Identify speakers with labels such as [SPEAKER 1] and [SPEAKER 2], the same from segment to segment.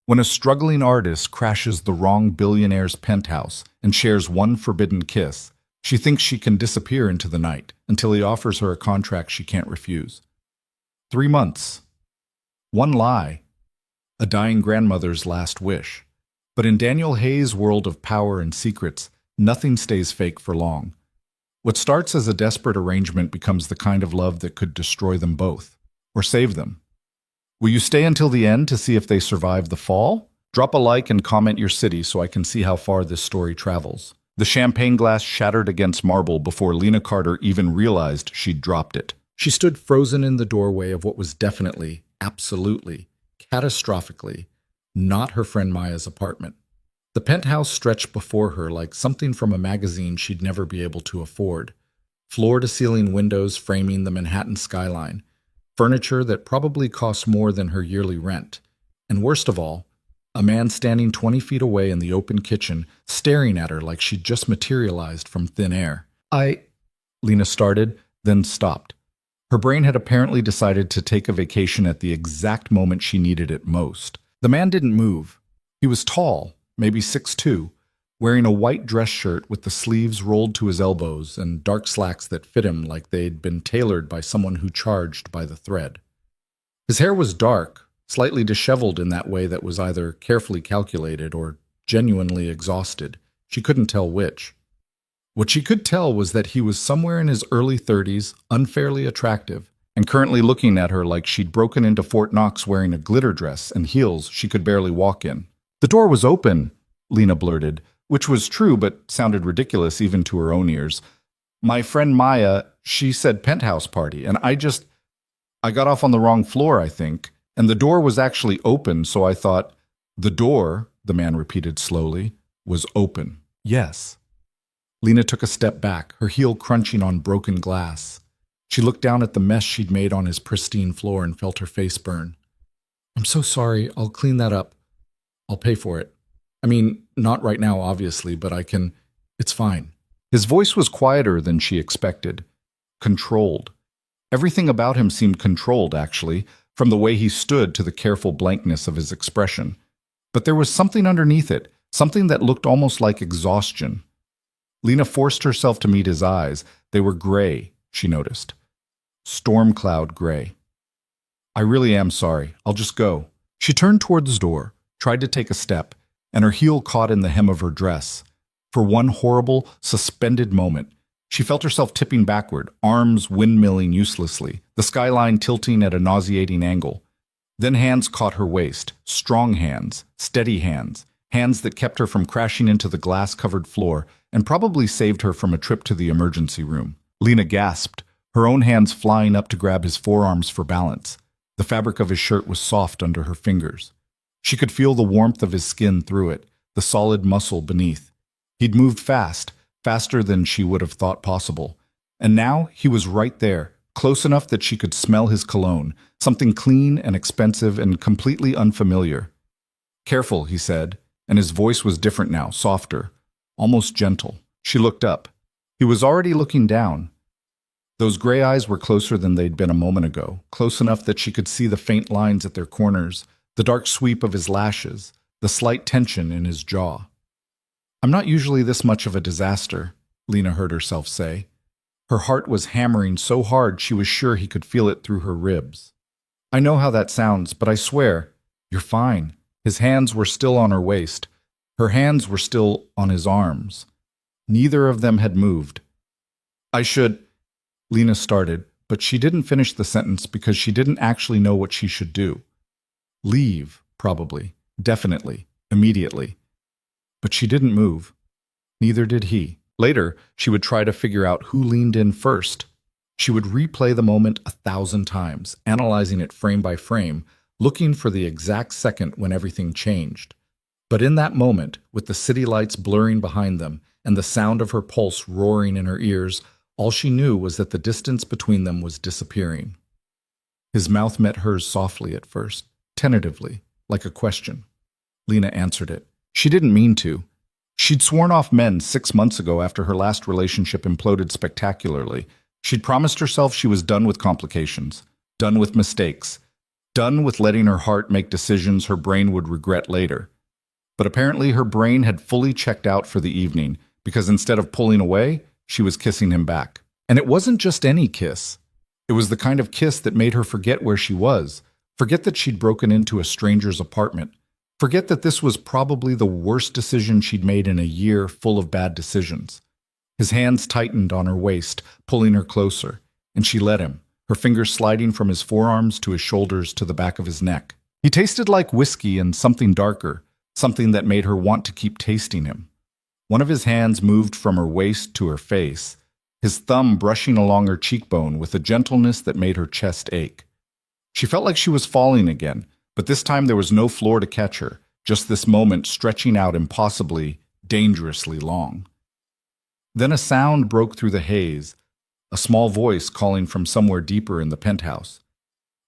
[SPEAKER 1] When a struggling artist crashes the wrong billionaire's penthouse and shares one forbidden kiss, she thinks she can disappear into the night until he offers her a contract she can't refuse. 3 months. One lie. A dying grandmother's last wish. But in Daniel Hayes' world of power and secrets, nothing stays fake for long. What starts as a desperate arrangement becomes the kind of love that could destroy them both, or save them. Will you stay until the end to see if they survive the fall? Drop a like and comment your city so I can see how far this story travels. The champagne glass shattered against marble before Lena Carter even realized she'd dropped it. She stood frozen in the doorway of what was definitely, absolutely, catastrophically, not her friend Maya's apartment. The penthouse stretched before her like something from a magazine she'd never be able to afford. Floor-to-ceiling windows framing the Manhattan skyline. Furniture that probably cost more than her yearly rent. And worst of all, a man standing 20 feet away in the open kitchen, staring at her like she'd just materialized from thin air. Lena started, then stopped. Her brain had apparently decided to take a vacation at the exact moment she needed it most. The man didn't move. He was tall, maybe 6'2", wearing a white dress shirt with the sleeves rolled to his elbows and dark slacks that fit him like they'd been tailored by someone who charged by the thread. His hair was dark, slightly disheveled in that way that was either carefully calculated or genuinely exhausted. She couldn't tell which. What she could tell was that he was somewhere in his early 30s, unfairly attractive, and currently looking at her like she'd broken into Fort Knox wearing a glitter dress and heels she could barely walk in. "The door was open," Lena blurted, which was true but sounded ridiculous even to her own ears. "My friend Maya, she said penthouse party, and I got off on the wrong floor, I think, and the door was actually open, so I thought." "The door," the man repeated slowly, "was open. Yes." Lena took a step back, her heel crunching on broken glass. She looked down at the mess she'd made on his pristine floor and felt her face burn. "I'm so sorry. I'll clean that up. I'll pay for it. I mean, not right now, obviously, but I can. It's fine." His voice was quieter than she expected. Controlled. Everything about him seemed controlled, actually, from the way he stood to the careful blankness of his expression. But there was something underneath it, something that looked almost like exhaustion. Lena forced herself to meet his eyes. They were gray, she noticed. Storm cloud gray. "I really am sorry. I'll just go." She turned toward the door, tried to take a step, and her heel caught in the hem of her dress. For one horrible, suspended moment, she felt herself tipping backward, arms windmilling uselessly, the skyline tilting at a nauseating angle. Then hands caught her waist, strong hands, steady hands, hands that kept her from crashing into the glass-covered floor and probably saved her from a trip to the emergency room. Lena gasped, her own hands flying up to grab his forearms for balance. The fabric of his shirt was soft under her fingers. She could feel the warmth of his skin through it, the solid muscle beneath. He'd moved fast, faster than she would have thought possible. And now he was right there, close enough that she could smell his cologne, something clean and expensive and completely unfamiliar. "Careful," he said, and his voice was different now, softer, almost gentle. She looked up. He was already looking down. Those gray eyes were closer than they'd been a moment ago, close enough that she could see the faint lines at their corners, the dark sweep of his lashes, the slight tension in his jaw. "I'm not usually this much of a disaster," Lena heard herself say. Her heart was hammering so hard she was sure he could feel it through her ribs. "I know how that sounds, but I swear, you're fine." His hands were still on her waist. Her hands were still on his arms. Neither of them had moved. "I should—" Lena started, but she didn't finish the sentence because she didn't actually know what she should do. Leave, probably, definitely, immediately. But she didn't move. Neither did he. Later, she would try to figure out who leaned in first. She would replay the moment 1,000 times, analyzing it frame by frame, looking for the exact second when everything changed. But in that moment, with the city lights blurring behind them and the sound of her pulse roaring in her ears, all she knew was that the distance between them was disappearing. His mouth met hers softly at first, tentatively, like a question. Lena answered it. She didn't mean to. She'd sworn off men 6 months ago after her last relationship imploded spectacularly. She'd promised herself she was done with complications, done with mistakes, done with letting her heart make decisions her brain would regret later. But apparently her brain had fully checked out for the evening, because instead of pulling away, she was kissing him back. And it wasn't just any kiss. It was the kind of kiss that made her forget where she was, forget that she'd broken into a stranger's apartment, forget that this was probably the worst decision she'd made in a year full of bad decisions. His hands tightened on her waist, pulling her closer, and she let him, her fingers sliding from his forearms to his shoulders to the back of his neck. He tasted like whiskey and something darker, something that made her want to keep tasting him. One of his hands moved from her waist to her face, his thumb brushing along her cheekbone with a gentleness that made her chest ache. She felt like she was falling again, but this time there was no floor to catch her, just this moment stretching out impossibly, dangerously long. Then a sound broke through the haze, a small voice calling from somewhere deeper in the penthouse.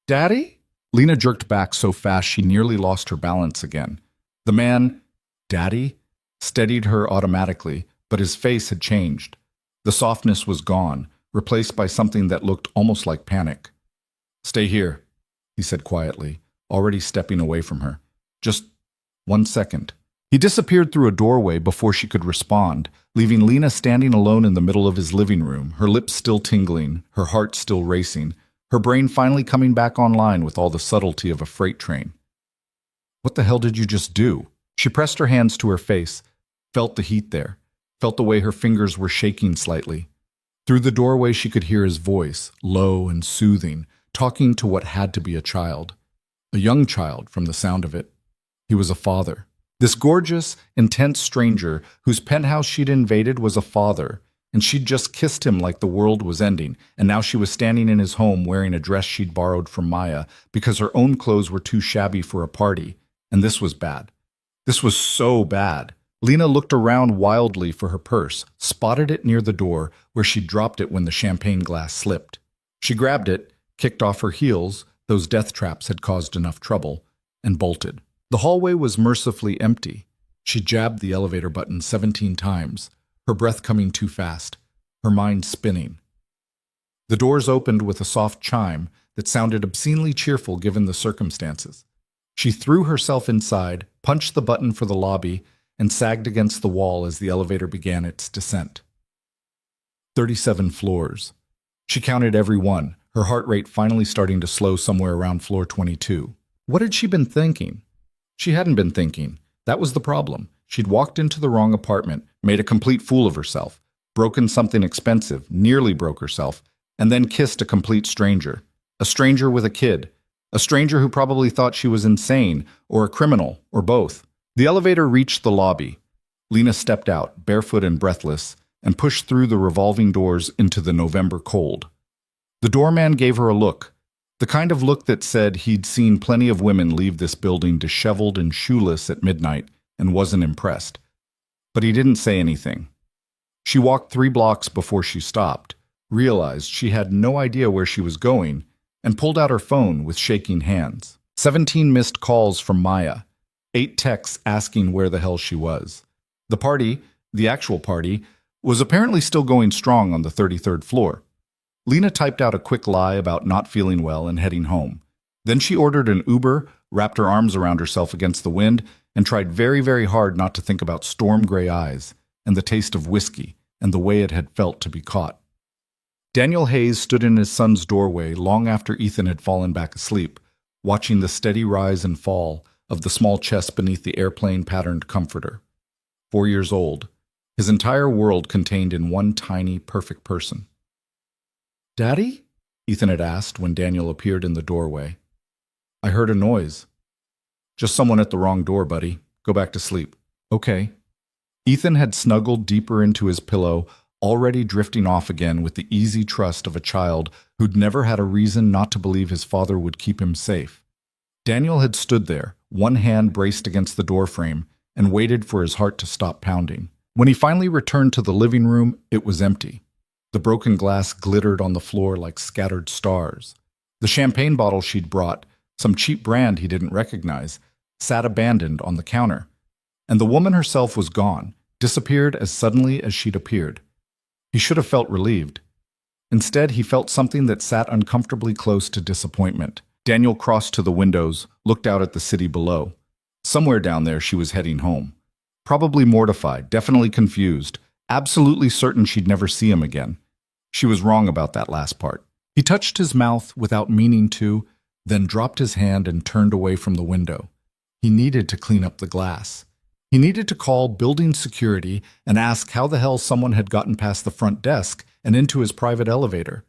[SPEAKER 1] "Daddy?" Lena jerked back so fast she nearly lost her balance again. The man, Daddy, steadied her automatically, but his face had changed. The softness was gone, replaced by something that looked almost like panic. "Stay here," he said quietly, already stepping away from her. "Just 1 second." He disappeared through a doorway before she could respond, leaving Lena standing alone in the middle of his living room, her lips still tingling, her heart still racing, her brain finally coming back online with all the subtlety of a freight train. "What the hell did you just do?" She pressed her hands to her face, felt the heat there, felt the way her fingers were shaking slightly. Through the doorway she could hear his voice, low and soothing, talking to what had to be a child. A young child, from the sound of it. He was a father. This gorgeous, intense stranger whose penthouse she'd invaded was a father, and she'd just kissed him like the world was ending, and now she was standing in his home wearing a dress she'd borrowed from Maya because her own clothes were too shabby for a party, and this was bad. This was so bad. Lena looked around wildly for her purse, spotted it near the door where she'd dropped it when the champagne glass slipped. She grabbed it, kicked off her heels, those death traps had caused enough trouble, and bolted. The hallway was mercifully empty. She jabbed the elevator button 17 times, her breath coming too fast, her mind spinning. The doors opened with a soft chime that sounded obscenely cheerful given the circumstances. She threw herself inside, punched the button for the lobby, and sagged against the wall as the elevator began its descent. 37 floors. She counted every one, her heart rate finally starting to slow somewhere around floor 22. What had she been thinking? She hadn't been thinking. That was the problem. She'd walked into the wrong apartment, made a complete fool of herself, broken something expensive, nearly broke herself, and then kissed a complete stranger. A stranger with a kid. A stranger who probably thought she was insane, or a criminal, or both. The elevator reached the lobby. Lena stepped out, barefoot and breathless, and pushed through the revolving doors into the November cold. The doorman gave her a look, the kind of look that said he'd seen plenty of women leave this building disheveled and shoeless at midnight and wasn't impressed. But he didn't say anything. She walked 3 blocks before she stopped, realized she had no idea where she was going, and pulled out her phone with shaking hands. 17 missed calls from Maya. 8 texts asking where the hell she was. The party, the actual party, was apparently still going strong on the 33rd floor. Lena typed out a quick lie about not feeling well and heading home. Then she ordered an Uber, wrapped her arms around herself against the wind, and tried very, very hard not to think about storm gray eyes and the taste of whiskey and the way it had felt to be caught. Daniel Hayes stood in his son's doorway long after Ethan had fallen back asleep, watching the steady rise and fall of the small chest beneath the airplane-patterned comforter. 4 years old, his entire world contained in one tiny, perfect person. "Daddy?" Ethan had asked when Daniel appeared in the doorway. "I heard a noise." "Just someone at the wrong door, buddy. Go back to sleep." "Okay." Ethan had snuggled deeper into his pillow, already drifting off again with the easy trust of a child who'd never had a reason not to believe his father would keep him safe. Daniel had stood there, one hand braced against the doorframe, and waited for his heart to stop pounding. When he finally returned to the living room, it was empty. The broken glass glittered on the floor like scattered stars. The champagne bottle she'd brought, some cheap brand he didn't recognize, sat abandoned on the counter. And the woman herself was gone, disappeared as suddenly as she'd appeared. He should have felt relieved. Instead, he felt something that sat uncomfortably close to disappointment. Daniel crossed to the windows, looked out at the city below. Somewhere down there she was heading home. Probably mortified, definitely confused, absolutely certain she'd never see him again. She was wrong about that last part. He touched his mouth without meaning to, then dropped his hand and turned away from the window. He needed to clean up the glass. He needed to call building security and ask how the hell someone had gotten past the front desk and into his private elevator.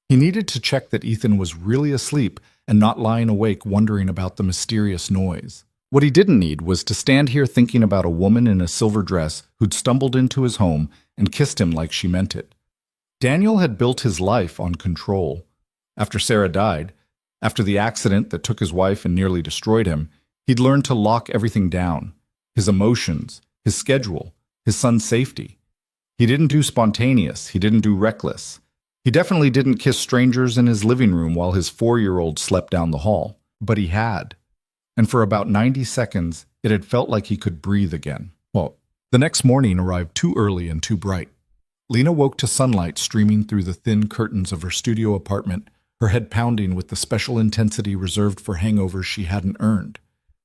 [SPEAKER 1] He needed to check that Ethan was really asleep and not lying awake wondering about the mysterious noise. What he didn't need was to stand here thinking about a woman in a silver dress who'd stumbled into his home and kissed him like she meant it. Daniel had built his life on control. After Sarah died, after the accident that took his wife and nearly destroyed him, he'd learned to lock everything down. His emotions, his schedule, his son's safety. He didn't do spontaneous, he didn't do reckless. He definitely didn't kiss strangers in his living room while his 4-year-old slept down the hall. But he had. And for about 90 seconds, it had felt like he could breathe again. Well, the next morning arrived too early and too bright. Lena woke to sunlight streaming through the thin curtains of her studio apartment, her head pounding with the special intensity reserved for hangovers she hadn't earned.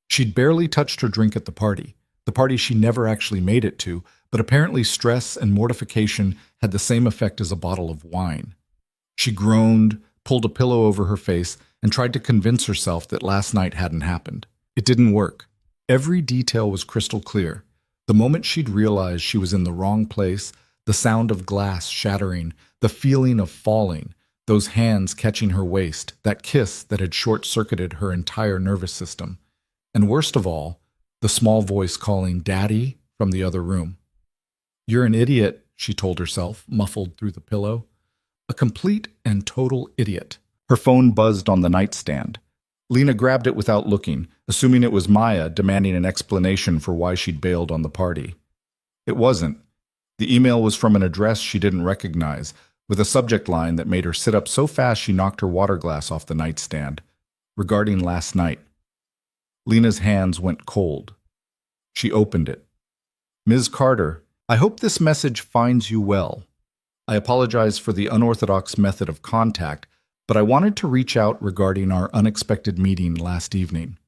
[SPEAKER 1] She'd barely touched her drink at the party she never actually made it to, but apparently stress and mortification had the same effect as a bottle of wine. She groaned, pulled a pillow over her face, and tried to convince herself that last night hadn't happened. It didn't work. Every detail was crystal clear. The moment she'd realized she was in the wrong place, the sound of glass shattering, the feeling of falling, those hands catching her waist, that kiss that had short-circuited her entire nervous system. And worst of all, the small voice calling "Daddy" from the other room. "You're an idiot," she told herself, muffled through the pillow. A complete and total idiot. Her phone buzzed on the nightstand. Lena grabbed it without looking, assuming it was Maya demanding an explanation for why she'd bailed on the party. It wasn't. The email was from an address she didn't recognize, with a subject line that made her sit up so fast she knocked her water glass off the nightstand. Regarding last night. Lena's hands went cold. She opened it. "Ms. Carter, I hope this message finds you well. I apologize for the unorthodox method of contact, but I wanted to reach out regarding our unexpected meeting last evening.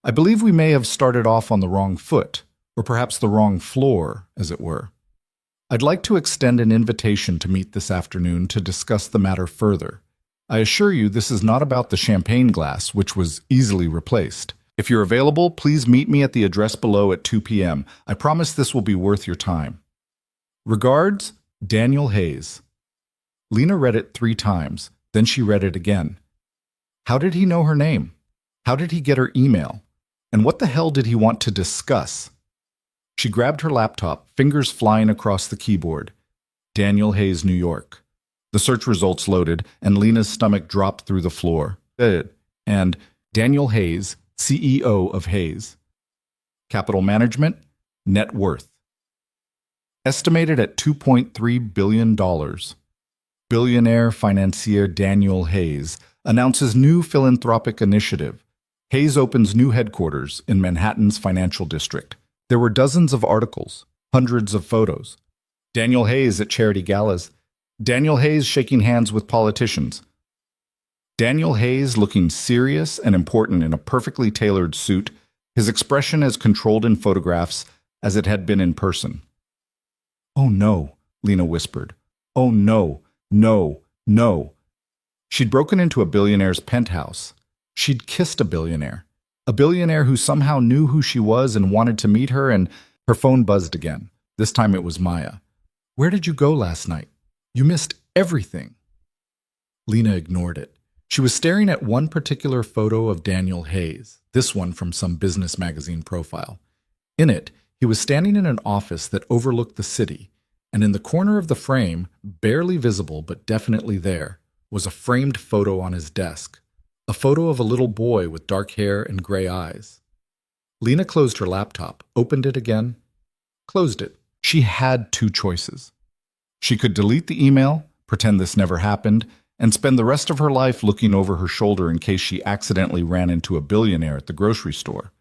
[SPEAKER 1] I believe we may have started off on the wrong foot, or perhaps the wrong floor, as it were. I'd like to extend an invitation to meet this afternoon to discuss the matter further. I assure you this is not about the champagne glass, which was easily replaced. If you're available, please meet me at the address below at 2 p.m. I promise this will be worth your time. Regards, Daniel Hayes." Lena read it 3 times, then she read it again. How did he know her name? How did he get her email? And what the hell did he want to discuss? She grabbed her laptop, fingers flying across the keyboard. Daniel Hayes, New York. The search results loaded, and Lena's stomach dropped through the floor. And Daniel Hayes, CEO of Hayes. Capital management, net worth. Estimated at $2.3 billion. Billionaire financier Daniel Hayes announces new philanthropic initiative. Hayes opens new headquarters in Manhattan's financial district. There were dozens of articles, hundreds of photos. Daniel Hayes at charity galas. Daniel Hayes shaking hands with politicians. Daniel Hayes looking serious and important in a perfectly tailored suit, his expression as controlled in photographs as it had been in person. "Oh no," Lena whispered. "Oh no, no, no." She'd broken into a billionaire's penthouse. She'd kissed a billionaire who somehow knew who she was and wanted to meet her, and her phone buzzed again. This time it was Maya. "Where did you go last night? You missed everything." Lena ignored it. She was staring at one particular photo of Daniel Hayes, this one from some business magazine profile. In it, he was standing in an office that overlooked the city, and in the corner of the frame, barely visible but definitely there, was a framed photo on his desk, a photo of a little boy with dark hair and gray eyes. Lena closed her laptop, opened it again, closed it. She had 2 choices. She could delete the email, pretend this never happened, and spend the rest of her life looking over her shoulder in case she accidentally ran into a billionaire at the grocery store.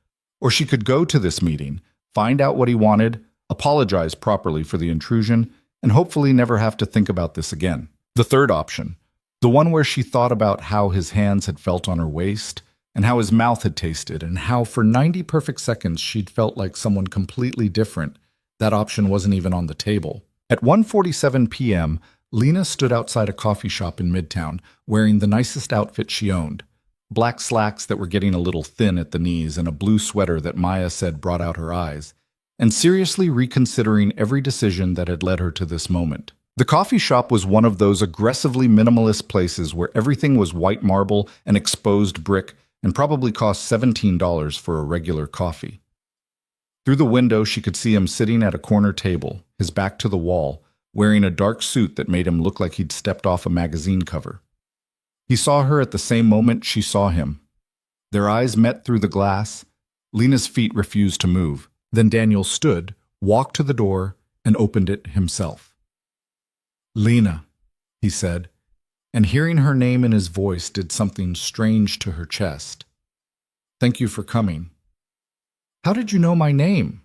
[SPEAKER 1] Or she could go to this meeting, find out what he wanted, apologize properly for the intrusion, and hopefully never have to think about this again. The third option, The one where she thought about how his hands had felt on her waist, and how his mouth had tasted, and how for 90 perfect seconds she'd felt like someone completely different. That option wasn't even on the table. At 1:47 p.m., Lena stood outside a coffee shop in Midtown, wearing the nicest outfit she owned. Black slacks that were getting a little thin at the knees and a blue sweater that Maya said brought out her eyes, and seriously reconsidering every decision that had led her to this moment. The coffee shop was one of those aggressively minimalist places where everything was white marble and exposed brick and probably cost $17 for a regular coffee. Through the window, she could see him sitting at a corner table, his back to the wall, wearing a dark suit that made him look like he'd stepped off a magazine cover. He saw her at the same moment she saw him. Their eyes met through the glass. Lena's feet refused to move. Then Daniel stood, walked to the door, and opened it himself. "Lena," he said, and hearing her name in his voice did something strange to her chest. "Thank you for coming." "How did you know my name?"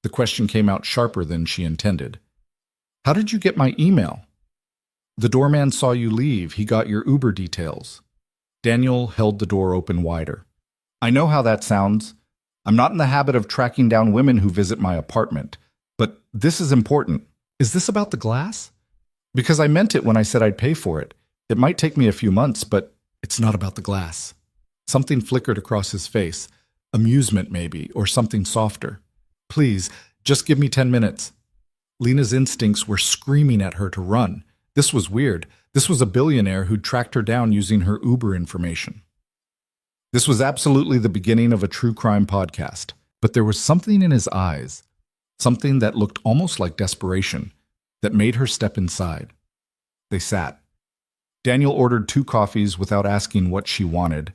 [SPEAKER 1] The question came out sharper than she intended. "How did you get my email?" "The doorman saw you leave. He got your Uber details." Daniel held the door open wider. "I know how that sounds. I'm not in the habit of tracking down women who visit my apartment. But this is important. Is this about the glass? Because I meant it when I said I'd pay for it. It might take me a few months, but it's not about the glass." Something flickered across his face. Amusement, maybe, or something softer. "Please, just give me 10 minutes. Lena's instincts were screaming at her to run. This was weird. This was a billionaire who'd tracked her down using her Uber information. This was absolutely the beginning of a true crime podcast, but there was something in his eyes, something that looked almost like desperation, that made her step inside. They sat. Daniel ordered 2 coffees without asking what she wanted,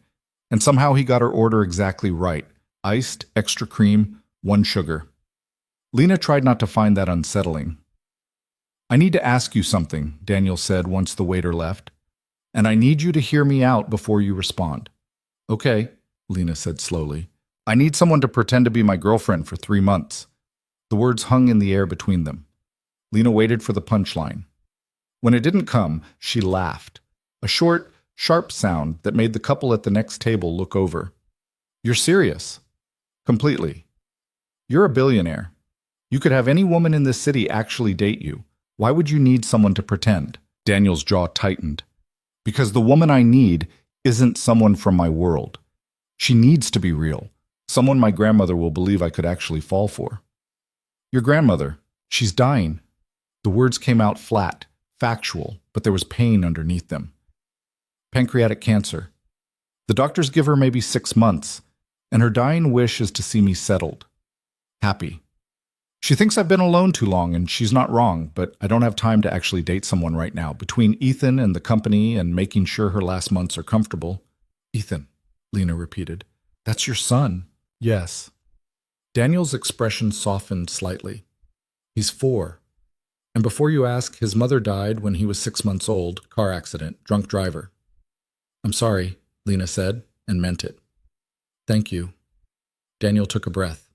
[SPEAKER 1] and somehow he got her order exactly right: iced, extra cream, 1 sugar. Lena tried not to find that unsettling. "I need to ask you something," Daniel said once the waiter left, "and I need you to hear me out before you respond." "Okay," Lena said slowly. "I need someone to pretend to be my girlfriend for 3 months." The words hung in the air between them. Lena waited for the punchline. When it didn't come, she laughed. A short, sharp sound that made the couple at the next table look over. "You're serious?" "Completely. You're a billionaire. You could have any woman in this city actually date you. Why would you need someone to pretend?" Daniel's jaw tightened. "Because the woman I need isn't someone from my world. She needs to be real. Someone my grandmother will believe I could actually fall for." "Your grandmother, she's dying." The words came out flat, factual, but there was pain underneath them. "Pancreatic cancer. The doctors give her maybe 6 months, and her dying wish is to see me settled. Happy. She thinks I've been alone too long, and she's not wrong, but I don't have time to actually date someone right now. Between Ethan and the company and making sure her last months are comfortable." "Ethan," Lena repeated. "That's your son." "Yes." Daniel's expression softened slightly. "He's 4. And before you ask, his mother died when he was 6 months old, car accident, drunk driver." "I'm sorry," Lena said, and meant it. "Thank you." Daniel took a breath.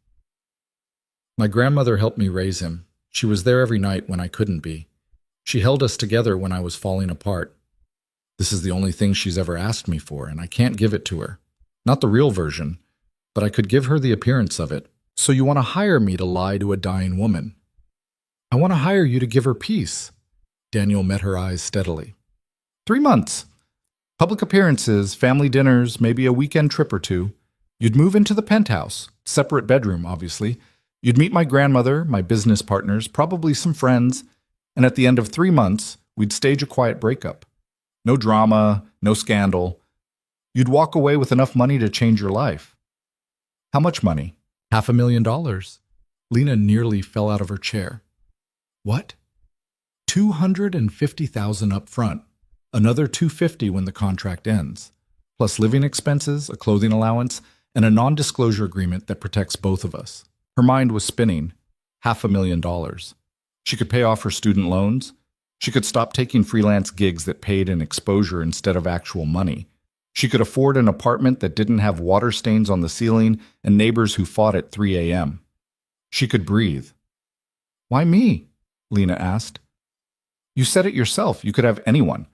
[SPEAKER 1] "My grandmother helped me raise him. She was there every night when I couldn't be. She held us together when I was falling apart. This is the only thing she's ever asked me for, and I can't give it to her. Not the real version, but I could give her the appearance of it. So you want to hire me to lie to a dying woman?" "I want to hire you to give her peace." Daniel met her eyes steadily. 3 months. Public appearances, family dinners, maybe a weekend trip or 2. You'd move into the penthouse, separate bedroom, obviously. You'd meet my grandmother, my business partners, probably some friends, and at the end of 3 months, we'd stage a quiet breakup. No drama, no scandal. You'd walk away with enough money to change your life. "How much money?" $500,000. Lena nearly fell out of her chair. "What?" $250,000 up front, another $250,000 when the contract ends, plus living expenses, a clothing allowance, and a non-disclosure agreement that protects both of us. Her mind was spinning. $500,000. She could pay off her student loans. She could stop taking freelance gigs that paid in exposure instead of actual money. She could afford an apartment that didn't have water stains on the ceiling and neighbors who fought at 3 a.m. She could breathe. "Why me?" Lena asked. "You said it yourself. You could have anyone.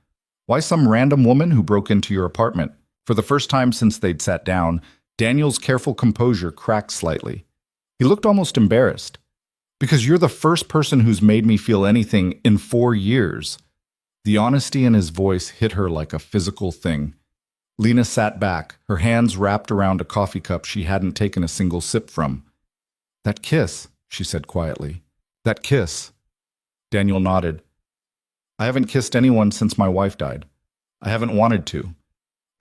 [SPEAKER 1] Why some random woman who broke into your apartment? For the first time since they'd sat down, Daniel's careful composure cracked slightly. He looked almost embarrassed. Because you're the first person who's made me feel anything in 4 years. The honesty in his voice hit her like a physical thing. Lena sat back, her hands wrapped around a coffee cup she hadn't taken a single sip from. That kiss, she said quietly. That kiss. Daniel nodded. I haven't kissed anyone since my wife died. I haven't wanted to.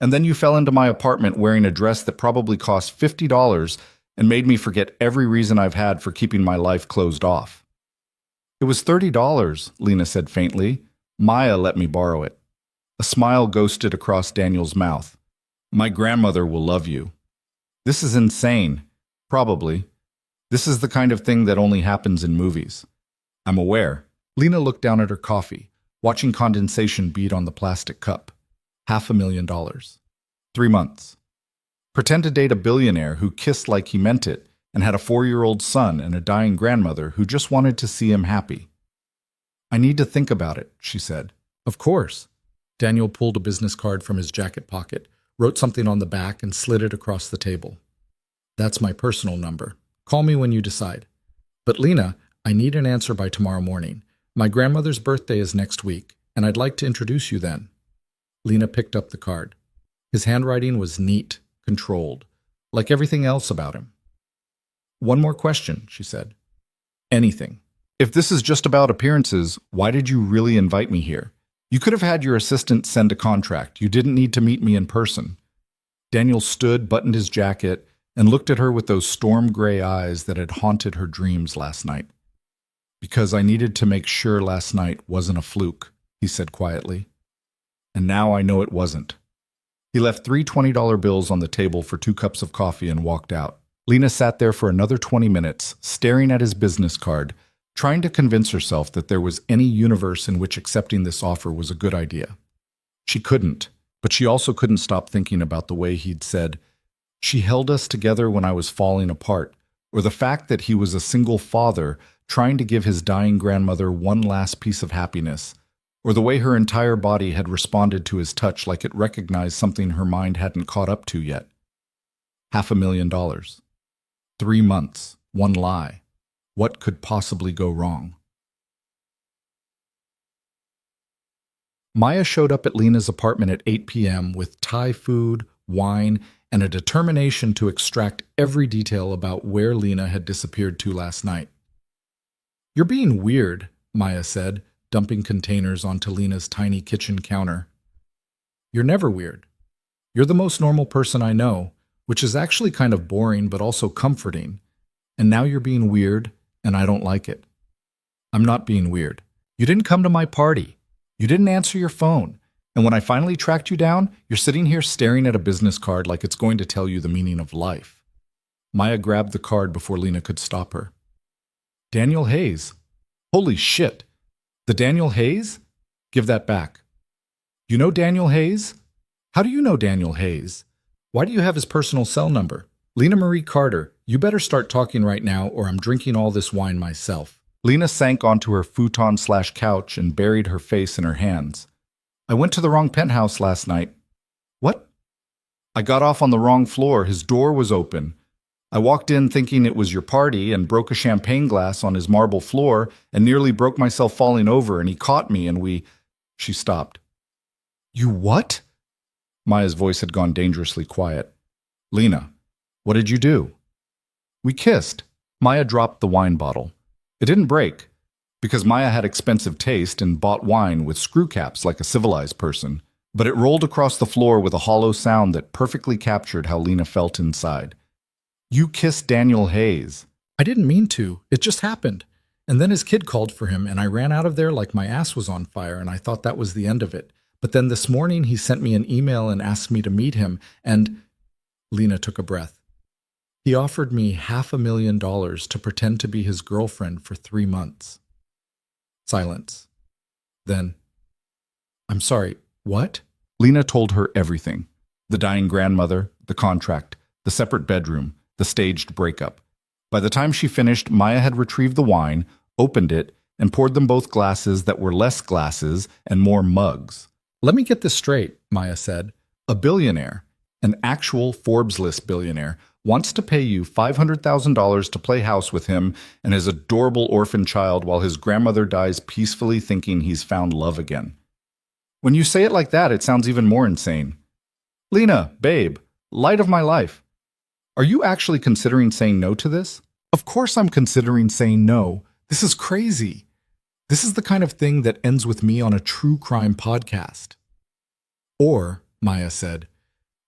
[SPEAKER 1] And then you fell into my apartment wearing a dress that probably cost $50 and made me forget every reason I've had for keeping my life closed off. It was $30, Lena said faintly. Maya let me borrow it. A smile ghosted across Daniel's mouth. My grandmother will love you. This is insane. Probably. This is the kind of thing that only happens in movies. I'm aware. Lena looked down at her coffee, watching condensation bead on the plastic cup. $500,000. 3 months. Pretend to date a billionaire who kissed like he meant it and had a 4-year-old son and a dying grandmother who just wanted to see him happy. I need to think about it, she said. Of course. Daniel pulled a business card from his jacket pocket, wrote something on the back, and slid it across the table. That's my personal number. Call me when you decide. But Lena, I need an answer by tomorrow morning. My grandmother's birthday is next week, and I'd like to introduce you then. Lena picked up the card. His handwriting was neat, controlled, like everything else about him. One more question, she said. Anything. If this is just about appearances, why did you really invite me here? You could have had your assistant send a contract. You didn't need to meet me in person. Daniel stood, buttoned his jacket, and looked at her with those storm-gray eyes that had haunted her dreams last night. Because I needed to make sure last night wasn't a fluke, he said quietly. And now I know it wasn't. He left 3 $20 bills on the table for 2 cups of coffee and walked out. Lena sat there for another 20 minutes, staring at his business card, trying to convince herself that there was any universe in which accepting this offer was a good idea. She couldn't, but she also couldn't stop thinking about the way he'd said, "She held us together when I was falling apart," or the fact that he was a single father trying to give his dying grandmother one last piece of happiness, or the way her entire body had responded to his touch like it recognized something her mind hadn't caught up to yet. $500,000. 3 months. One lie. What could possibly go wrong? Maya showed up at Lena's apartment at 8 p.m. with Thai food, wine, and a determination to extract every detail about where Lena had disappeared to last night. You're being weird, Maya said, dumping containers onto Lena's tiny kitchen counter. You're never weird. You're the most normal person I know, which is actually kind of boring but also comforting. And now you're being weird, and I don't like it. I'm not being weird. You didn't come to my party. You didn't answer your phone. And when I finally tracked you down, you're sitting here staring at a business card like it's going to tell you the meaning of life. Maya grabbed the card before Lena could stop her. Daniel Hayes. Holy shit. The Daniel Hayes? Give that back. You know Daniel Hayes? How do you know Daniel Hayes? Why do you have his personal cell number? Lena Marie Carter, you better start talking right now or I'm drinking all this wine myself. Lena sank onto her futon/couch and buried her face in her hands. I went to the wrong penthouse last night. What? I got off on the wrong floor. His door was open. I walked in thinking it was your party and broke a champagne glass on his marble floor and nearly broke myself falling over, and he caught me and we... She stopped. You what? Maya's voice had gone dangerously quiet. Lena, what did you do? We kissed. Maya dropped the wine bottle. It didn't break, because Maya had expensive taste and bought wine with screw caps like a civilized person, but it rolled across the floor with a hollow sound that perfectly captured how Lena felt inside. You kissed Daniel Hayes. I didn't mean to. It just happened. And then his kid called for him, and I ran out of there like my ass was on fire, and I thought that was the end of it. But then this morning he sent me an email and asked me to meet him, and... Lena took a breath. He offered me $500,000 to pretend to be his girlfriend for 3 months. Silence. Then, I'm sorry, what? Lena told her everything. The dying grandmother, the contract, the separate bedroom, the staged breakup. By the time she finished, Maya had retrieved the wine, opened it, and poured them both glasses that were less glasses and more mugs. Let me get this straight, Maya said. A billionaire, an actual Forbes list billionaire, wants to pay you $500,000 to play house with him and his adorable orphan child while his grandmother dies peacefully thinking he's found love again. When you say it like that, it sounds even more insane. Lena, babe, light of my life. Are you actually considering saying no to this? Of course I'm considering saying no. This is crazy. This is the kind of thing that ends with me on a true crime podcast. Or, Maya said,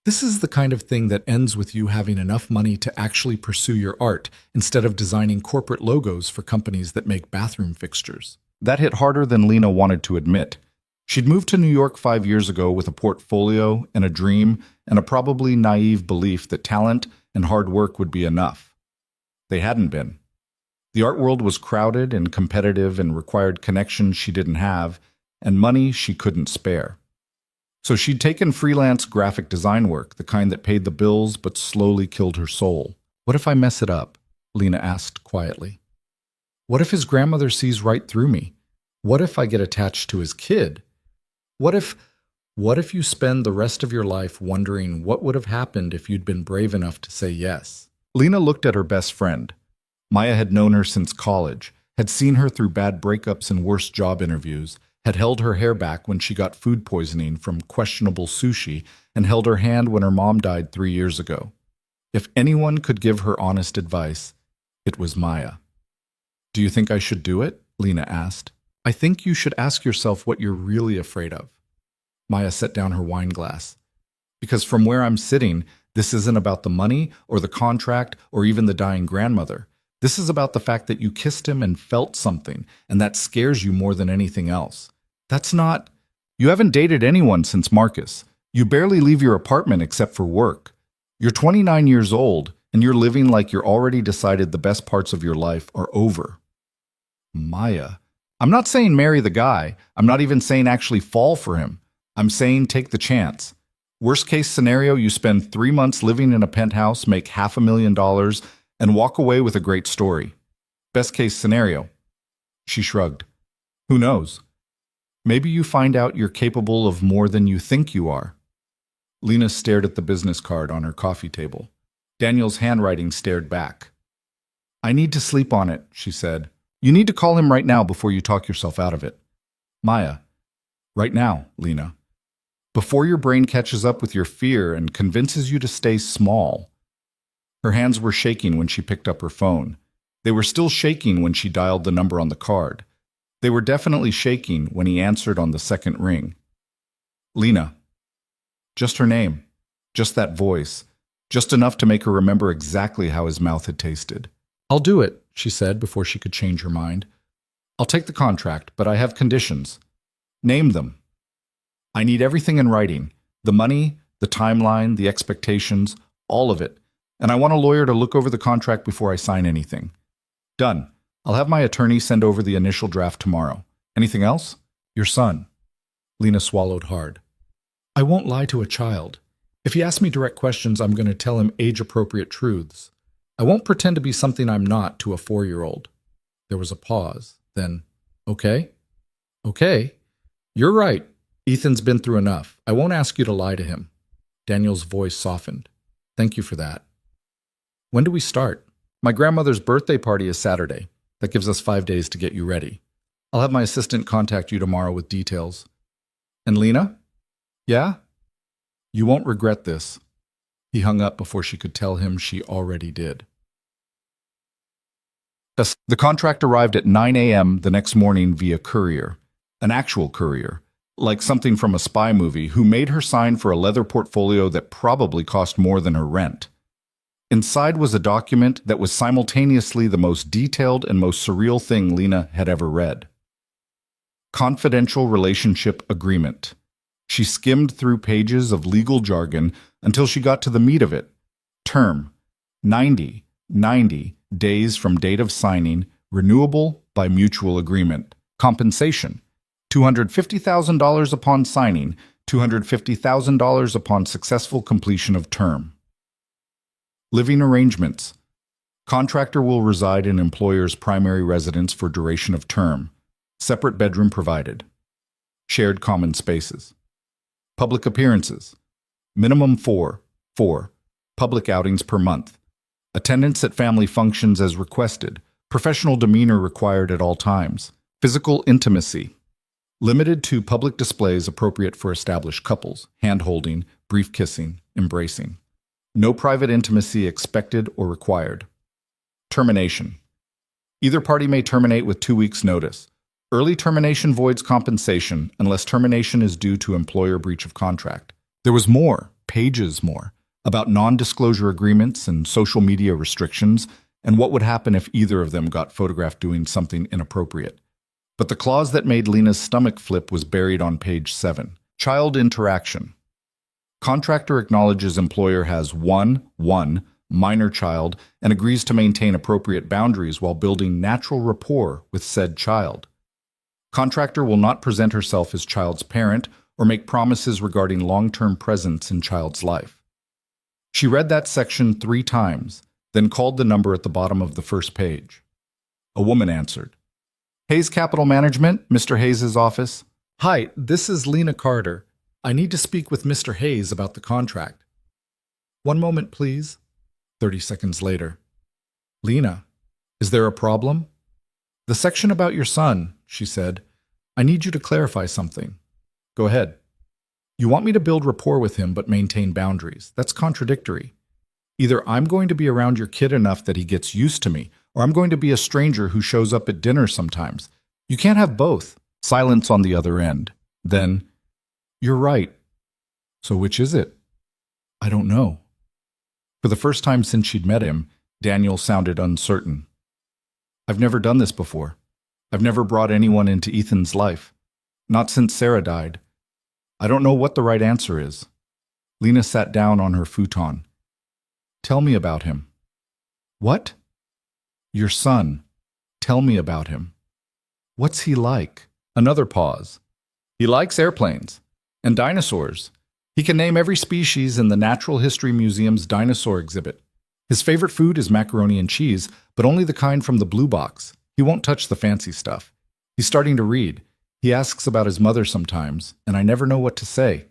[SPEAKER 1] this is the kind of thing that ends with you having enough money to actually pursue your art instead of designing corporate logos for companies that make bathroom fixtures. That hit harder than Lena wanted to admit. She'd moved to New York 5 years ago with a portfolio and a dream and a probably naive belief that talent and hard work would be enough. They hadn't been. The art world was crowded and competitive and required connections she didn't have and money she couldn't spare. So she'd taken freelance graphic design work, the kind that paid the bills but slowly killed her soul. What if I mess it up? Lena asked quietly. What if his grandmother sees right through me? What if I get attached to his kid? What if you spend the rest of your life wondering what would have happened if you'd been brave enough to say yes? Lena looked at her best friend. Maya had known her since college, had seen her through bad breakups and worse job interviews, had held her hair back when she got food poisoning from questionable sushi, and held her hand when her mom died 3 years ago. If anyone could give her honest advice, it was Maya. Do you think I should do it? Lena asked. I think you should ask yourself what you're really afraid of. Maya set down her wine glass. Because from where I'm sitting, this isn't about the money or the contract or even the dying grandmother. This is about the fact that you kissed him and felt something, and that scares you more than anything else. That's not... You haven't dated anyone since Marcus. You barely leave your apartment except for work. You're 29 years old, and you're living like you're already decided the best parts of your life are over. Maya, I'm not saying marry the guy. I'm not even saying actually fall for him. I'm saying take the chance. Worst case scenario, you spend 3 months living in a penthouse, make $500,000, and walk away with a great story. Best case scenario. She shrugged. Who knows? Maybe you find out you're capable of more than you think you are. Lena stared at the business card on her coffee table. Daniel's handwriting stared back. I need to sleep on it, she said. You need to call him right now before you talk yourself out of it. Maya. Right now, Lena. Before your brain catches up with your fear and convinces you to stay small. Her hands were shaking when she picked up her phone. They were still shaking when she dialed the number on the card. They were definitely shaking when he answered on the second ring. Lena. Just her name. Just that voice. Just enough to make her remember exactly how his mouth had tasted. I'll do it, she said before she could change her mind. I'll take the contract, but I have conditions. Name them. I need everything in writing. The money, the timeline, the expectations, all of it. And I want a lawyer to look over the contract before I sign anything. Done. I'll have my attorney send over the initial draft tomorrow. Anything else? Your son. Lena swallowed hard. I won't lie to a child. If he asks me direct questions, I'm going to tell him age-appropriate truths. I won't pretend to be something I'm not to a 4-year-old. There was a pause. Then, okay? Okay. You're right. Ethan's been through enough. I won't ask you to lie to him. Daniel's voice softened. Thank you for that. When do we start? My grandmother's birthday party is Saturday. That gives us 5 days to get you ready. I'll have my assistant contact you tomorrow with details. And Lena? Yeah? You won't regret this. He hung up before she could tell him she already did. The contract arrived at 9 a.m. the next morning via courier. An actual courier. Like something from a spy movie, who made her sign for a leather portfolio that probably cost more than her rent. Inside was a document that was simultaneously the most detailed and most surreal thing Lena had ever read. Confidential Relationship Agreement. She skimmed through pages of legal jargon until she got to the meat of it. Term. 90 days from date of signing, renewable by mutual agreement. Compensation. $250,000 upon signing, $250,000 upon successful completion of term. Living arrangements. Contractor will reside in employer's primary residence for duration of term. Separate bedroom provided. Shared common spaces. Public appearances. Minimum 4. 4. Public outings per month. Attendance at family functions as requested. Professional demeanor required at all times. Physical intimacy. Limited to public displays appropriate for established couples, hand-holding, brief kissing, embracing. No private intimacy expected or required. Termination. Either party may terminate with 2 weeks' notice. Early termination voids compensation unless termination is due to employer breach of contract. There was more, pages more, about non-disclosure agreements and social media restrictions and what would happen if either of them got photographed doing something inappropriate. But the clause that made Lena's stomach flip was buried on page 7. Child interaction. Contractor acknowledges employer has one minor child and agrees to maintain appropriate boundaries while building natural rapport with said child. Contractor will not present herself as child's parent or make promises regarding long-term presence in child's life. She read that section 3 times, then called the number at the bottom of the first page. A woman answered. Hayes Capital Management, Mr. Hayes' office. Hi, this is Lena Carter. I need to speak with Mr. Hayes about the contract. 1 moment, please. 30 seconds later. Lena, is there a problem? The section about your son, she said. I need you to clarify something. Go ahead. You want me to build rapport with him but maintain boundaries. That's contradictory. Either I'm going to be around your kid enough that he gets used to me, or I'm going to be a stranger who shows up at dinner sometimes. You can't have both. Silence on the other end. Then, you're right. So which is it? I don't know. For the first time since she'd met him, Daniel sounded uncertain. I've never done this before. I've never brought anyone into Ethan's life. Not since Sarah died. I don't know what the right answer is. Lena sat down on her futon. Tell me about him. What? Your son. Tell me about him. What's he like? Another pause. He likes airplanes and dinosaurs. He can name every species in the Natural History Museum's dinosaur exhibit. His favorite food is macaroni and cheese, but only the kind from the blue box. He won't touch the fancy stuff. He's starting to read. He asks about his mother sometimes, and I never know what to say.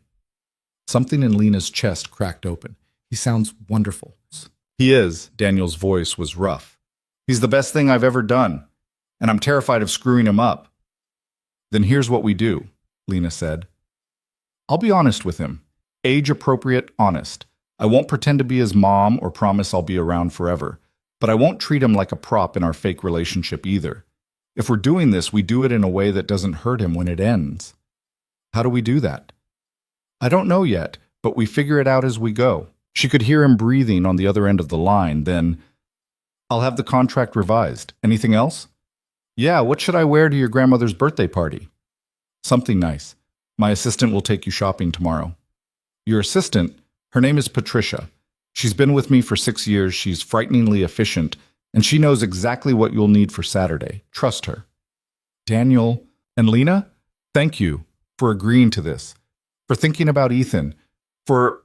[SPEAKER 1] Something in Lena's chest cracked open. He sounds wonderful. He is. Daniel's voice was rough. He's the best thing I've ever done, and I'm terrified of screwing him up. Then here's what we do, Lena said. I'll be honest with him. Age-appropriate, honest. I won't pretend to be his mom or promise I'll be around forever, but I won't treat him like a prop in our fake relationship either. If we're doing this, we do it in a way that doesn't hurt him when it ends. How do we do that? I don't know yet, but we figure it out as we go. She could hear him breathing on the other end of the line, then, I'll have the contract revised. Anything else? Yeah, what should I wear to your grandmother's birthday party? Something nice. My assistant will take you shopping tomorrow. Your assistant? Her name is Patricia. She's been with me for 6 years. She's frighteningly efficient, and she knows exactly what you'll need for Saturday. Trust her. Daniel and Lena, thank you for agreeing to this, for thinking about Ethan, for...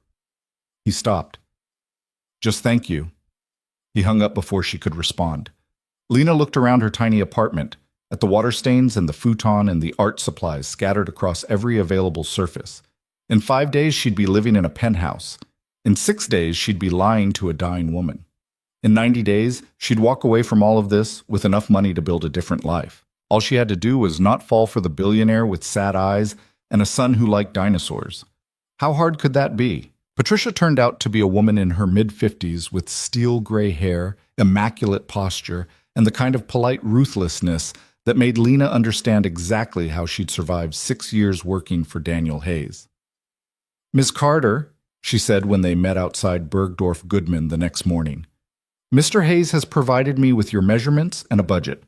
[SPEAKER 1] He stopped. Just thank you. He hung up before she could respond. Lena looked around her tiny apartment, at the water stains and the futon and the art supplies scattered across every available surface. In 5 days, she'd be living in a penthouse. In 6 days, she'd be lying to a dying woman. In 90 days, she'd walk away from all of this with enough money to build a different life. All she had to do was not fall for the billionaire with sad eyes and a son who liked dinosaurs. How hard could that be? Patricia turned out to be a woman in her mid-50s with steel gray hair, immaculate posture, and the kind of polite ruthlessness that made Lena understand exactly how she'd survived 6 years working for Daniel Hayes. Ms. Carter, she said when they met outside Bergdorf Goodman the next morning, Mr. Hayes has provided me with your measurements and a budget.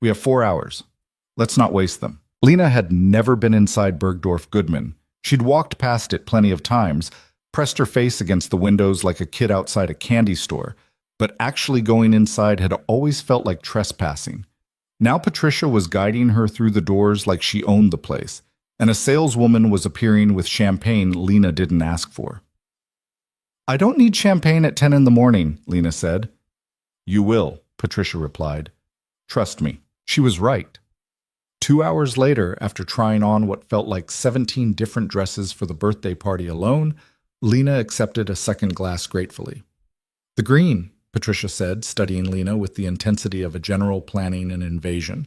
[SPEAKER 1] We have 4 hours. Let's not waste them. Lena had never been inside Bergdorf Goodman. She'd walked past it plenty of times, pressed her face against the windows like a kid outside a candy store, but actually going inside had always felt like trespassing. Now Patricia was guiding her through the doors like she owned the place, and a saleswoman was appearing with champagne Lena didn't ask for. I don't need champagne at 10 in the morning, Lena said. You will, Patricia replied. Trust me. She was right. 2 hours later, after trying on what felt like 17 different dresses for the birthday party alone, Lena accepted a second glass gratefully. "The green," Patricia said, studying Lena with the intensity of a general planning an invasion.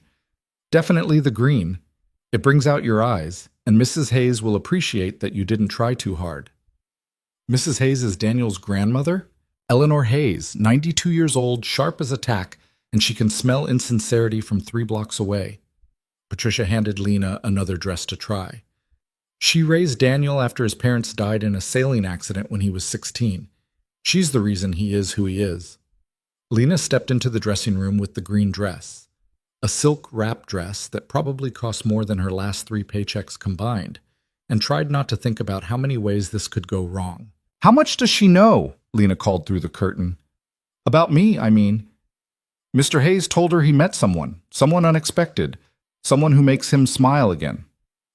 [SPEAKER 1] "Definitely the green. It brings out your eyes, and Mrs. Hayes will appreciate that you didn't try too hard." Mrs. Hayes is Daniel's grandmother? Eleanor Hayes, 92 years old, sharp as a tack, and she can smell insincerity from 3 blocks away. Patricia handed Lena another dress to try. She raised Daniel after his parents died in a sailing accident when he was 16. She's the reason he is who he is. Lena stepped into the dressing room with the green dress, a silk wrap dress that probably cost more than her last 3 paychecks combined, and tried not to think about how many ways this could go wrong. "How much does she know?" Lena called through the curtain. "About me, I mean. Mr. Hayes told her he met someone unexpected, someone who makes him smile again."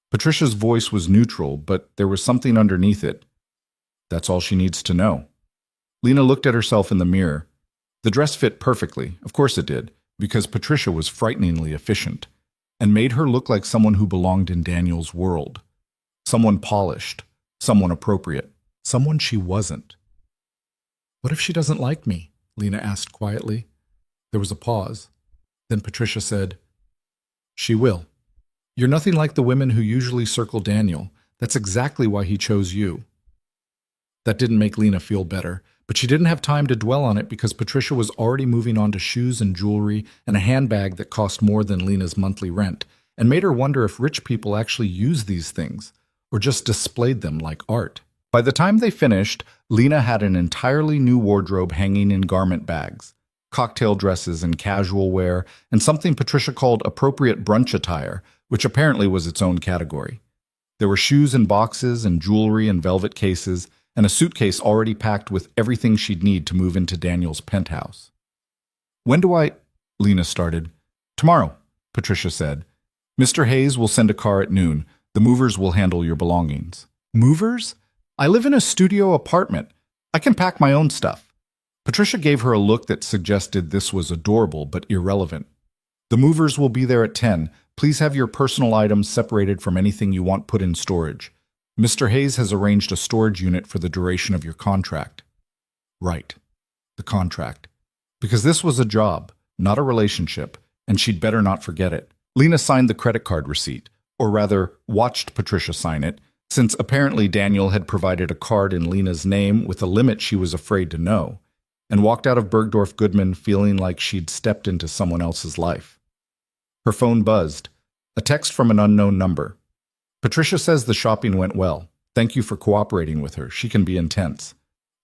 [SPEAKER 1] Patricia's voice was neutral, but there was something underneath it. "That's all she needs to know." Lena looked at herself in the mirror. The dress fit perfectly, of course it did, because Patricia was frighteningly efficient, and made her look like someone who belonged in Daniel's world. Someone polished, someone appropriate, someone she wasn't. "What if she doesn't like me?" Lena asked quietly. There was a pause. Then Patricia said, "She will. You're nothing like the women who usually circle Daniel. That's exactly why he chose you." That didn't make Lena feel better, but she didn't have time to dwell on it because Patricia was already moving on to shoes and jewelry and a handbag that cost more than Lena's monthly rent, and made her wonder if rich people actually use these things, or just displayed them like art. By the time they finished, Lena had an entirely new wardrobe hanging in garment bags, cocktail dresses and casual wear, and something Patricia called appropriate brunch attire, which apparently was its own category. There were shoes in boxes and jewelry in velvet cases, and a suitcase already packed with everything she'd need to move into Daniel's penthouse. "When do I—" Lena started. "Tomorrow," Patricia said. "Mr. Hayes will send a car at noon. The movers will handle your belongings." "Movers? I live in a studio apartment. I can pack my own stuff." Patricia gave her a look that suggested this was adorable but irrelevant. "The movers will be there at 10. Please have your personal items separated from anything you want put in storage. Mr. Hayes has arranged a storage unit for the duration of your contract." Right. The contract. Because this was a job, not a relationship, and she'd better not forget it. Lena signed the credit card receipt, or rather, watched Patricia sign it, since apparently Daniel had provided a card in Lena's name with a limit she was afraid to know, and walked out of Bergdorf Goodman feeling like she'd stepped into someone else's life. Her phone buzzed. A text from an unknown number. "Patricia says the shopping went well. Thank you for cooperating with her. She can be intense."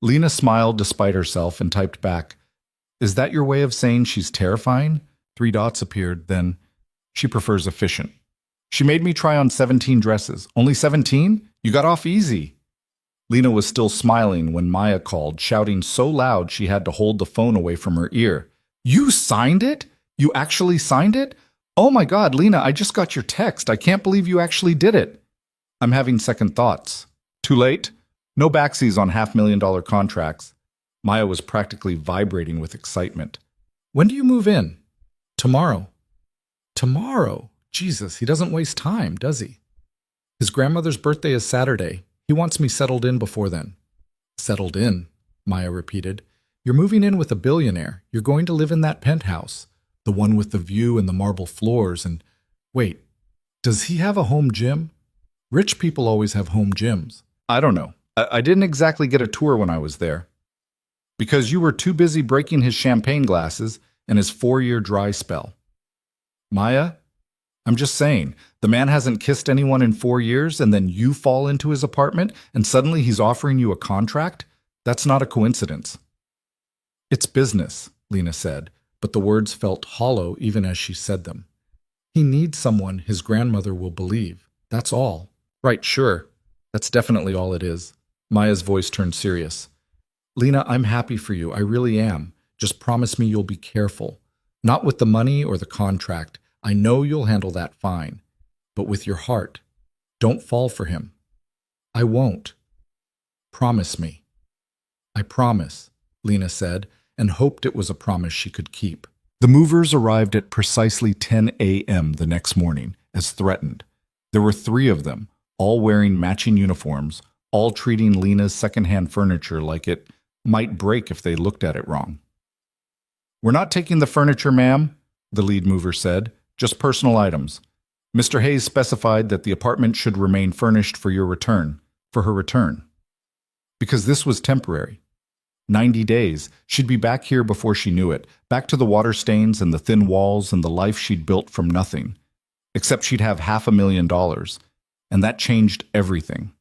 [SPEAKER 1] Lena smiled despite herself and typed back, "Is that your way of saying she's terrifying?" 3 dots appeared, then, "She prefers efficient. She made me try on 17 dresses. Only 17? You got off easy." Lena was still smiling when Maya called, shouting so loud she had to hold the phone away from her ear. "You signed it? You actually signed it? Oh my God, Lena, I just got your text. I can't believe you actually did it." "I'm having second thoughts." "Too late? No backsies on $500,000 contracts." Maya was practically vibrating with excitement. "When do you move in?" "Tomorrow." "Tomorrow? Jesus, he doesn't waste time, does he?" "His grandmother's birthday is Saturday. He wants me settled in before then." "Settled in," Maya repeated. "You're moving in with a billionaire. You're going to live in that penthouse. The one with the view and the marble floors and— Wait, does he have a home gym? Rich people always have home gyms." "I don't know. I didn't exactly get a tour when I was there." "Because you were too busy breaking his champagne glasses and his 4-year dry spell." "Maya, I'm just saying, the man hasn't kissed anyone in 4 years and then you fall into his apartment and suddenly he's offering you a contract? That's not a coincidence." "It's business," Lena said, but the words felt hollow even as she said them. "He needs someone his grandmother will believe. That's all." "Right, sure. That's definitely all it is." Maya's voice turned serious. "Lena, I'm happy for you. I really am. Just promise me you'll be careful. Not with the money or the contract. I know you'll handle that fine. But with your heart. Don't fall for him." "I won't." "Promise me." "I promise," Lena said, and hoped it was a promise she could keep. The movers arrived at precisely 10 a.m. the next morning, as threatened. There were 3 of them, all wearing matching uniforms, all treating Lena's secondhand furniture like it might break if they looked at it wrong. "We're not taking the furniture, ma'am," the lead mover said, "just personal items. Mr. Hayes specified that the apartment should remain furnished for your return, for her return. Because this was temporary. 90 days. She'd be back here before she knew it, back to the water stains and the thin walls and the life she'd built from nothing. Except she'd have $500,000, and that changed everything.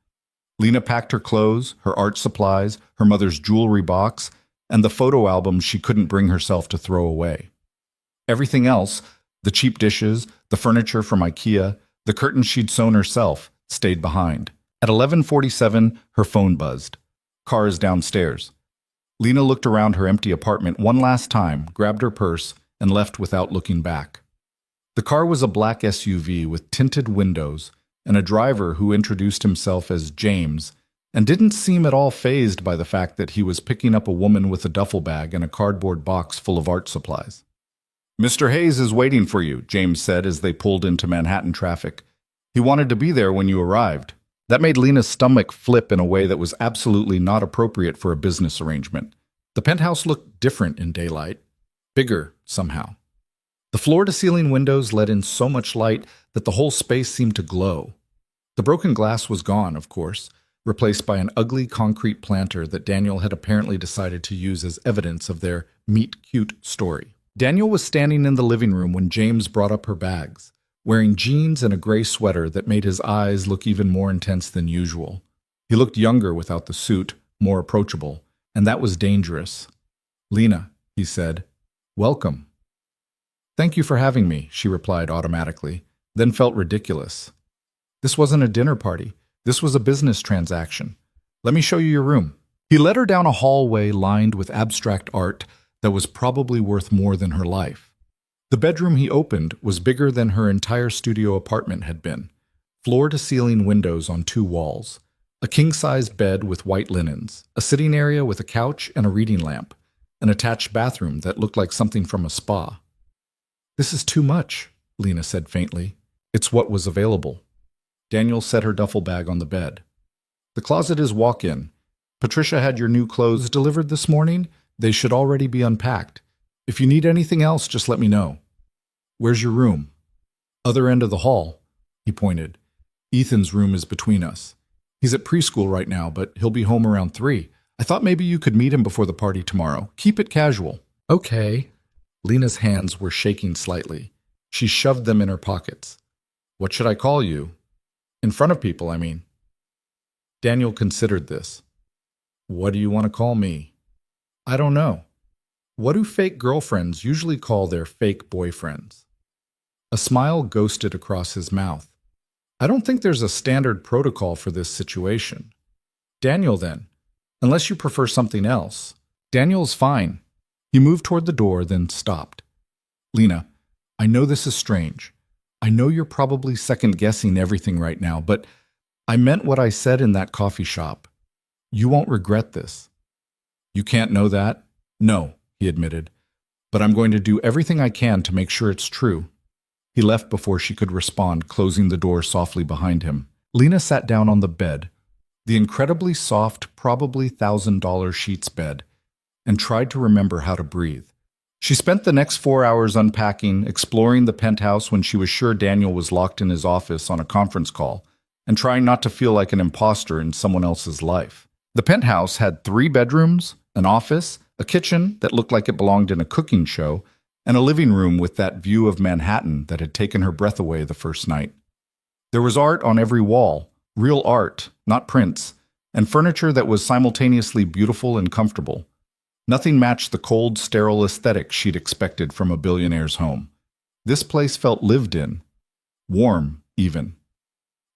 [SPEAKER 1] Lena packed her clothes, her art supplies, her mother's jewelry box, and the photo albums she couldn't bring herself to throw away. Everything else, the cheap dishes, the furniture from IKEA, the curtains she'd sewn herself, stayed behind. At 11:47, her phone buzzed. Car is downstairs. Lena looked around her empty apartment one last time, grabbed her purse, and left without looking back. The car was a black SUV with tinted windows and a driver who introduced himself as James and didn't seem at all fazed by the fact that he was picking up a woman with a duffel bag and a cardboard box full of art supplies. "Mr. Hayes is waiting for you," James said as they pulled into Manhattan traffic. "He wanted to be there when you arrived." That made Lena's stomach flip in a way that was absolutely not appropriate for a business arrangement. The penthouse looked different in daylight, bigger somehow. The floor-to-ceiling windows let in so much light that the whole space seemed to glow. The broken glass was gone, of course, replaced by an ugly concrete planter that Daniel had apparently decided to use as evidence of their meet-cute story. Daniel was standing in the living room when James brought up her bags, wearing jeans and a gray sweater that made his eyes look even more intense than usual. He looked younger without the suit, more approachable, and that was dangerous. "Lena," he said, "welcome." "Thank you for having me," she replied automatically, then felt ridiculous. This wasn't a dinner party. This was a business transaction. "Let me show you your room." He led her down a hallway lined with abstract art that was probably worth more than her life. The bedroom he opened was bigger than her entire studio apartment had been. Floor-to-ceiling windows on 2 walls. A king-size bed with white linens. A sitting area with a couch and a reading lamp. An attached bathroom that looked like something from a spa. "This is too much," Lena said faintly. "It's what was available." Daniel set her duffel bag on the bed. "The closet is walk-in. Patricia had your new clothes delivered this morning. They should already be unpacked. If you need anything else, just let me know." "Where's your room?" "Other end of the hall," he pointed. "Ethan's room is between us. He's at preschool right now, but he'll be home around 3. I thought maybe you could meet him before the party tomorrow. Keep it casual." "Okay." Lena's hands were shaking slightly. She shoved them in her pockets. "What should I call you? In front of people, I mean." Daniel considered this. "What do you want to call me?" "I don't know. What do fake girlfriends usually call their fake boyfriends?" A smile ghosted across his mouth. "I don't think there's a standard protocol for this situation." "Daniel, then. Unless you prefer something else." "Daniel's fine." He moved toward the door, then stopped. "Lena, I know this is strange. I know you're probably second-guessing everything right now, but I meant what I said in that coffee shop. You won't regret this." "You can't know that?" "No," he admitted. "But I'm going to do everything I can to make sure it's true." He left before she could respond, closing the door softly behind him. Lena sat down on the bed, the incredibly soft, probably $1,000 sheets bed, and tried to remember how to breathe. She spent the next 4 hours unpacking, exploring the penthouse when she was sure Daniel was locked in his office on a conference call, and trying not to feel like an imposter in someone else's life. The penthouse had 3 bedrooms, an office, a kitchen that looked like it belonged in a cooking show, and a living room with that view of Manhattan that had taken her breath away the first night. There was art on every wall, real art, not prints, and furniture that was simultaneously beautiful and comfortable. Nothing matched the cold, sterile aesthetic she'd expected from a billionaire's home. This place felt lived in. Warm, even.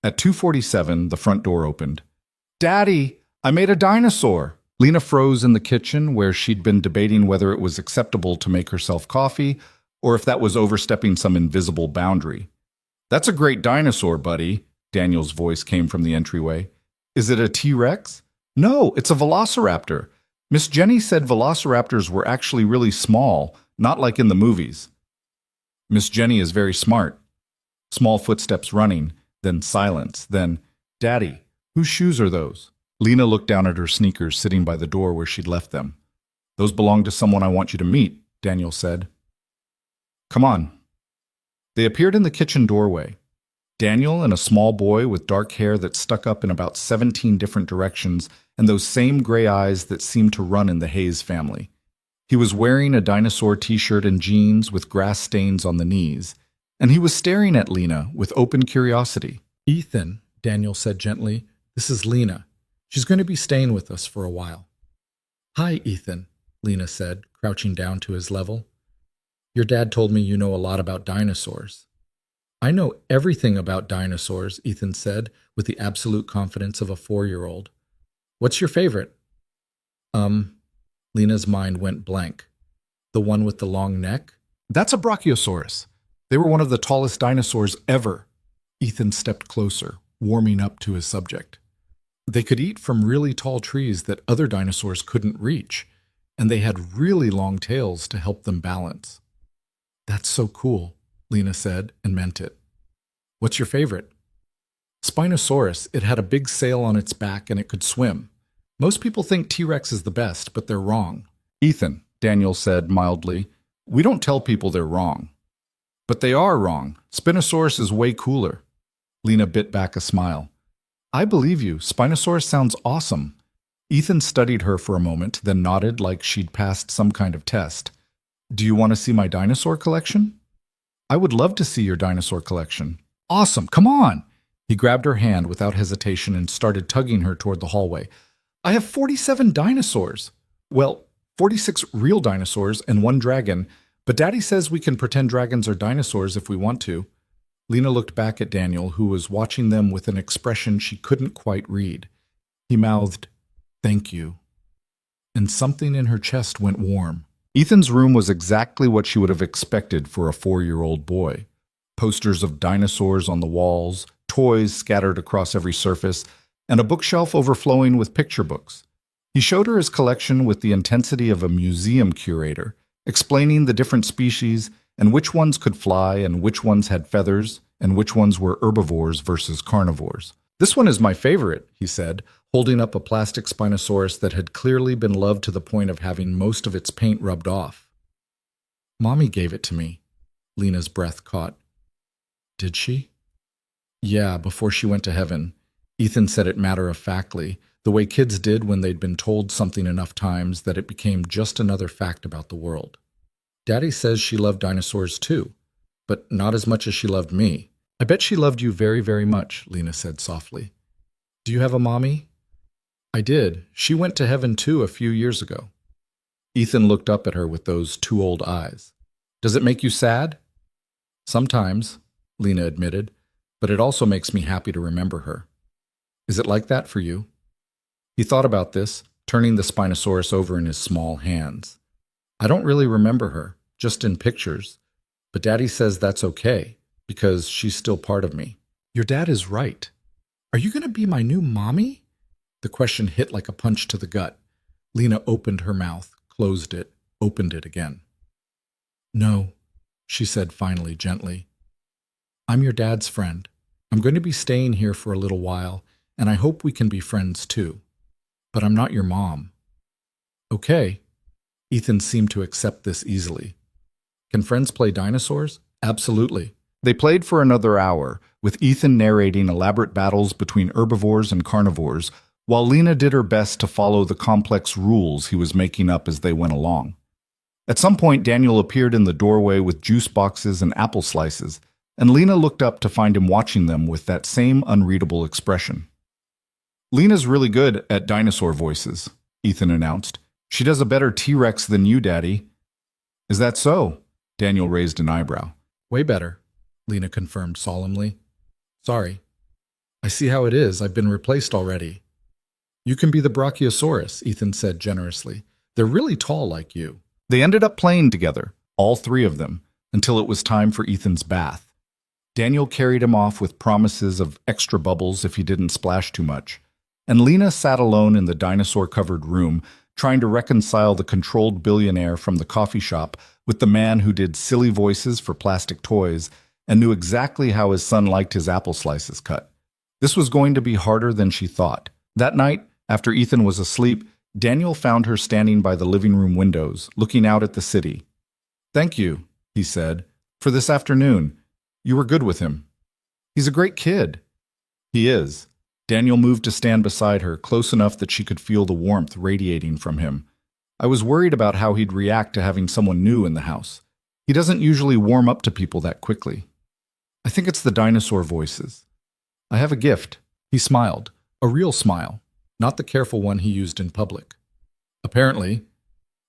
[SPEAKER 1] At 2:47, the front door opened. "Daddy, I made a dinosaur!" Lena froze in the kitchen, where she'd been debating whether it was acceptable to make herself coffee, or if that was overstepping some invisible boundary. "That's a great dinosaur, buddy," Daniel's voice came from the entryway. "Is it a T-Rex?" "No, it's a velociraptor. Miss Jenny said velociraptors were actually really small, not like in the movies." "Miss Jenny is very smart." Small footsteps running, then silence, then, "Daddy, whose shoes are those?" Lena looked down at her sneakers sitting by the door where she'd left them. "Those belong to someone I want you to meet," Daniel said. "Come on." They appeared in the kitchen doorway. Daniel and a small boy with dark hair that stuck up in about 17 different directions and those same gray eyes that seemed to run in the Hayes family. He was wearing a dinosaur t-shirt and jeans with grass stains on the knees, and he was staring at Lena with open curiosity. "Ethan," Daniel said gently, "this is Lena. She's going to be staying with us for a while." "Hi, Ethan," Lena said, crouching down to his level. "Your dad told me you know a lot about dinosaurs." "I know everything about dinosaurs," Ethan said, with the absolute confidence of a 4-year-old. "What's your favorite?" Lena's mind went blank. "The one with the long neck?" "That's a Brachiosaurus. They were one of the tallest dinosaurs ever." Ethan stepped closer, warming up to his subject. "They could eat from really tall trees that other dinosaurs couldn't reach, and they had really long tails to help them balance." "That's so cool," Lena said, and meant it. "What's your favorite?" "Spinosaurus. It had a big sail on its back and it could swim. Most people think T-Rex is the best, but they're wrong." "Ethan," Daniel said mildly, "we don't tell people they're wrong." "But they are wrong. Spinosaurus is way cooler." Lena bit back a smile. "I believe you. Spinosaurus sounds awesome." Ethan studied her for a moment, then nodded like she'd passed some kind of test. "Do you want to see my dinosaur collection?" "I would love to see your dinosaur collection." "Awesome, come on!" He grabbed her hand without hesitation and started tugging her toward the hallway. "I have 47 dinosaurs. Well, 46 real dinosaurs and 1 dragon, but Daddy says we can pretend dragons are dinosaurs if we want to." Lena looked back at Daniel, who was watching them with an expression she couldn't quite read. He mouthed, "Thank you." And something in her chest went warm. Ethan's room was exactly what she would have expected for a 4-year-old boy. Posters of dinosaurs on the walls, toys scattered across every surface, and a bookshelf overflowing with picture books. He showed her his collection with the intensity of a museum curator, explaining the different species and which ones could fly and which ones had feathers and which ones were herbivores versus carnivores. "This one is my favorite," he said, holding up a plastic Spinosaurus that had clearly been loved to the point of having most of its paint rubbed off. "Mommy gave it to me." Lena's breath caught. "Did she?" "Yeah, before she went to heaven." Ethan said it matter-of-factly, the way kids did when they'd been told something enough times that it became just another fact about the world. "Daddy says she loved dinosaurs too, but not as much as she loved me." "I bet she loved you very, very much," Lena said softly. "Do you have a mommy?" "I did. She went to heaven too a few years ago." Ethan looked up at her with those 2 old eyes. "Does it make you sad?" "Sometimes," Lena admitted, "but it also makes me happy to remember her." "Is it like that for you?" He thought about this, turning the Spinosaurus over in his small hands. "I don't really remember her, just in pictures, but Daddy says that's okay, because she's still part of me." "Your dad is right. Are you going to be my new mommy?" The question hit like a punch to the gut. Lena opened her mouth, closed it, opened it again. "No," she said finally, gently. "I'm your dad's friend. I'm going to be staying here for a little while, and I hope we can be friends too. But I'm not your mom." "Okay." Ethan seemed to accept this easily. "Can friends play dinosaurs?" "Absolutely." They played for another hour, with Ethan narrating elaborate battles between herbivores and carnivores, while Lena did her best to follow the complex rules he was making up as they went along. At some point, Daniel appeared in the doorway with juice boxes and apple slices, and Lena looked up to find him watching them with that same unreadable expression. "Lena's really good at dinosaur voices," Ethan announced. "She does a better T-Rex than you, Daddy." "Is that so?" Daniel raised an eyebrow. "Way better," Lena confirmed solemnly. "Sorry. I see how it is. I've been replaced already." "You can be the Brachiosaurus," Ethan said generously. "They're really tall like you." They ended up playing together, all 3 of them, until it was time for Ethan's bath. Daniel carried him off with promises of extra bubbles if he didn't splash too much, and Lena sat alone in the dinosaur-covered room, trying to reconcile the controlled billionaire from the coffee shop with the man who did silly voices for plastic toys and knew exactly how his son liked his apple slices cut. This was going to be harder than she thought. That night, after Ethan was asleep, Daniel found her standing by the living room windows, looking out at the city. "Thank you," he said, "for this afternoon. You were good with him. He's a great kid." "He is." Daniel moved to stand beside her, close enough that she could feel the warmth radiating from him. "I was worried about how he'd react to having someone new in the house. He doesn't usually warm up to people that quickly. I think it's the dinosaur voices. I have a gift." He smiled, a real smile, not the careful one he used in public. Apparently,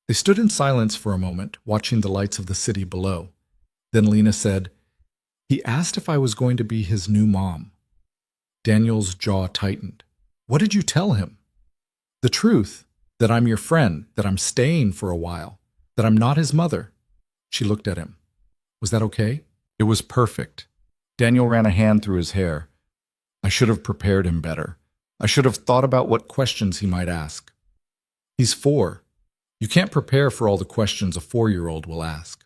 [SPEAKER 1] they stood in silence for a moment, watching the lights of the city below. Then Lena said, "He asked if I was going to be his new mom." Daniel's jaw tightened. "What did you tell him?" "The truth, that I'm your friend, that I'm staying for a while, that I'm not his mother." She looked at him. "Was that okay?" It was perfect. Daniel ran a hand through his hair. "I should have prepared him better. I should have thought about what questions he might ask. He's 4. You can't prepare for all the questions a 4-year-old will ask."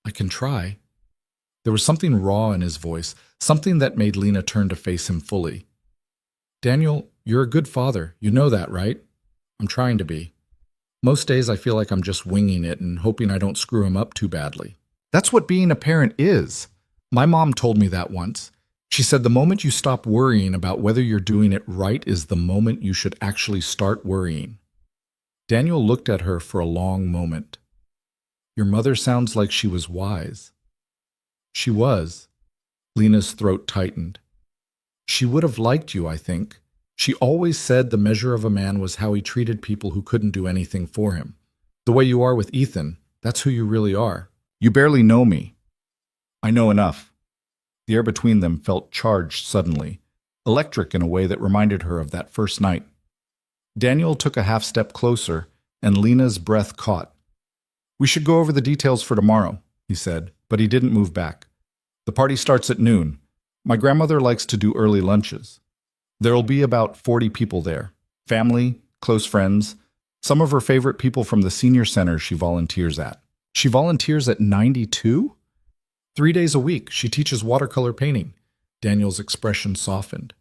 [SPEAKER 1] "I can try." There was something raw in his voice, something that made Lena turn to face him fully. "Daniel, you're a good father. You know that, right?" "I'm trying to be. Most days I feel like I'm just winging it and hoping I don't screw him up too badly." "That's what being a parent is. My mom told me that once. She said the moment you stop worrying about whether you're doing it right is the moment you should actually start worrying." Daniel looked at her for a long moment. "Your mother sounds like she was wise." "She was." Lena's throat tightened. "She would have liked you, I think. She always said the measure of a man was how he treated people who couldn't do anything for him. The way you are with Ethan, that's who you really are. You barely know me." "I know enough." The air between them felt charged suddenly, electric in a way that reminded her of that first night. Daniel took a half step closer, and Lena's breath caught. "We should go over the details for tomorrow," he said, but he didn't move back. "The party starts at noon. My grandmother likes to do early lunches. There'll be about 40 people there. Family, close friends, some of her favorite people from the senior center she volunteers at." "She volunteers at 92? 3 days a week, she teaches watercolor painting." Daniel's expression softened.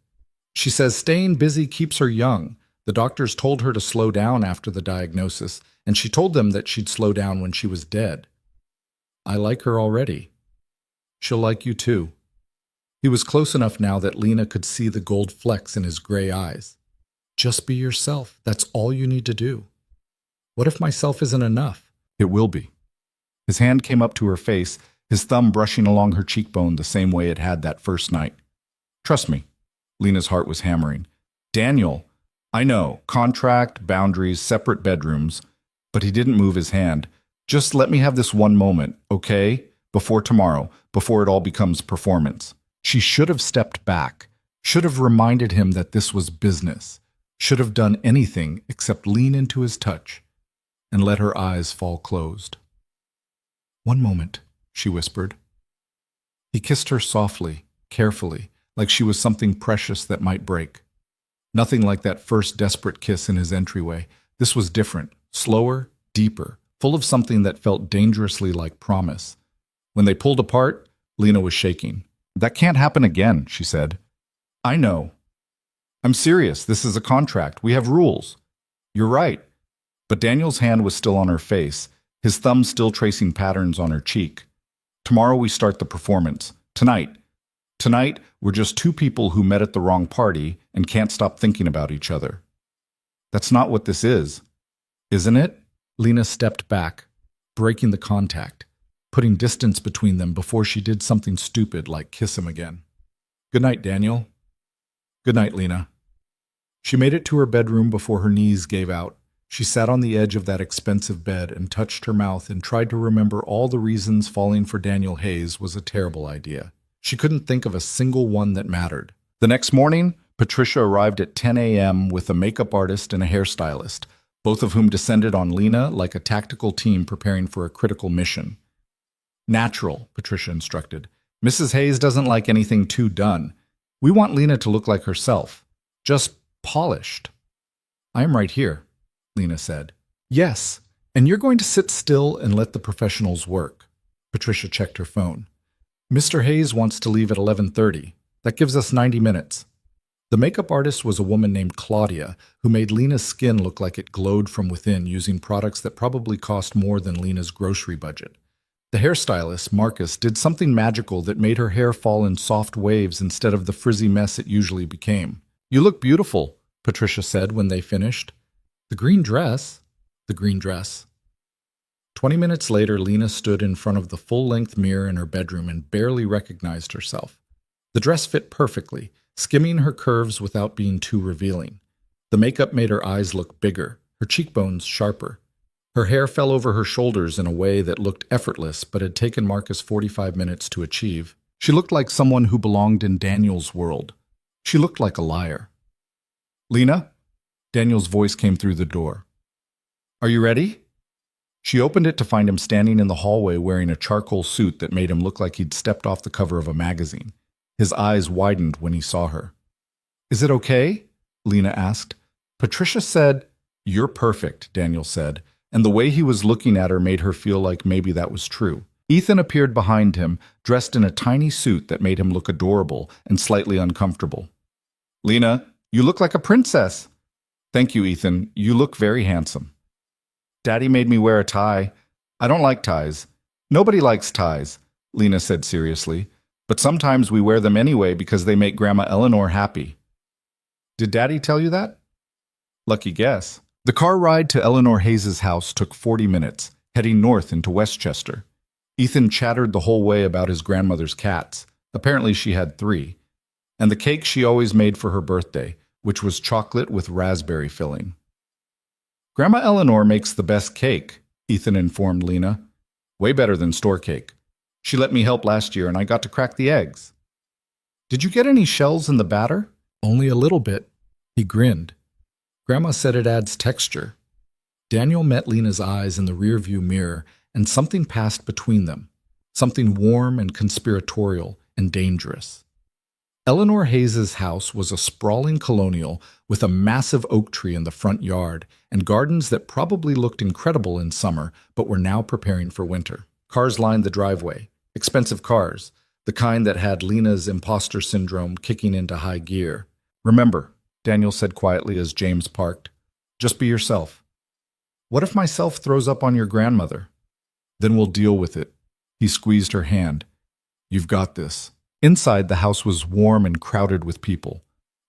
[SPEAKER 1] "She says staying busy keeps her young. The doctors told her to slow down after the diagnosis, and she told them that she'd slow down when she was dead." "I like her already." "She'll like you too." He was close enough now that Lena could see the gold flecks in his gray eyes. "Just be yourself. That's all you need to do." "What if myself isn't enough?" "It will be." His hand came up to her face, his thumb brushing along her cheekbone the same way it had that first night. "Trust me." Lena's heart was hammering. "Daniel, I know, contract, boundaries, separate bedrooms." But he didn't move his hand. "Just let me have this one moment, okay? Before tomorrow, before it all becomes performance." She should have stepped back, should have reminded him that this was business, should have done anything except lean into his touch and let her eyes fall closed. "One moment," she whispered. He kissed her softly, carefully, like she was something precious that might break. Nothing like that first desperate kiss in his entryway. This was different, slower, deeper, full of something that felt dangerously like promise. When they pulled apart, Lena was shaking. "That can't happen again," she said. "I know. I'm serious. This is a contract. We have rules." "You're right." But Daniel's hand was still on her face, his thumb still tracing patterns on her cheek. "Tomorrow we start the performance. Tonight. Tonight, we're just two people who met at the wrong party and can't stop thinking about each other." "That's not what this is." "Isn't it?" Lena stepped back, breaking the contact, putting distance between them before she did something stupid like kiss him again. "Good night, Daniel." "Good night, Lena." She made it to her bedroom before her knees gave out. She sat on the edge of that expensive bed and touched her mouth and tried to remember all the reasons falling for Daniel Hayes was a terrible idea. She couldn't think of a single one that mattered. The next morning, Patricia arrived at 10 a.m. with a makeup artist and a hairstylist, both of whom descended on Lena like a tactical team preparing for a critical mission. "Natural," Patricia instructed. "Mrs. Hayes doesn't like anything too done. We want Lena to look like herself. Just polished." "I am right here," Lena said. "Yes, and you're going to sit still and let the professionals work." Patricia checked her phone. Mr. Hayes wants to leave at 11:30. That gives us 90 minutes. The makeup artist was a woman named Claudia, who made Lena's skin look like it glowed from within using products that probably cost more than Lena's grocery budget. The hairstylist, Marcus, did something magical that made her hair fall in soft waves instead of the frizzy mess it usually became. "You look beautiful," Patricia said when they finished. "The green dress?" "The green dress." 20 minutes later, Lena stood in front of the full-length mirror in her bedroom and barely recognized herself. The dress fit perfectly, skimming her curves without being too revealing. The makeup made her eyes look bigger, her cheekbones sharper. Her hair fell over her shoulders in a way that looked effortless but had taken Marcus 45 minutes to achieve. She looked like someone who belonged in Daniel's world. She looked like a liar. "Lena?" Daniel's voice came through the door. "Are you ready?" She opened it to find him standing in the hallway wearing a charcoal suit that made him look like he'd stepped off the cover of a magazine. His eyes widened when he saw her. "Is it okay?" Lena asked. Patricia said, "You're perfect," Daniel said, and the way he was looking at her made her feel like maybe that was true. Ethan appeared behind him, dressed in a tiny suit that made him look adorable and slightly uncomfortable. "Lena, you look like a princess." "Thank you, Ethan. You look very handsome." "Daddy made me wear a tie. I don't like ties." "Nobody likes ties," Lena said seriously, "but sometimes we wear them anyway because they make Grandma Eleanor happy." "Did Daddy tell you that?" "Lucky guess." The car ride to Eleanor Hayes's house took 40 minutes, heading north into Westchester. Ethan chattered the whole way about his grandmother's cats. Apparently she had 3. And the cake she always made for her birthday, which was chocolate with raspberry filling. "Grandma Eleanor makes the best cake," Ethan informed Lena. "Way better than store cake. She let me help last year and I got to crack the eggs." "Did you get any shells in the batter?" "Only a little bit." He grinned. "Grandma said it adds texture." Daniel met Lena's eyes in the rearview mirror, and something passed between them. Something warm and conspiratorial and dangerous. Eleanor Hayes's house was a sprawling colonial with a massive oak tree in the front yard and gardens that probably looked incredible in summer but were now preparing for winter. Cars lined the driveway, expensive cars, the kind that had Lena's imposter syndrome kicking into high gear. "Remember," Daniel said quietly as James parked, "just be yourself." "What if myself throws up on your grandmother?" "Then we'll deal with it." He squeezed her hand. "You've got this." Inside, the house was warm and crowded with people.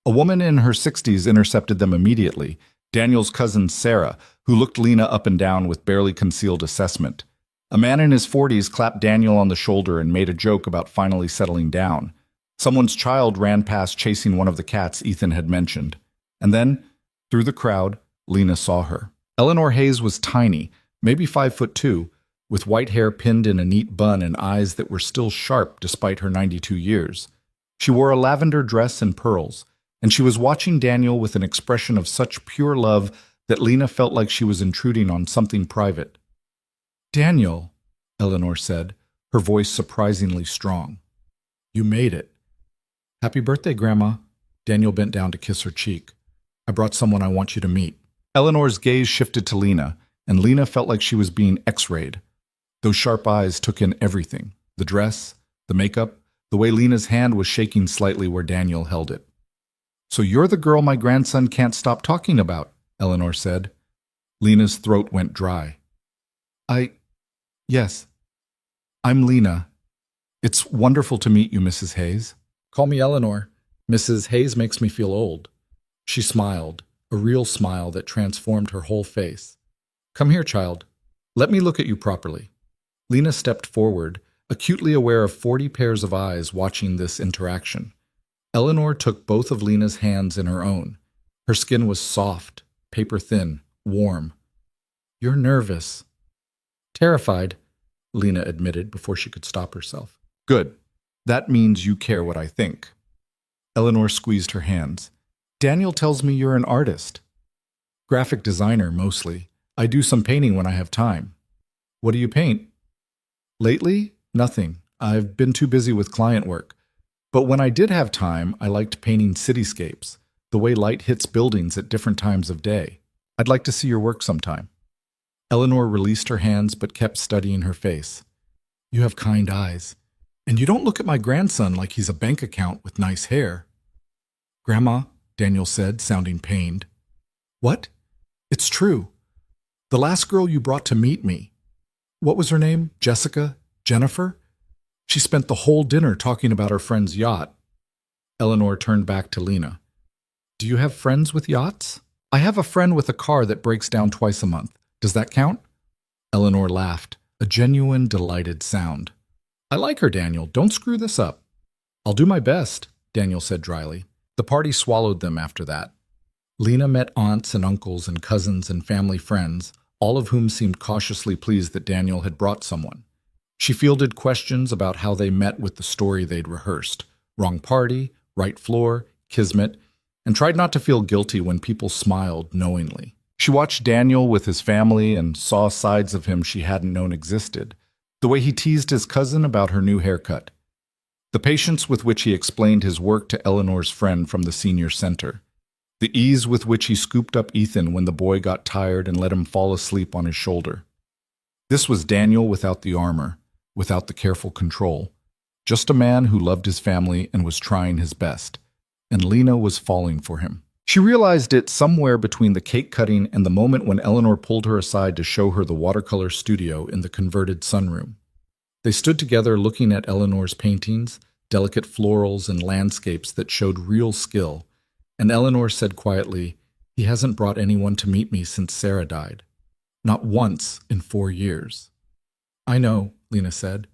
[SPEAKER 1] A woman in her 60s intercepted them immediately, Daniel's cousin Sarah, who looked Lena up and down with barely concealed assessment. A man in his 40s clapped Daniel on the shoulder and made a joke about finally settling down. Someone's child ran past chasing one of the cats Ethan had mentioned. And then, through the crowd, Lena saw her. Eleanor Hayes was tiny, maybe 5'2", with white hair pinned in a neat bun and eyes that were still sharp despite her 92 years. She wore a lavender dress and pearls, and she was watching Daniel with an expression of such pure love that Lena felt like she was intruding on something private. "Daniel," Eleanor said, her voice surprisingly strong. "You made it." "Happy birthday, Grandma." Daniel bent down to kiss her cheek. "I brought someone I want you to meet." Eleanor's gaze shifted to Lena, and Lena felt like she was being X-rayed. Those sharp eyes took in everything, the dress, the makeup, the way Lena's hand was shaking slightly where Daniel held it. "So you're the girl my grandson can't stop talking about," Eleanor said. Lena's throat went dry. Yes, I'm Lena. It's wonderful to meet you, Mrs. Hayes." "Call me Eleanor. Mrs. Hayes makes me feel old." She smiled, a real smile that transformed her whole face. "Come here, child. Let me look at you properly." Lena stepped forward, acutely aware of 40 pairs of eyes watching this interaction. Eleanor took both of Lena's hands in her own. Her skin was soft, paper-thin, warm. "You're nervous." "Terrified," Lena admitted before she could stop herself. "Good. That means you care what I think." Eleanor squeezed her hands. "Daniel tells me you're an artist." "Graphic designer, mostly. I do some painting when I have time." "What do you paint?" "Lately, nothing. I've been too busy with client work. But when I did have time, I liked painting cityscapes, the way light hits buildings at different times of day. I'd like to see your work sometime." Eleanor released her hands but kept studying her face. "You have kind eyes. And you don't look at my grandson like he's a bank account with nice hair. Grandma, Daniel said, sounding pained. What? It's true. The last girl you brought to meet me. What was her name? Jessica? Jennifer? She spent the whole dinner talking about her friend's yacht. Eleanor turned back to Lena. Do you have friends with yachts? I have a friend with a car that breaks down twice a month. Does that count? Eleanor laughed, a genuine, delighted sound. I like her, Daniel. Don't screw this up. I'll do my best, Daniel said dryly. The party swallowed them after that. Lena met aunts and uncles and cousins and family friends, all of whom seemed cautiously pleased that Daniel had brought someone. She fielded questions about how they met with the story they'd rehearsed. Wrong party, right floor, kismet, and tried not to feel guilty when people smiled knowingly. She watched Daniel with his family and saw sides of him she hadn't known existed. The way he teased his cousin about her new haircut. The patience with which he explained his work to Eleanor's friend from the senior center. The ease with which he scooped up Ethan when the boy got tired and let him fall asleep on his shoulder. This was Daniel without the armor, without the careful control. Just a man who loved his family and was trying his best. And Lena was falling for him. She realized it somewhere between the cake cutting and the moment when Eleanor pulled her aside to show her the watercolor studio in the converted sunroom. They stood together looking at Eleanor's paintings, delicate florals and landscapes that showed real skill. And Eleanor said quietly, he hasn't brought anyone to meet me since Sarah died. Not once in 4 years. I know, Lena said.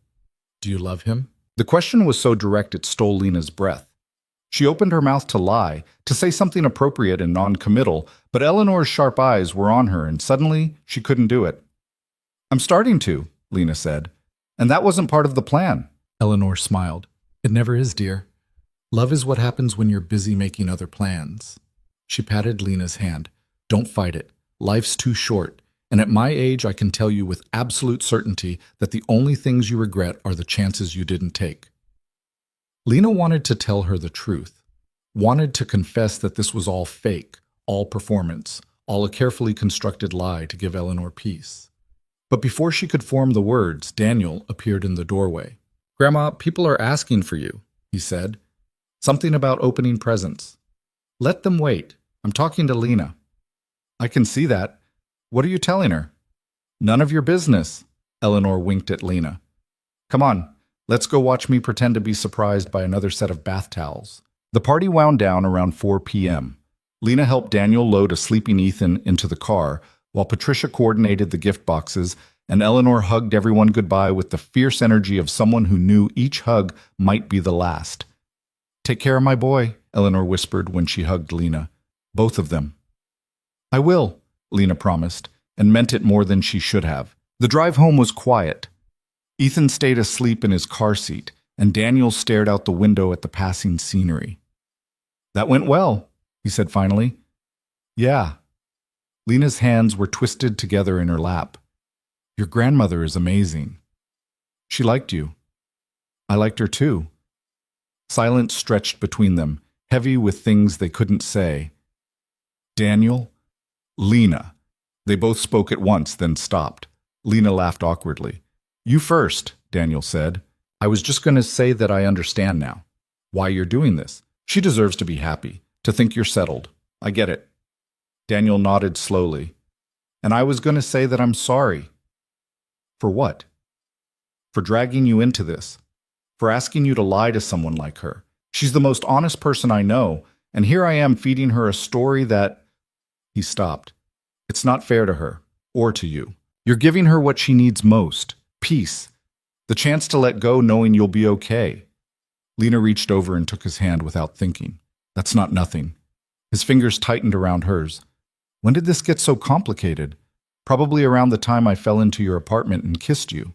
[SPEAKER 1] Do you love him? The question was so direct it stole Lena's breath. She opened her mouth to lie, to say something appropriate and non-committal, but Eleanor's sharp eyes were on her and suddenly she couldn't do it. I'm starting to, Lena said. And that wasn't part of the plan. Eleanor smiled. It never is, dear. Love is what happens when you're busy making other plans. She patted Lena's hand. Don't fight it. Life's too short. And at my age, I can tell you with absolute certainty that the only things you regret are the chances you didn't take. Lena wanted to tell her the truth. Wanted to confess that this was all fake, all performance, all a carefully constructed lie to give Eleanor peace. But before she could form the words, Daniel appeared in the doorway. Grandma, people are asking for you, he said. Something about opening presents. Let them wait. I'm talking to Lena. I can see that. What are you telling her? None of your business. Eleanor winked at Lena. Come on, let's go watch me pretend to be surprised by another set of bath towels. The party wound down around 4 p.m. Lena helped Daniel load a sleeping Ethan into the car, while Patricia coordinated the gift boxes, and Eleanor hugged everyone goodbye with the fierce energy of someone who knew each hug might be the last. Take care of my boy, Eleanor whispered when she hugged Lena. Both of them. I will, Lena promised, and meant it more than she should have. The drive home was quiet. Ethan stayed asleep in his car seat, and Daniel stared out the window at the passing scenery. That went well, he said finally. Yeah. Lena's hands were twisted together in her lap. Your grandmother is amazing. She liked you. I liked her too. Silence stretched between them, heavy with things they couldn't say. Daniel? Lena. They both spoke at once, then stopped. Lena laughed awkwardly. You first, Daniel said. I was just going to say that I understand now. Why you're doing this. She deserves to be happy, to think you're settled. I get it. Daniel nodded slowly. And I was going to say that I'm sorry. For what? For dragging you into this. For asking you to lie to someone like her. She's the most honest person I know, and here I am feeding her a story that... He stopped. It's not fair to her, or to you. You're giving her what she needs most, peace, the chance to let go knowing you'll be okay. Lena reached over and took his hand without thinking. That's not nothing. His fingers tightened around hers. When did this get so complicated? Probably around the time I fell into your apartment and kissed you.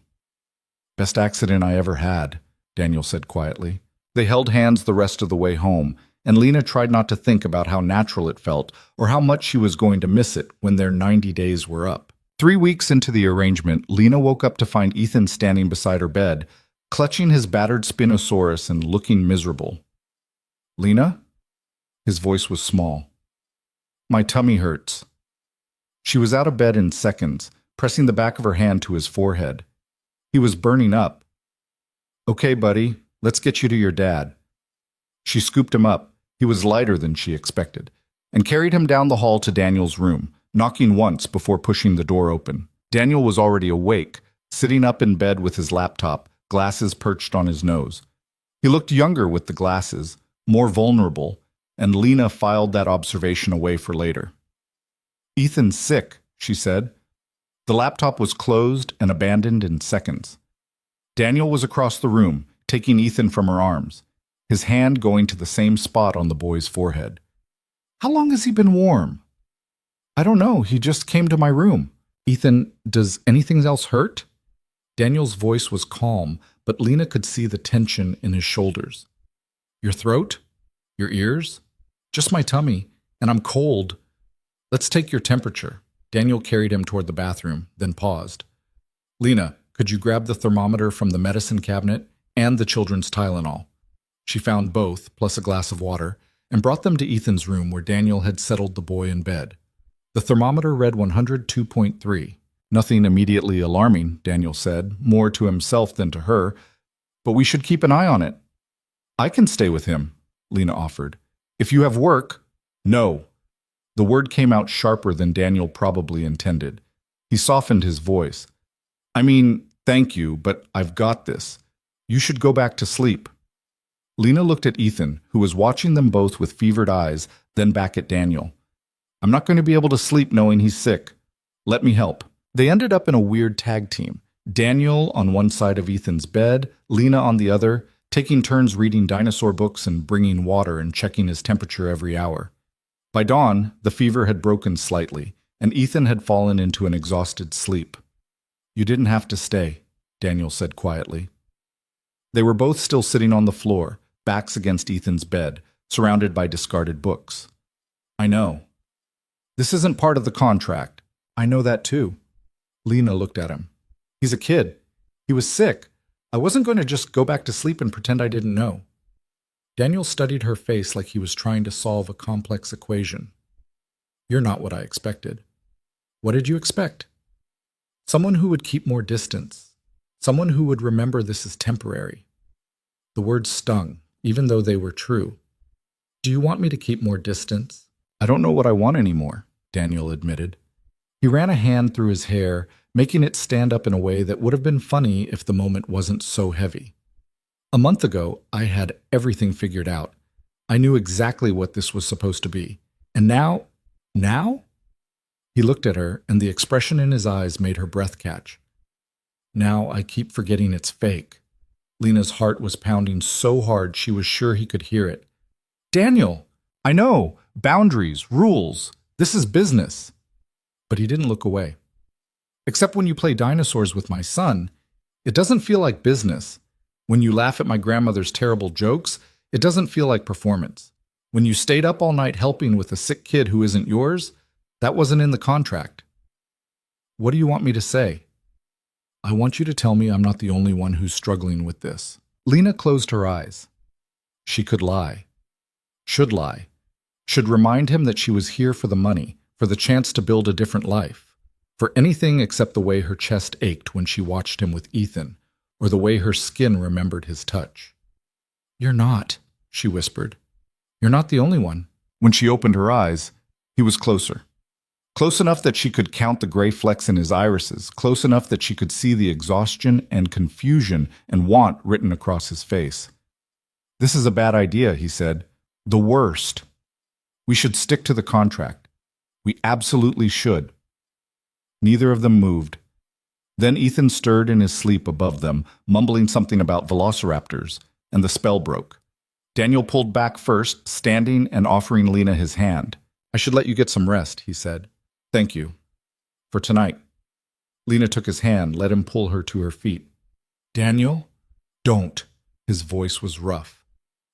[SPEAKER 1] Best accident I ever had, Daniel said quietly. They held hands the rest of the way home, and Lena tried not to think about how natural it felt or how much she was going to miss it when their 90 days were up. 3 weeks into the arrangement, Lena woke up to find Ethan standing beside her bed, clutching his battered Spinosaurus and looking miserable. Lena? His voice was small. My tummy hurts. She was out of bed in seconds, pressing the back of her hand to his forehead. He was burning up. Okay, buddy, let's get you to your dad. She scooped him up. He was lighter than she expected, and carried him down the hall to Daniel's room, knocking once before pushing the door open. Daniel was already awake, sitting up in bed with his laptop, glasses perched on his nose. He looked younger with the glasses, more vulnerable, and Lena filed that observation away for later. "Ethan's sick," she said. The laptop was closed and abandoned in seconds. Daniel was across the room, taking Ethan from her arms, his hand going to the same spot on the boy's forehead. "How long has he been warm?" "I don't know. He just came to my room." "Ethan, does anything else hurt?" Daniel's voice was calm, but Lena could see the tension in his shoulders. "Your throat? Your ears?" "Just my tummy, and I'm cold." "Let's take your temperature." Daniel carried him toward the bathroom, then paused. "Lena, could you grab the thermometer from the medicine cabinet and the children's Tylenol?" She found both, plus a glass of water, and brought them to Ethan's room where Daniel had settled the boy in bed. The thermometer read 102.3. "Nothing immediately alarming," Daniel said, more to himself than to her, "but we should keep an eye on it." "I can stay with him," Lena offered. "If you have work." "No." The word came out sharper than Daniel probably intended. He softened his voice. "I mean, thank you, but I've got this. You should go back to sleep." Lena looked at Ethan, who was watching them both with fevered eyes, then back at Daniel. "I'm not going to be able to sleep knowing he's sick. Let me help." They ended up in a weird tag team. Daniel on one side of Ethan's bed, Lena on the other, taking turns reading dinosaur books and bringing water and checking his temperature every hour. By dawn, the fever had broken slightly, and Ethan had fallen into an exhausted sleep. "You didn't have to stay," Daniel said quietly. They were both still sitting on the floor, backs against Ethan's bed, surrounded by discarded books. "I know. This isn't part of the contract. I know that too." Lena looked at him. "He's a kid. He was sick. I wasn't going to just go back to sleep and pretend I didn't know." Daniel studied her face like he was trying to solve a complex equation. "You're not what I expected." "What did you expect?" "Someone who would keep more distance. Someone who would remember this is temporary." The words stung, even though they were true. "Do you want me to keep more distance?" "I don't know what I want anymore," Daniel admitted. He ran a hand through his hair, making it stand up in a way that would have been funny if the moment wasn't so heavy. "A month ago, I had everything figured out. I knew exactly what this was supposed to be. And now? Now?" He looked at her, and the expression in his eyes made her breath catch. "Now I keep forgetting it's fake." Lena's heart was pounding so hard she was sure he could hear it. "Daniel, I know. Boundaries, rules. This is business." But he didn't look away. "Except when you play dinosaurs with my son, it doesn't feel like business. When you laugh at my grandmother's terrible jokes, it doesn't feel like performance. When you stayed up all night helping with a sick kid who isn't yours, that wasn't in the contract." "What do you want me to say?" "I want you to tell me I'm not the only one who's struggling with this." Lena closed her eyes. She could lie. Should lie. Should remind him that she was here for the money, for the chance to build a different life, for anything except the way her chest ached when she watched him with Ethan, or the way her skin remembered his touch. "You're not," she whispered. "You're not the only one." When she opened her eyes, he was closer. Close enough that she could count the gray flecks in his irises, close enough that she could see the exhaustion and confusion and want written across his face. "This is a bad idea," he said. "The worst. We should stick to the contract. We absolutely should." Neither of them moved. Then Ethan stirred in his sleep above them, mumbling something about velociraptors, and the spell broke. Daniel pulled back first, standing and offering Lena his hand. "I should let you get some rest," he said. "Thank you. For tonight." Lena took his hand, let him pull her to her feet. "Daniel, don't." His voice was rough.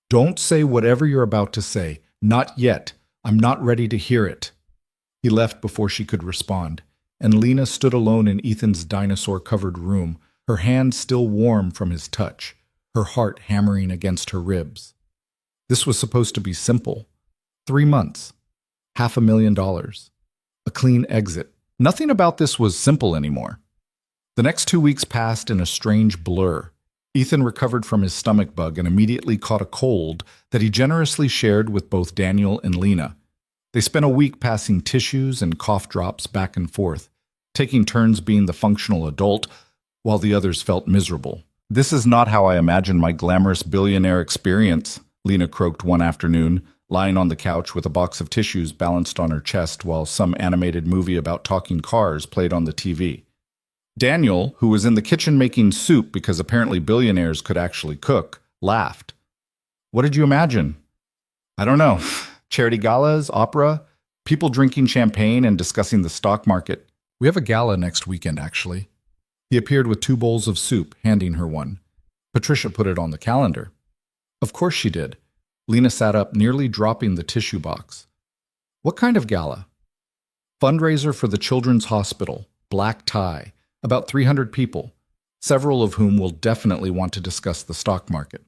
[SPEAKER 1] "Don't say whatever you're about to say. Not yet. I'm not ready to hear it." He left before she could respond, and Lena stood alone in Ethan's dinosaur-covered room, her hand still warm from his touch, her heart hammering against her ribs. This was supposed to be simple. 3 months. $500,000. A clean exit. Nothing about this was simple anymore. The next 2 weeks passed in a strange blur. Ethan recovered from his stomach bug and immediately caught a cold that he generously shared with both Daniel and Lena. They spent a week passing tissues and cough drops back and forth, taking turns being the functional adult while the others felt miserable. "This is not how I imagined my glamorous billionaire experience," Lena croaked one afternoon, lying on the couch with a box of tissues balanced on her chest while some animated movie about talking cars played on the TV. Daniel, who was in the kitchen making soup because apparently billionaires could actually cook, laughed. "What did you imagine?" "I don't know. Charity galas, opera, people drinking champagne and discussing the stock market. We have a gala next weekend, actually." He appeared with 2 bowls of soup, handing her one. Patricia put it on the calendar. Of course she did. Lena sat up, nearly dropping the tissue box. "What kind of gala?" "Fundraiser for the Children's Hospital, black tie, about 300 people, several of whom will definitely want to discuss the stock market."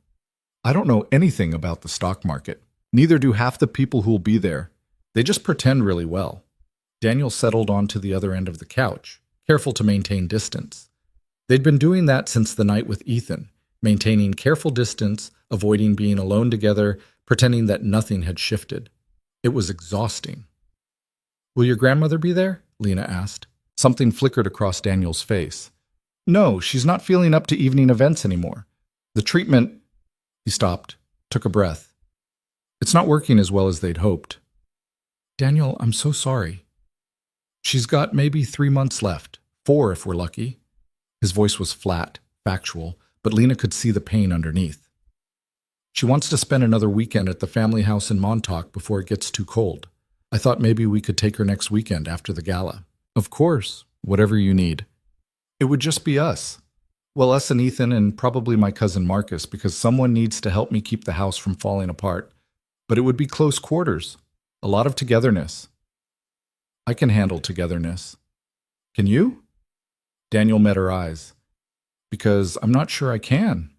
[SPEAKER 1] "I don't know anything about the stock market. Neither do half the people who will be there. They just pretend really well." Daniel settled onto the other end of the couch, careful to maintain distance. They'd been doing that since the night with Ethan, maintaining careful distance, avoiding being alone together, pretending that nothing had shifted. It was exhausting. "Will your grandmother be there?" Lena asked. Something flickered across Daniel's face. "No, she's not feeling up to evening events anymore. The treatment—" He stopped, took a breath. "It's not working as well as they'd hoped." "Daniel, I'm so sorry." "She's got maybe 3 months left, 4 if we're lucky." His voice was flat, factual, but Lena could see the pain underneath. "She wants to spend another weekend at the family house in Montauk before it gets too cold. I thought maybe we could take her next weekend after the gala." "Of course, whatever you need." "It would just be us. Well, us and Ethan and probably my cousin Marcus, because someone needs to help me keep the house from falling apart. But it would be close quarters. A lot of togetherness." "I can handle togetherness." "Can you?" Daniel met her eyes. "Because I'm not sure I can."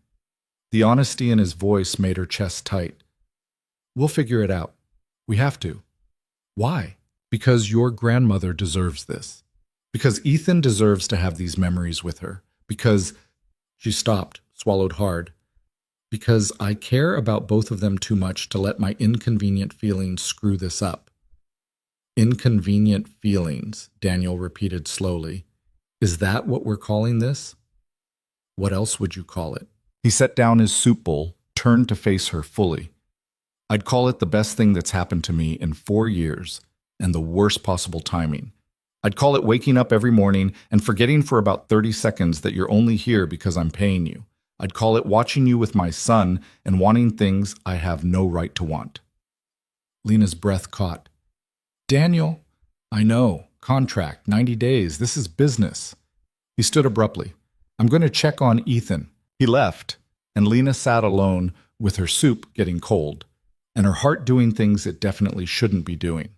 [SPEAKER 1] The honesty in his voice made her chest tight. "We'll figure it out. We have to." "Why?" "Because your grandmother deserves this. Because Ethan deserves to have these memories with her. Because—" She stopped, swallowed hard. "Because I care about both of them too much to let my inconvenient feelings screw this up." "Inconvenient feelings," Daniel repeated slowly. "Is that what we're calling this?" "What else would you call it?" He set down his soup bowl, turned to face her fully. "I'd call it the best thing that's happened to me in 4 years, and the worst possible timing. I'd call it waking up every morning and forgetting for about 30 seconds that you're only here because I'm paying you. I'd call it watching you with my son and wanting things I have no right to want." Lena's breath caught. "Daniel." "I know. Contract, 90 days. This is business." He stood abruptly. "I'm going to check on Ethan." He left, and Lena sat alone with her soup getting cold, and her heart doing things it definitely shouldn't be doing.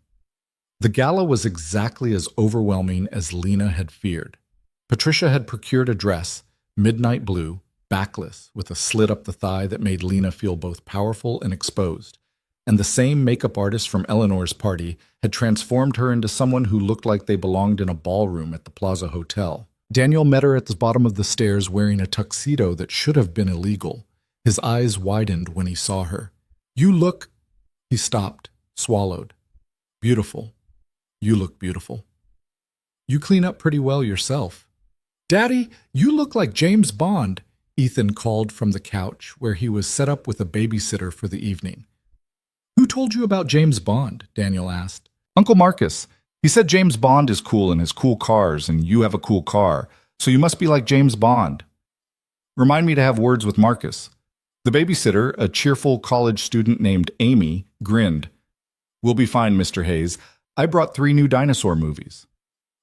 [SPEAKER 1] The gala was exactly as overwhelming as Lena had feared. Patricia had procured a dress, midnight blue, backless, with a slit up the thigh that made Lena feel both powerful and exposed. And the same makeup artist from Eleanor's party had transformed her into someone who looked like they belonged in a ballroom at the Plaza Hotel. Daniel met her at the bottom of the stairs wearing a tuxedo that should have been illegal. His eyes widened when he saw her. "You look—" He stopped, swallowed. "Beautiful. You look beautiful. You clean up pretty well yourself." "Daddy, you look like James Bond," Ethan called from the couch where he was set up with a babysitter for the evening. "Who told you about James Bond?" Daniel asked. "Uncle Marcus. He said James Bond is cool in his cool cars and you have a cool car, so you must be like James Bond. Remind me to have words with Marcus." The babysitter, a cheerful college student named Amy, grinned. "We'll be fine, Mr. Hayes. I brought 3 new dinosaur movies."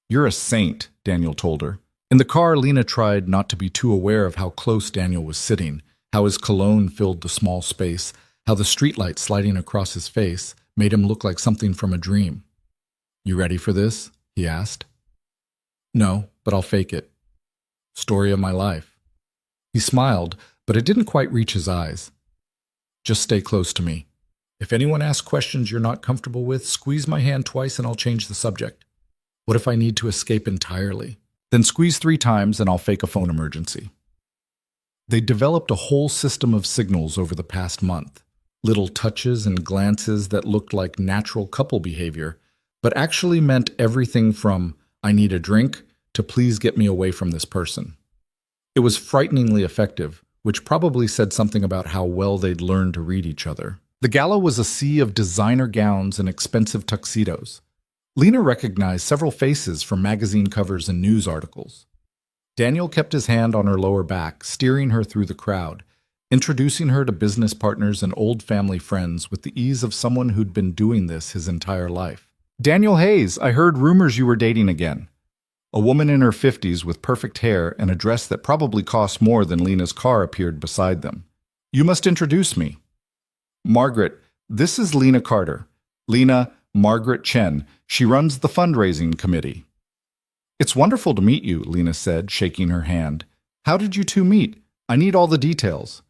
[SPEAKER 1] "You're a saint," Daniel told her. In the car, Lena tried not to be too aware of how close Daniel was sitting, how his cologne filled the small space, how the streetlight sliding across his face made him look like something from a dream. "You ready for this?" he asked. "No, but I'll fake it. Story of my life." He smiled, but it didn't quite reach his eyes. "Just stay close to me. If anyone asks questions you're not comfortable with, squeeze my hand twice and I'll change the subject. What if I need to escape entirely? Then squeeze 3 times and I'll fake a phone emergency." They developed a whole system of signals over the past month. Little touches and glances that looked like natural couple behavior, but actually meant everything from, "I need a drink," to "please get me away from this person." It was frighteningly effective, which probably said something about how well they'd learned to read each other. The gala was a sea of designer gowns and expensive tuxedos. Lena recognized several faces from magazine covers and news articles. Daniel kept his hand on her lower back, steering her through the crowd, introducing her to business partners and old family friends with the ease of someone who'd been doing this his entire life. "Daniel Hayes, I heard rumors you were dating again." A woman in her 50s with perfect hair and a dress that probably cost more than Lena's car appeared beside them. "You must introduce me." "Margaret, this is Lena Carter. Lena, Margaret Chen. She runs the fundraising committee." "It's wonderful to meet you," Lena said, shaking her hand. "How did you two meet? I need all the details."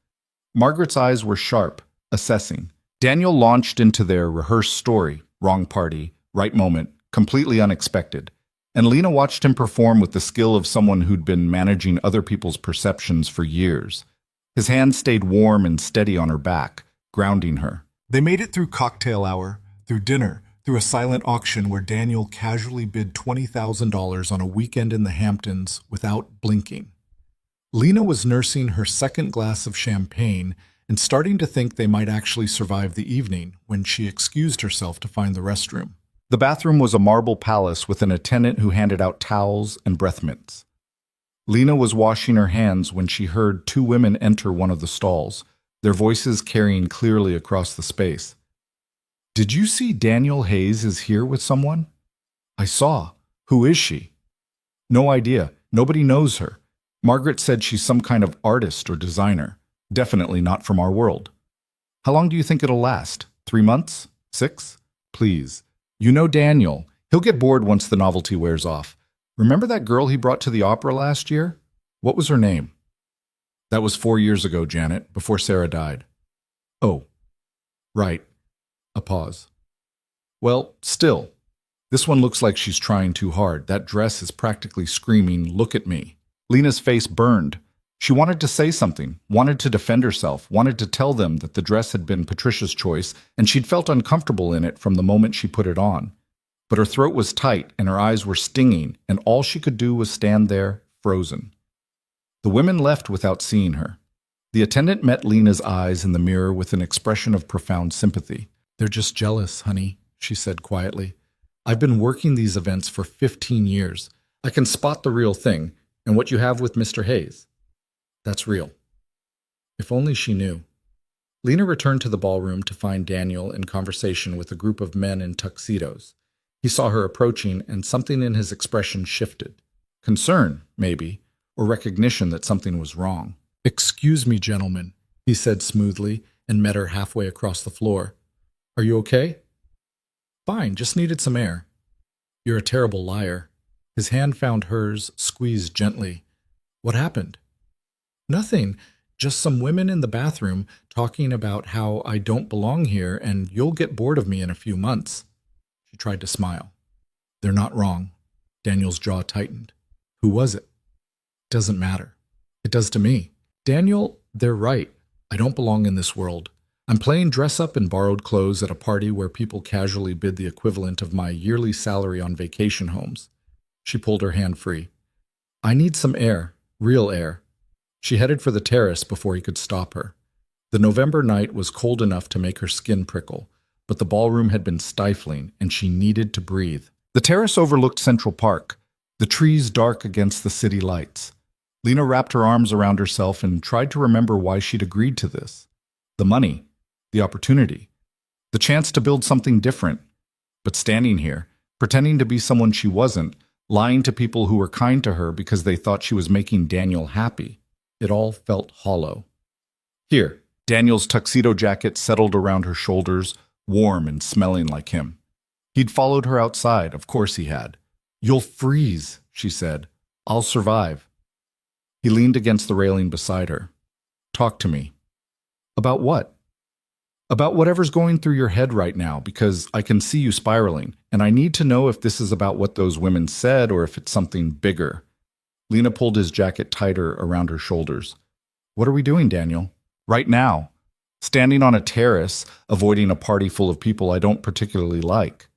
[SPEAKER 1] Margaret's eyes were sharp, assessing. Daniel launched into their rehearsed story, wrong party, right moment, completely unexpected. And Lena watched him perform with the skill of someone who'd been managing other people's perceptions for years. His hand stayed warm and steady on her back, grounding her. They made it through cocktail hour, through dinner, through a silent auction where Daniel casually bid $20,000 on a weekend in the Hamptons without blinking. Lena was nursing her second glass of champagne and starting to think they might actually survive the evening when she excused herself to find the restroom. The bathroom was a marble palace with an attendant who handed out towels and breath mints. Lena was washing her hands when she heard two women enter one of the stalls, their voices carrying clearly across the space. "Did you see Daniel Hayes is here with someone?" "I saw. Who is she?" "No idea. Nobody knows her. Margaret said she's some kind of artist or designer. Definitely not from our world." "How long do you think it'll last? 3 months? 6? Please. You know Daniel. He'll get bored once the novelty wears off. Remember that girl he brought to the opera last year? What was her name?" "That was 4 years ago, Janet, before Sarah died." "Oh, right." A pause. "Well, still. This one looks like she's trying too hard. That dress is practically screaming, 'Look at me.'" Lena's face burned. She wanted to say something, wanted to defend herself, wanted to tell them that the dress had been Patricia's choice, and she'd felt uncomfortable in it from the moment she put it on. But her throat was tight, and her eyes were stinging, and all she could do was stand there, frozen. The women left without seeing her. The attendant met Lena's eyes in the mirror with an expression of profound sympathy. "They're just jealous, honey," she said quietly. "I've been working these events for 15 years. I can spot the real thing, and what you have with Mr. Hayes. That's real." If only she knew. Lena returned to the ballroom to find Daniel in conversation with a group of men in tuxedos. He saw her approaching, and something in his expression shifted. Concern, maybe, or recognition that something was wrong. "Excuse me, gentlemen," he said smoothly, and met her halfway across the floor. "Are you okay?" "Fine, just needed some air." "You're a terrible liar." His hand found hers, squeezed gently. "What happened?" "Nothing. Just some women in the bathroom talking about how I don't belong here and you'll get bored of me in a few months." She tried to smile. "They're not wrong." Daniel's jaw tightened. "Who was it?" "Doesn't matter. It does to me." "Daniel, they're right. I don't belong in this world. I'm playing dress-up in borrowed clothes at a party where people casually bid the equivalent of my yearly salary on vacation homes." She pulled her hand free. "I need some air, real air." She headed for the terrace before he could stop her. The November night was cold enough to make her skin prickle, but the ballroom had been stifling, and she needed to breathe. The terrace overlooked Central Park, the trees dark against the city lights. Lena wrapped her arms around herself and tried to remember why she'd agreed to this. The money, the opportunity, the chance to build something different. But standing here, pretending to be someone she wasn't, lying to people who were kind to her because they thought she was making Daniel happy, it all felt hollow. Here, Daniel's tuxedo jacket settled around her shoulders, warm and smelling like him. He'd followed her outside, of course he had. "You'll freeze," she said. "I'll survive." He leaned against the railing beside her. "Talk to me." "About what?" "About whatever's going through your head right now, because I can see you spiraling, and I need to know if this is about what those women said or if it's something bigger." Lena pulled his jacket tighter around her shoulders. What are we doing, Daniel? Right now. Standing on a terrace, avoiding a party full of people I don't particularly like.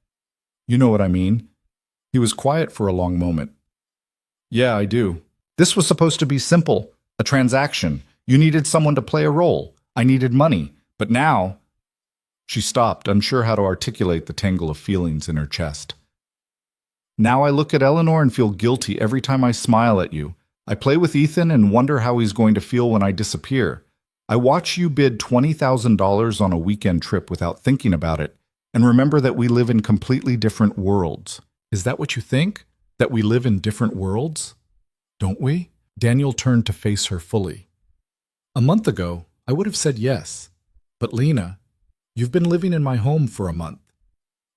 [SPEAKER 1] You know what I mean? He was quiet for a long moment. Yeah, I do. This was supposed to be simple. A transaction. You needed someone to play a role. I needed money. But now... She stopped, unsure how to articulate the tangle of feelings in her chest. Now I look at Eleanor and feel guilty every time I smile at you. I play with Ethan and wonder how he's going to feel when I disappear. I watch you bid $20,000 on a weekend trip without thinking about it, and remember that we live in completely different worlds. Is that what you think? That we live in different worlds? Don't we? Daniel turned to face her fully. A month ago, I would have said yes. But Lena, you've been living in my home for a month.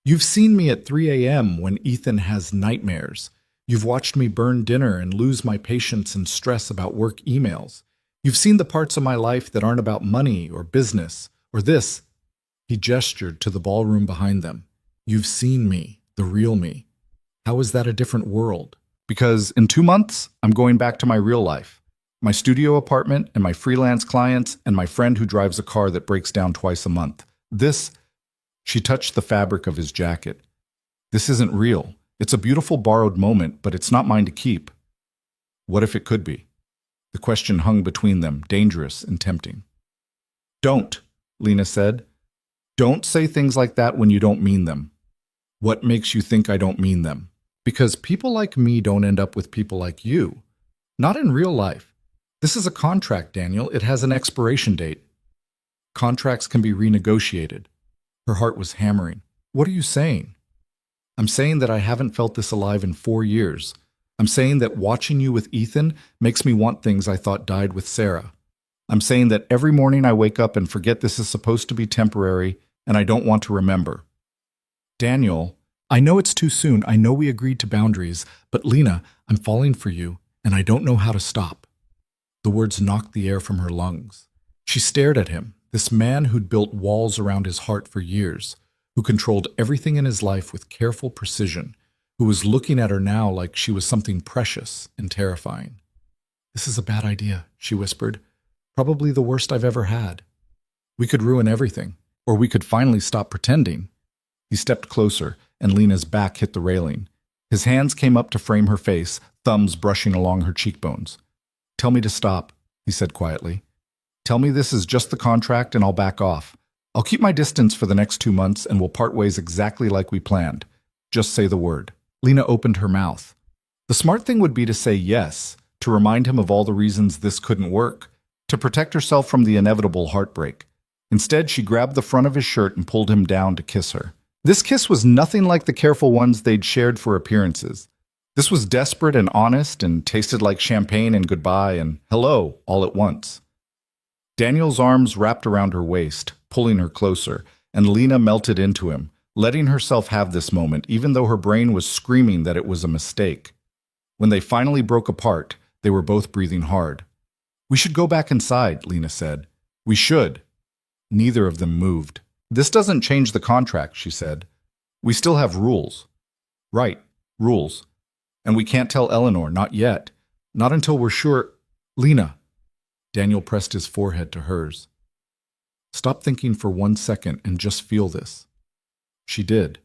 [SPEAKER 1] You've seen me at 3 a.m. when Ethan has nightmares. You've watched me burn dinner and lose my patience and stress about work emails. You've seen the parts of my life that aren't about money or business or this. He gestured to the ballroom behind them. You've seen me, the real me. How is that a different world? Because in 2 months, I'm going back to my real life. My studio apartment and my freelance clients and my friend who drives a car that breaks down twice a month. This, she touched the fabric of his jacket. This isn't real. It's a beautiful borrowed moment, but it's not mine to keep. What if it could be? The question hung between them, dangerous and tempting. Don't, Lena said. Don't say things like that when you don't mean them. What makes you think I don't mean them? Because people like me don't end up with people like you. Not in real life. This is a contract, Daniel. It has an expiration date. Contracts can be renegotiated. Her heart was hammering. What are you saying? I'm saying that I haven't felt this alive in 4 years. I'm saying that watching you with Ethan makes me want things I thought died with Sarah. I'm saying that every morning I wake up and forget this is supposed to be temporary, and I don't want to remember. Daniel, I know it's too soon. I know we agreed to boundaries, but Lena, I'm falling for you, and I don't know how to stop. The words knocked the air from her lungs. She stared at him, this man who'd built walls around his heart for years, who controlled everything in his life with careful precision, who was looking at her now like she was something precious and terrifying. This is a bad idea, she whispered. Probably the worst I've ever had. We could ruin everything, or we could finally stop pretending. He stepped closer, and Lena's back hit the railing. His hands came up to frame her face, thumbs brushing along her cheekbones. Tell me to stop, he said quietly. Tell me this is just the contract and I'll back off. I'll keep my distance for the next 2 months and we'll part ways exactly like we planned. Just say the word. Lena opened her mouth. The smart thing would be to say yes, to remind him of all the reasons this couldn't work, to protect herself from the inevitable heartbreak. Instead, she grabbed the front of his shirt and pulled him down to kiss her. This kiss was nothing like the careful ones they'd shared for appearances. This was desperate and honest and tasted like champagne and goodbye and hello all at once. Daniel's arms wrapped around her waist, pulling her closer, and Lena melted into him, letting herself have this moment, even though her brain was screaming that it was a mistake. When they finally broke apart, they were both breathing hard. We should go back inside, Lena said. We should. Neither of them moved. This doesn't change the contract, she said. We still have rules. Right, rules. And we can't tell Eleanor, not yet. Not until we're sure. Lena. Daniel pressed his forehead to hers. Stop thinking for 1 second and just feel this. She did.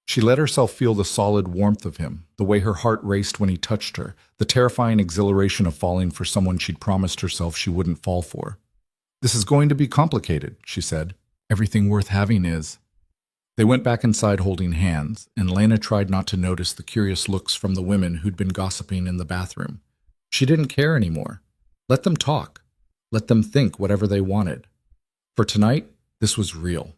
[SPEAKER 1] She let herself feel the solid warmth of him, the way her heart raced when he touched her, the terrifying exhilaration of falling for someone she'd promised herself she wouldn't fall for. This is going to be complicated, she said. Everything worth having is. They went back inside holding hands, and Lena tried not to notice the curious looks from the women who'd been gossiping in the bathroom. She didn't care anymore. Let them talk. Let them think whatever they wanted. For tonight, this was real.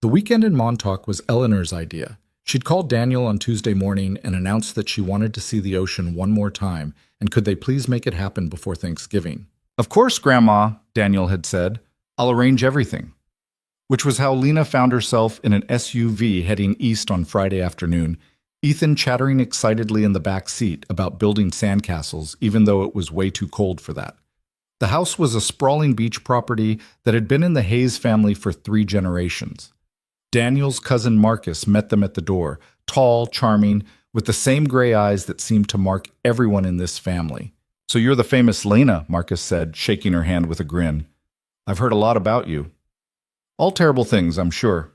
[SPEAKER 1] The weekend in Montauk was Eleanor's idea. She'd called Daniel on Tuesday morning and announced that she wanted to see the ocean one more time, and could they please make it happen before Thanksgiving. Of course, Grandma, Daniel had said. I'll arrange everything. Which was how Lena found herself in an SUV heading east on Friday afternoon, Ethan chattering excitedly in the back seat about building sandcastles, even though it was way too cold for that. The house was a sprawling beach property that had been in the Hayes family for 3 generations. Daniel's cousin Marcus met them at the door, tall, charming, with the same gray eyes that seemed to mark everyone in this family. So you're the famous Lena, Marcus said, shaking her hand with a grin. I've heard a lot about you. All terrible things, I'm sure.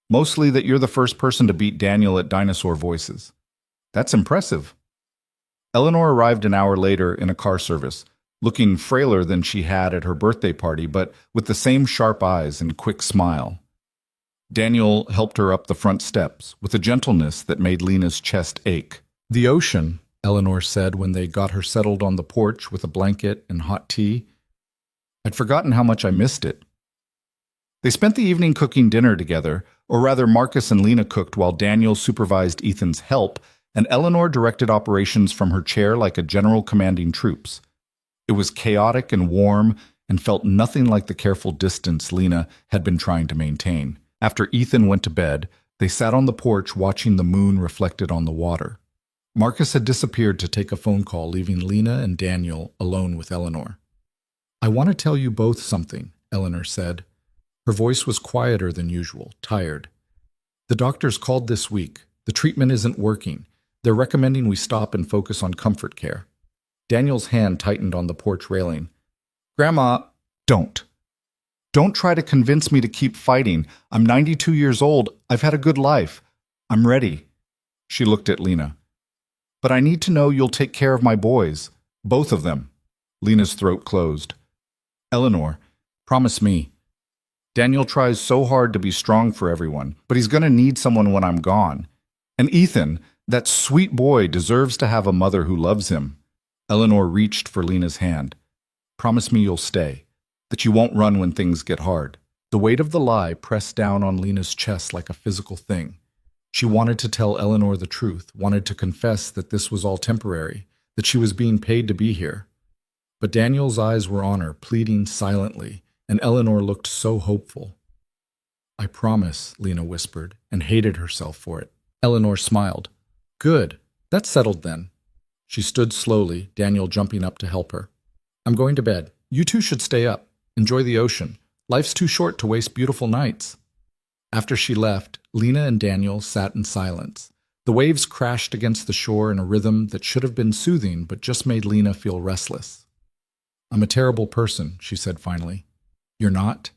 [SPEAKER 1] Mostly that you're the first person to beat Daniel at Dinosaur Voices. That's impressive. Eleanor arrived an hour later in a car service, looking frailer than she had at her birthday party, but with the same sharp eyes and quick smile. Daniel helped her up the front steps with a gentleness that made Lena's chest ache. The ocean, Eleanor said when they got her settled on the porch with a blanket and hot tea. I'd forgotten how much I missed it. They spent the evening cooking dinner together, or rather Marcus and Lena cooked while Daniel supervised Ethan's help, and Eleanor directed operations from her chair like a general commanding troops. It was chaotic and warm and felt nothing like the careful distance Lena had been trying to maintain. After Ethan went to bed, they sat on the porch watching the moon reflected on the water. Marcus had disappeared to take a phone call, leaving Lena and Daniel alone with Eleanor. I want to tell you both something, Eleanor said. Her voice was quieter than usual, tired. The doctors called this week. The treatment isn't working. They're recommending we stop and focus on comfort care. Daniel's hand tightened on the porch railing. Grandma, don't. Don't try to convince me to keep fighting. I'm 92 years old. I've had a good life. I'm ready. She looked at Lena. But I need to know you'll take care of my boys. Both of them. Lena's throat closed. Eleanor, promise me. Daniel tries so hard to be strong for everyone, but he's going to need someone when I'm gone. And Ethan, that sweet boy, deserves to have a mother who loves him. Eleanor reached for Lena's hand. Promise me you'll stay, that you won't run when things get hard. The weight of the lie pressed down on Lena's chest like a physical thing. She wanted to tell Eleanor the truth, wanted to confess that this was all temporary, that she was being paid to be here. But Daniel's eyes were on her, pleading silently, and Eleanor looked so hopeful. I promise, Lena whispered, and hated herself for it. Eleanor smiled. Good. That's settled then. She stood slowly, Daniel jumping up to help her. I'm going to bed. You two should stay up. Enjoy the ocean. Life's too short to waste beautiful nights. After she left, Lena and Daniel sat in silence. The waves crashed against the shore in a rhythm that should have been soothing but just made Lena feel restless. I'm a terrible person, she said finally. You're not?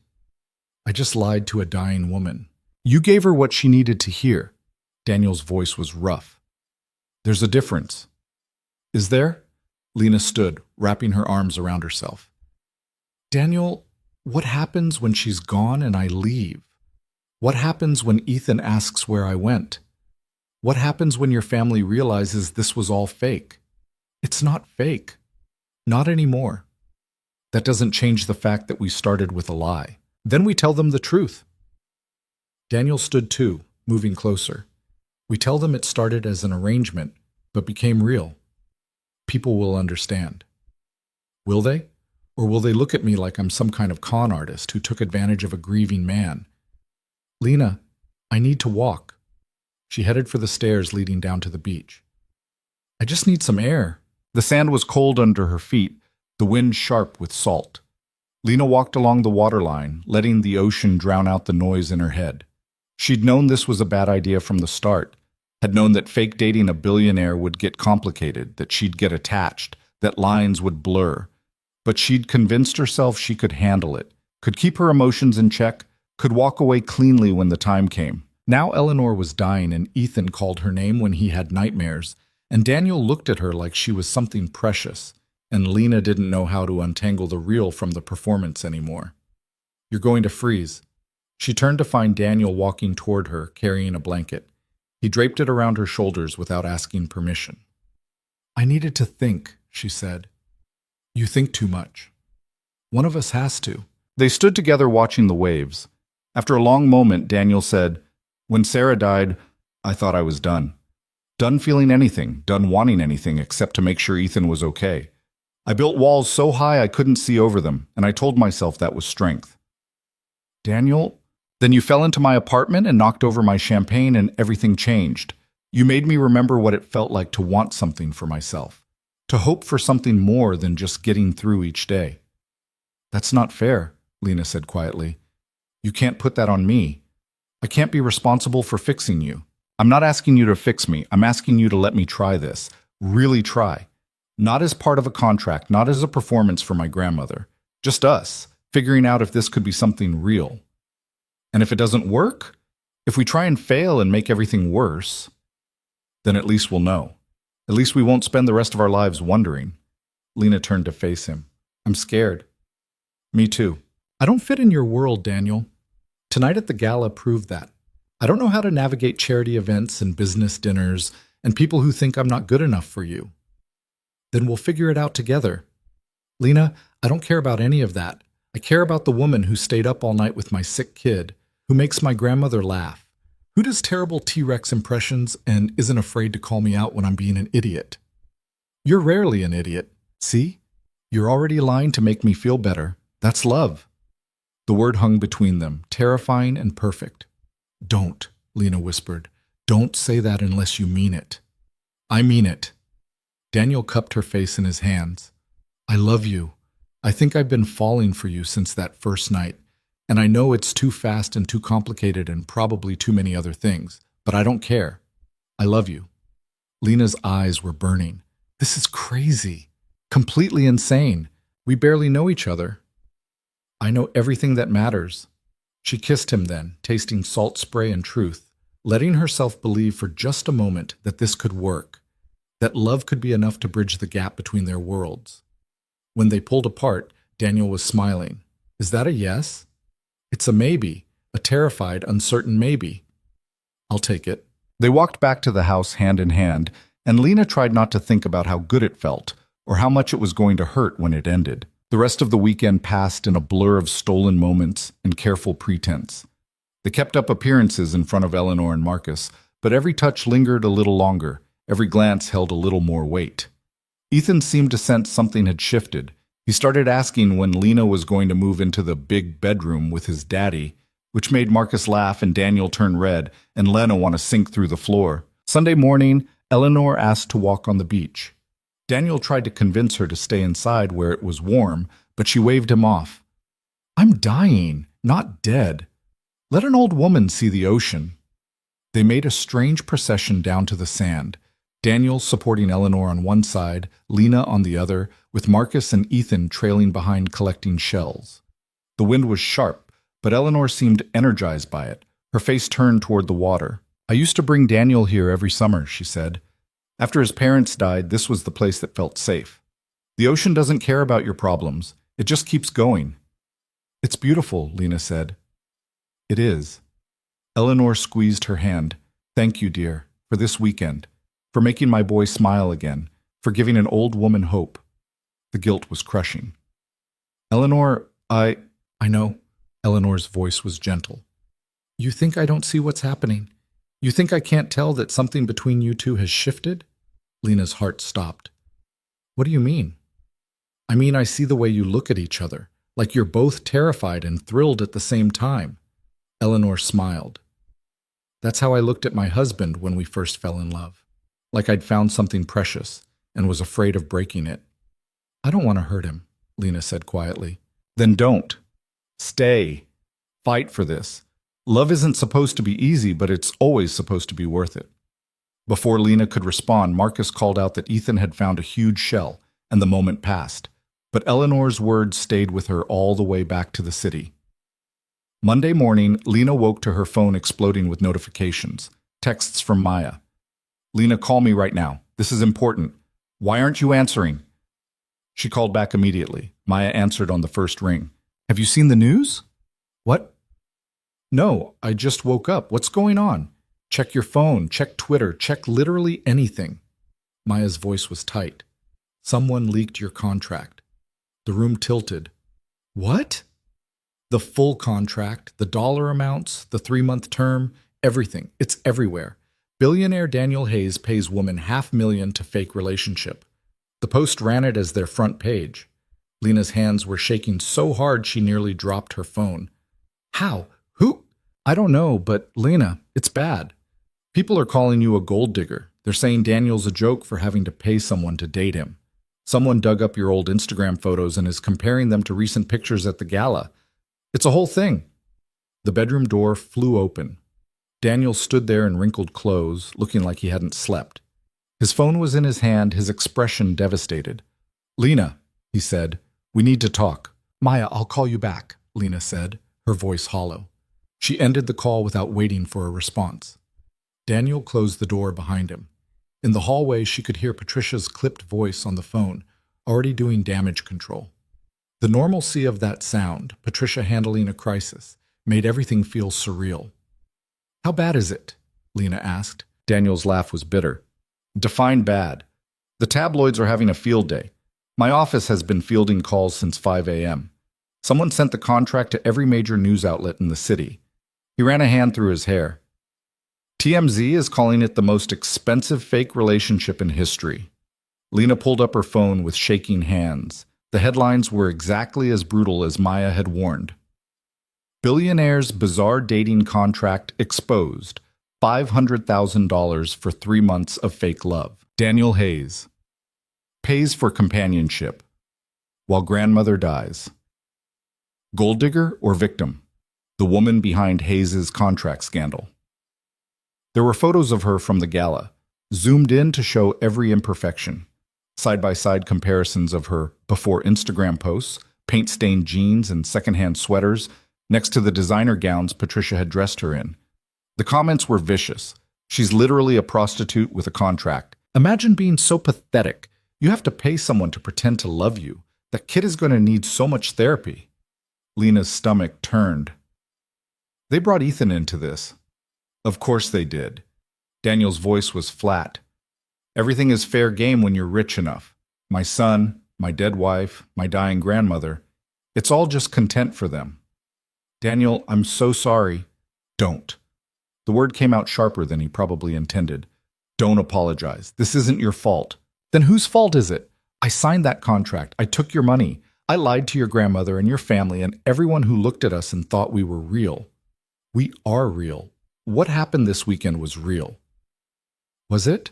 [SPEAKER 1] I just lied to a dying woman. You gave her what she needed to hear. Daniel's voice was rough. There's a difference. Is there? Lena stood, wrapping her arms around herself. Daniel, what happens when she's gone and I leave? What happens when Ethan asks where I went? What happens when your family realizes this was all fake? It's not fake. Not anymore. That doesn't change the fact that we started with a lie. Then we tell them the truth. Daniel stood too, moving closer. We tell them it started as an arrangement, but became real. People will understand. Will they? Or will they look at me like I'm some kind of con artist who took advantage of a grieving man? Lena, I need to walk. She headed for the stairs leading down to the beach. I just need some air. The sand was cold under her feet, the wind sharp with salt. Lena walked along the waterline, letting the ocean drown out the noise in her head. She'd known this was a bad idea from the start, had known that fake dating a billionaire would get complicated, that she'd get attached, that lines would blur. But she'd convinced herself she could handle it, could keep her emotions in check, could walk away cleanly when the time came. Now Eleanor was dying and Ethan called her name when he had nightmares, and Daniel looked at her like she was something precious, and Lena didn't know how to untangle the real from the performance anymore. You're going to freeze. She turned to find Daniel walking toward her, carrying a blanket. He draped it around her shoulders without asking permission. I needed to think, she said. You think too much. One of us has to. They stood together watching the waves. After a long moment, Daniel said, When Sarah died, I thought I was done. Done feeling anything, done wanting anything except to make sure Ethan was okay. I built walls so high I couldn't see over them, and I told myself that was strength. Daniel, then you fell into my apartment and knocked over my champagne and everything changed. You made me remember what it felt like to want something for myself, to hope for something more than just getting through each day. That's not fair, Lena said quietly. You can't put that on me. I can't be responsible for fixing you. I'm not asking you to fix me. I'm asking you to let me try this. Really try. Not as part of a contract, not as a performance for my grandmother. Just us, figuring out if this could be something real. And if it doesn't work, if we try and fail and make everything worse, then at least we'll know. At least we won't spend the rest of our lives wondering. Lena turned to face him. I'm scared. Me too. I don't fit in your world, Daniel. Tonight at the gala proved that. I don't know how to navigate charity events and business dinners and people who think I'm not good enough for you. Then we'll figure it out together. Lena, I don't care about any of that. I care about the woman who stayed up all night with my sick kid, who makes my grandmother laugh, who does terrible T-Rex impressions and isn't afraid to call me out when I'm being an idiot. You're rarely an idiot. See? You're already lying to make me feel better. That's love. The word hung between them, terrifying and perfect. Don't, Lena whispered. Don't say that unless you mean it. I mean it. Daniel cupped her face in his hands. I love you. I think I've been falling for you since that first night, and I know it's too fast and too complicated and probably too many other things, but I don't care. I love you. Lena's eyes were burning. This is crazy. Completely insane. We barely know each other. I know everything that matters. She kissed him then, tasting salt spray and truth, letting herself believe for just a moment that this could work, that love could be enough to bridge the gap between their worlds. When they pulled apart, Daniel was smiling. Is that a yes? It's a maybe, a terrified, uncertain maybe. I'll take it. They walked back to the house hand in hand, and Lena tried not to think about how good it felt, or how much it was going to hurt when it ended. The rest of the weekend passed in a blur of stolen moments and careful pretense. They kept up appearances in front of Eleanor and Marcus, but every touch lingered a little longer, every glance held a little more weight. Ethan seemed to sense something had shifted. He started asking when Lena was going to move into the big bedroom with his daddy, which made Marcus laugh and Daniel turn red and Lena want to sink through the floor. Sunday morning, Eleanor asked to walk on the beach. Daniel tried to convince her to stay inside where it was warm, but she waved him off. I'm dying, not dead. Let an old woman see the ocean. They made a strange procession down to the sand, Daniel supporting Eleanor on one side, Lena on the other, with Marcus and Ethan trailing behind collecting shells. The wind was sharp, but Eleanor seemed energized by it, her face turned toward the water. I used to bring Daniel here every summer, she said. After his parents died, this was the place that felt safe. The ocean doesn't care about your problems. It just keeps going. It's beautiful, Lena said. It is. Eleanor squeezed her hand. Thank you, dear, for this weekend, for making my boy smile again, for giving an old woman hope. The guilt was crushing. Eleanor, I know. Eleanor's voice was gentle. You think I don't see what's happening? You think I can't tell that something between you two has shifted? Lena's heart stopped. What do you mean? I mean, I see the way you look at each other, like you're both terrified and thrilled at the same time. Eleanor smiled. That's how I looked at my husband when we first fell in love, like I'd found something precious and was afraid of breaking it. I don't want to hurt him, Lena said quietly. Then don't. Stay. Fight for this. Love isn't supposed to be easy, but it's always supposed to be worth it. Before Lena could respond, Marcus called out that Ethan had found a huge shell, and the moment passed. But Eleanor's words stayed with her all the way back to the city. Monday morning, Lena woke to her phone exploding with notifications, texts from Maya. Lena, call me right now. This is important. Why aren't you answering? She called back immediately. Maya answered on the first ring. Have you seen the news? What? No, I just woke up. What's going on? Check your phone, check Twitter, check literally anything. Maya's voice was tight. Someone leaked your contract. The room tilted. What? The full contract, the dollar amounts, the 3-month term, everything. It's everywhere. Billionaire Daniel Hayes pays woman $500,000 to fake relationship. The Post ran it as their front page. Lena's hands were shaking so hard she nearly dropped her phone. How? Who? I don't know, but Lena, it's bad. People are calling you a gold digger. They're saying Daniel's a joke for having to pay someone to date him. Someone dug up your old Instagram photos and is comparing them to recent pictures at the gala. It's a whole thing. The bedroom door flew open. Daniel stood there in wrinkled clothes, looking like he hadn't slept. His phone was in his hand, his expression devastated. "Lena," he said, "we need to talk." "Maya, I'll call you back," Lena said, her voice hollow. She ended the call without waiting for a response. Daniel closed the door behind him. In the hallway, she could hear Patricia's clipped voice on the phone, already doing damage control. The normalcy of that sound, Patricia handling a crisis, made everything feel surreal. "How bad is it?" Lena asked. Daniel's laugh was bitter. "Define bad. The tabloids are having a field day. My office has been fielding calls since 5 a.m. Someone sent the contract to every major news outlet in the city." He ran a hand through his hair. "TMZ is calling it the most expensive fake relationship in history." Lena pulled up her phone with shaking hands. The headlines were exactly as brutal as Maya had warned. "Billionaire's bizarre dating contract exposed. $500,000 for 3 months of fake love. Daniel Hayes pays for companionship while grandmother dies." Gold digger or victim? The woman behind Hayes' contract scandal. There were photos of her from the gala, zoomed in to show every imperfection. Side-by-side comparisons of her before Instagram posts, paint-stained jeans and secondhand sweaters, next to the designer gowns Patricia had dressed her in. The comments were vicious. "She's literally a prostitute with a contract. Imagine being so pathetic. You have to pay someone to pretend to love you. That kid is going to need so much therapy." Lena's stomach turned. "They brought Ethan into this." "Of course they did." Daniel's voice was flat. "Everything is fair game when you're rich enough. My son, my dead wife, my dying grandmother. It's all just content for them." "Daniel, I'm so sorry." "Don't." The word came out sharper than he probably intended. "Don't apologize. This isn't your fault." "Then whose fault is it? I signed that contract. I took your money. I lied to your grandmother and your family and everyone who looked at us and thought we were real. We are real. What happened this weekend was real." "Was it?"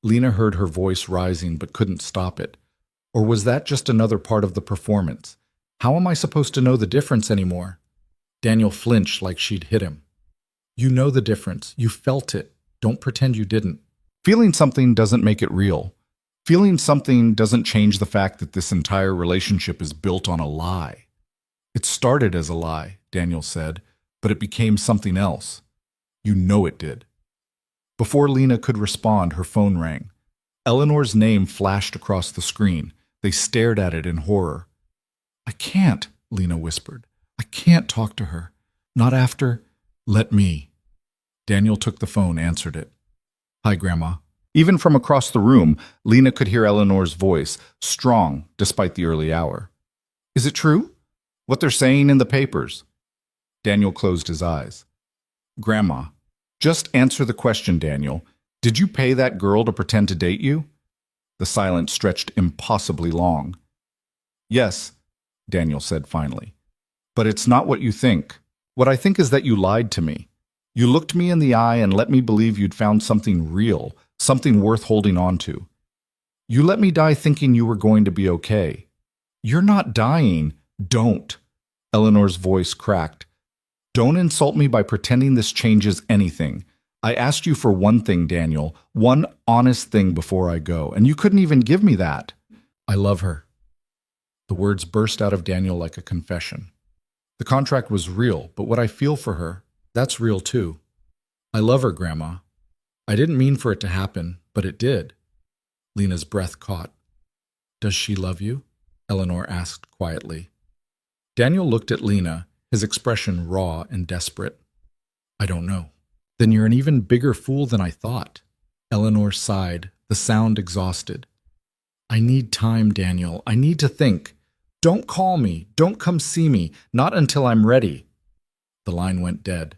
[SPEAKER 1] Lena heard her voice rising but couldn't stop it. "Or was that just another part of the performance? How am I supposed to know the difference anymore?" Daniel flinched like she'd hit him. "You know the difference. You felt it. Don't pretend you didn't." Feeling something doesn't make it real. Feeling something doesn't change the fact that this entire relationship is built on a lie. "It started as a lie," Daniel said, "but it became something else. You know it did." Before Lena could respond, her phone rang. Eleanor's name flashed across the screen. They stared at it in horror. "I can't," Lena whispered. "I can't talk to her. Not after—" "Let me." Daniel took the phone, answered it. "Hi, Grandma." Even from across the room, Lena could hear Eleanor's voice, strong despite the early hour. "Is it true? What they're saying in the papers?" Daniel closed his eyes. "Grandma, just answer the question, Daniel. Did you pay that girl to pretend to date you?" The silence stretched impossibly long. "Yes," Daniel said finally. "But it's not what you think. What I think is that you lied to me. You looked me in the eye and let me believe you'd found something real, something worth holding on to. You let me die thinking you were going to be okay. You're not dying. Don't." Eleanor's voice cracked. "Don't insult me by pretending this changes anything. I asked you for one thing, Daniel, one honest thing before I go, and you couldn't even give me that." "I love her." The words burst out of Daniel like a confession. "The contract was real, but what I feel for her, that's real too. I love her, Grandma. I didn't mean for it to happen, but it did." Lena's breath caught. "Does she love you?" Eleanor asked quietly. Daniel looked at Lena, his expression raw and desperate. "I don't know." "Then you're an even bigger fool than I thought." Eleanor sighed, the sound exhausted. "I need time, Daniel. I need to think. Don't call me. Don't come see me. Not until I'm ready." The line went dead.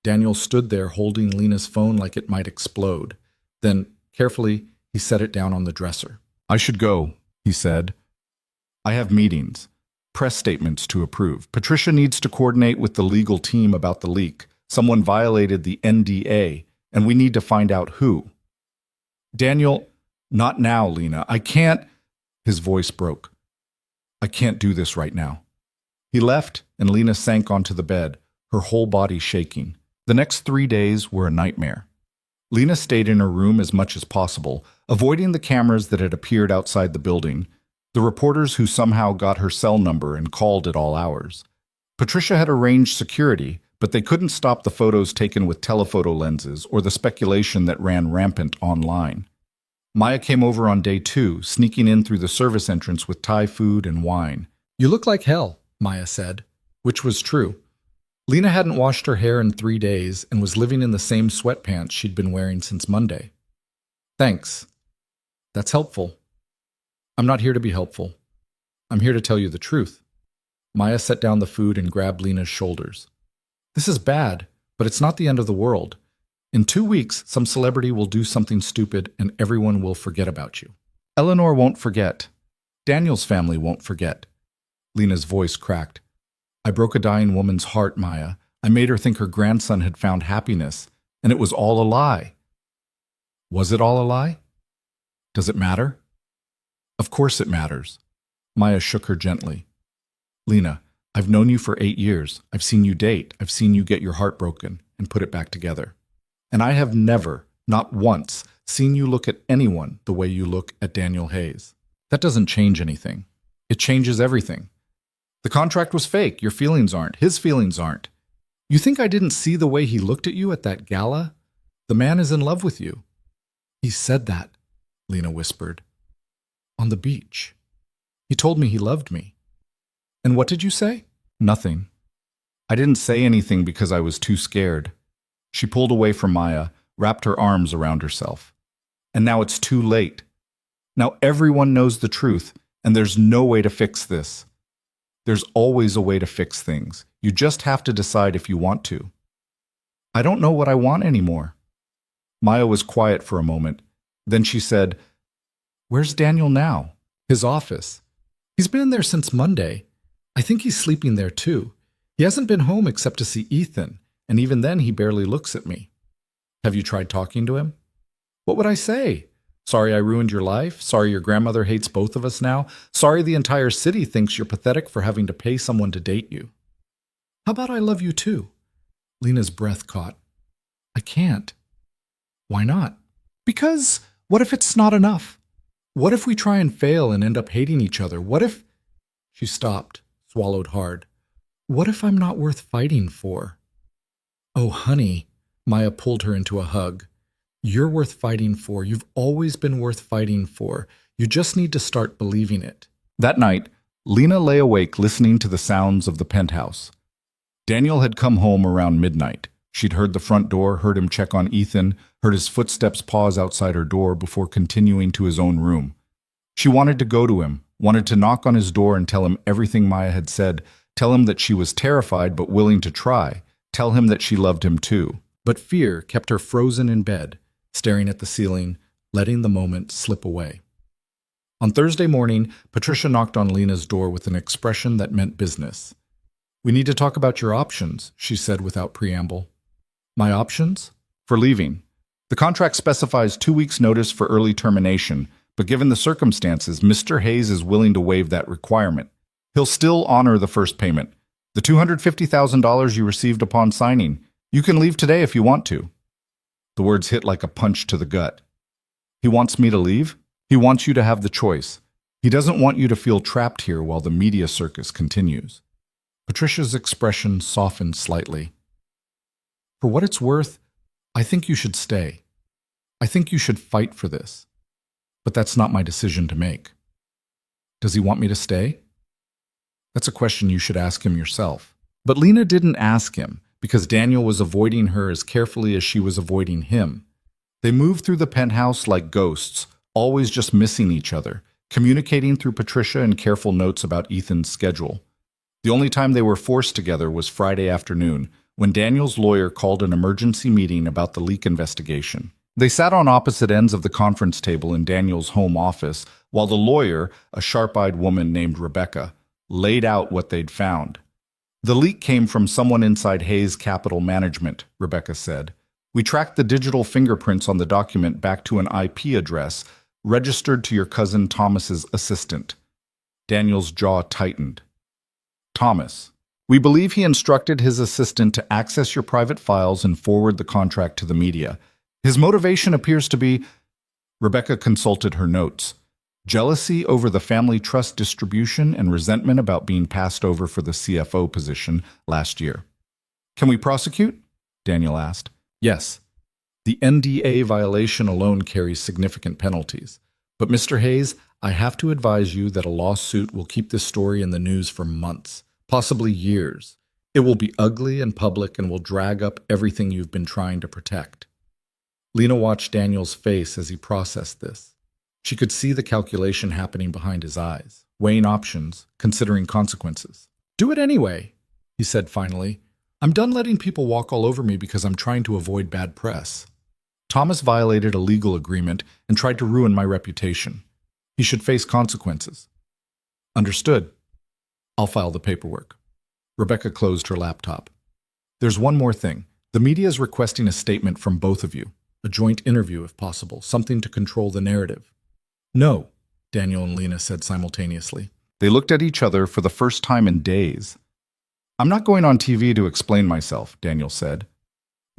[SPEAKER 1] Daniel stood there holding Lena's phone like it might explode. Then, carefully, he set it down on the dresser. "I should go," he said. "I have meetings, press statements to approve. Patricia needs to coordinate with the legal team about the leak. Someone violated the NDA, and we need to find out who." "Daniel, not now, Lena. I can't—" His voice broke. "I can't do this right now." He left, and Lena sank onto the bed, her whole body shaking. The next 3 days were a nightmare. Lena stayed in her room as much as possible, avoiding the cameras that had appeared outside the building, the reporters who somehow got her cell number and called at all hours. Patricia had arranged security, but they couldn't stop the photos taken with telephoto lenses or the speculation that ran rampant online. Maya came over on day 2, sneaking in through the service entrance with Thai food and wine.
[SPEAKER 2] "You look like hell," Maya said, which was true. Lena hadn't washed her hair in 3 days and was living in the same sweatpants she'd been wearing since Monday. "Thanks. That's helpful." "I'm not here to be helpful. I'm here to tell you the truth." Maya set down the food and grabbed Lena's shoulders. "This is bad, but it's not the end of the world. In 2 weeks, some celebrity will do something stupid and everyone will forget about you."
[SPEAKER 1] "Eleanor won't forget. Daniel's family won't forget." Lena's voice cracked. "I broke a dying woman's heart, Maya. I made her think her grandson had found happiness, and it was all a lie." "Was it all a lie? Does it matter?" "Of course it matters." Maya shook her gently. "Lena, I've known you for 8 years. I've seen you date. I've seen you get your heart broken and put it back together. And I have never, not once, seen you look at anyone the way you look at Daniel Hayes. That doesn't change anything. It changes everything. The contract was fake. Your feelings aren't. His feelings aren't. You think I didn't see the way he looked at you at that gala? The man is in love with you." "He said that," Lena whispered. "On the beach. He told me he loved me." "And what did you say?" "Nothing. I didn't say anything because I was too scared." She pulled away from Maya, wrapped her arms around herself. "And now it's too late. Now everyone knows the truth, and there's no way to fix this. There's always a way to fix things. You just have to decide if you want to." "I don't know what I want anymore." Maya was quiet for a moment. Then she said, "Where's Daniel now?"
[SPEAKER 2] "His office. He's been there since Monday. I think he's sleeping there too. He hasn't been home except to see Ethan, and even then he barely looks at me."
[SPEAKER 1] "Have you tried talking to him?"
[SPEAKER 2] "What would I say?
[SPEAKER 1] Sorry I ruined your life? Sorry your grandmother hates both of us now? Sorry the entire city thinks you're pathetic for having to pay someone to date you?"
[SPEAKER 2] "How about I love you too?" Lena's breath caught. "I can't." "Why not?" "Because what if it's not enough? What if we try and fail and end up hating each other? What if—" She stopped, swallowed hard. "What if I'm not worth fighting for?" "Oh, honey," Maya pulled her into a hug. "You're worth fighting for. You've always been worth fighting for. You just need to start believing it."
[SPEAKER 1] That night, Lena lay awake listening to the sounds of the penthouse. Daniel had come home around midnight. She'd heard the front door, heard him check on Ethan, heard his footsteps pause outside her door before continuing to his own room. She wanted to go to him, wanted to knock on his door and tell him everything Maya had said, tell him that she was terrified but willing to try, tell him that she loved him too. But fear kept her frozen in bed, staring at the ceiling, letting the moment slip away. On Thursday morning, Patricia knocked on Lena's door with an expression that meant business. "We need to talk about your options," she said without preamble. "My options?" "For leaving. The contract specifies 2 weeks' notice for early termination, but given the circumstances, Mr. Hayes is willing to waive that requirement. He'll still honor the first payment, the $250,000 you received upon signing. You can leave today if you want to." The words hit like a punch to the gut. "He wants me to leave? He wants you to have the choice. He doesn't want you to feel trapped here while the media circus continues." Patricia's expression softened slightly. "For what it's worth, I think you should stay. I think you should fight for this. But that's not my decision to make." "Does he want me to stay?" "That's a question you should ask him yourself." But Lena didn't ask him, because Daniel was avoiding her as carefully as she was avoiding him. They moved through the penthouse like ghosts, always just missing each other, communicating through Patricia and careful notes about Ethan's schedule. The only time they were forced together was Friday afternoon, when Daniel's lawyer called an emergency meeting about the leak investigation. They sat on opposite ends of the conference table in Daniel's home office, while the lawyer, a sharp-eyed woman named Rebecca, laid out what they'd found. "The leak came from someone inside Hayes Capital Management," Rebecca said. "We tracked the digital fingerprints on the document back to an IP address registered to your cousin Thomas's assistant." Daniel's jaw tightened. "Thomas. We believe he instructed his assistant to access your private files and forward the contract to the media. His motivation appears to be, Rebecca consulted her notes, jealousy over the family trust distribution and resentment about being passed over for the CFO position last year. Can we prosecute? Daniel asked. Yes. The NDA violation alone carries significant penalties. But Mr. Hayes, I have to advise you that a lawsuit will keep this story in the news for months, possibly years. It will be ugly and public and will drag up everything you've been trying to protect. Lena watched Daniel's face as he processed this. She could see the calculation happening behind his eyes, weighing options, considering consequences. Do it anyway, he said finally. I'm done letting people walk all over me because I'm trying to avoid bad press. Thomas violated a legal agreement and tried to ruin my reputation. He should face consequences. Understood. I'll file the paperwork. Rebecca closed her laptop. There's one more thing. The media is requesting a statement from both of you. A joint interview, if possible, something to control the narrative. No, Daniel and Lena said simultaneously. They looked at each other for the first time in days. I'm not going on TV to explain myself, Daniel said.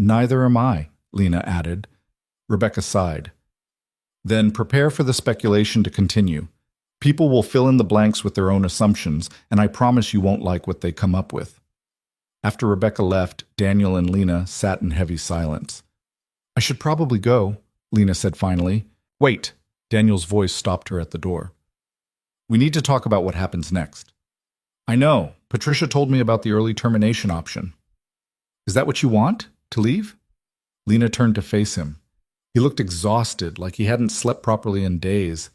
[SPEAKER 1] Neither am I, Lena added. Rebecca sighed. Then prepare for the speculation to continue. People will fill in the blanks with their own assumptions, and I promise you won't like what they come up with. After Rebecca left, Daniel and Lena sat in heavy silence. I should probably go, Lena said finally. Wait, Daniel's voice stopped her at the door. We need to talk about what happens next. I know, Patricia told me about the early termination option. Is that what you want, to leave? Lena turned to face him. He looked exhausted, like he hadn't slept properly in days.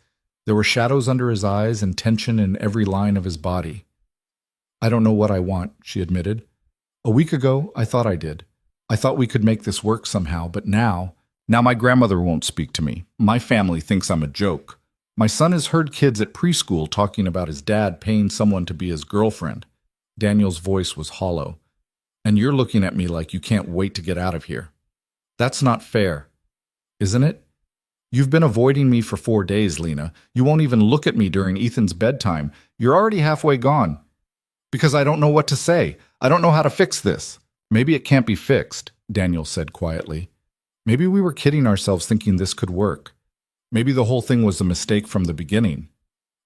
[SPEAKER 1] There were shadows under his eyes and tension in every line of his body. I don't know what I want, she admitted. A week ago, I thought I did. I thought we could make this work somehow, but now my grandmother won't speak to me. My family thinks I'm a joke. My son has heard kids at preschool talking about his dad paying someone to be his girlfriend. Daniel's voice was hollow. And you're looking at me like you can't wait to get out of here. That's not fair, isn't it? You've been avoiding me for 4 days, Lena. You won't even look at me during Ethan's bedtime. You're already halfway gone. Because I don't know what to say. I don't know how to fix this. Maybe it can't be fixed, Daniel said quietly. Maybe we were kidding ourselves thinking this could work. Maybe the whole thing was a mistake from the beginning.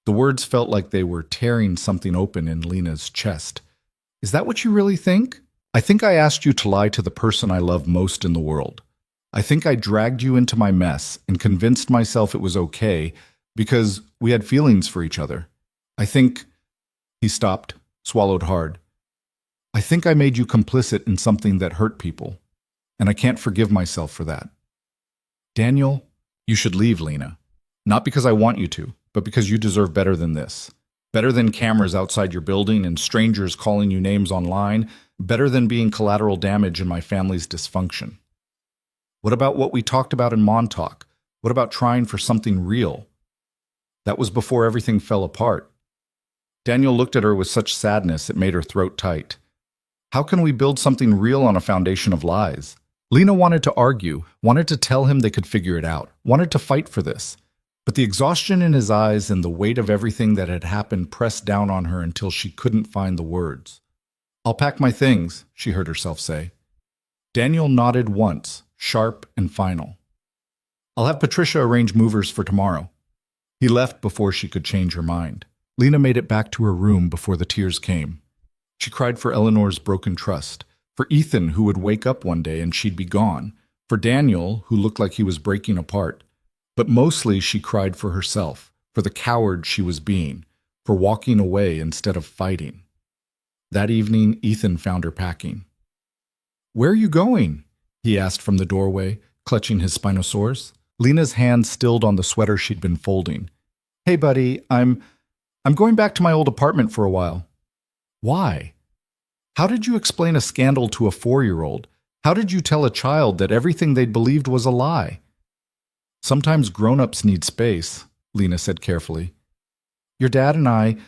[SPEAKER 1] The words felt like they were tearing something open in Lena's chest. Is that what you really think? I think I asked you to lie to the person I love most in the world. I think I dragged you into my mess and convinced myself it was okay because we had feelings for each other. I think... He stopped, swallowed hard. I think I made you complicit in something that hurt people, and I can't forgive myself for that. Daniel, you should leave, Lena. Not because I want you to, but because you deserve better than this. Better than cameras outside your building and strangers calling you names online. Better than being collateral damage in my family's dysfunction. What about what we talked about in Montauk? What about trying for something real? That was before everything fell apart. Daniel looked at her with such sadness it made her throat tight. How can we build something real on a foundation of lies? Lena wanted to argue, wanted to tell him they could figure it out, wanted to fight for this. But the exhaustion in his eyes and the weight of everything that had happened pressed down on her until she couldn't find the words. I'll pack my things, she heard herself say. Daniel nodded once, sharp and final. I'll have Patricia arrange movers for tomorrow. He left before she could change her mind. Lena made it back to her room before the tears came. She cried for Eleanor's broken trust, for Ethan, who would wake up one day and she'd be gone, for Daniel, who looked like he was breaking apart. But mostly she cried for herself, for the coward she was being, for walking away instead of fighting. That evening, Ethan found her packing. Where are you going? He asked from the doorway, clutching his Spinosaurus. Lena's hand stilled on the sweater she'd been folding. Hey, buddy, I'm going back to my old apartment for a while. Why? How did you explain a scandal to a 4-year-old? How did you tell a child that everything they'd believed was a lie? Sometimes grown-ups need space, Lena said carefully. Your dad and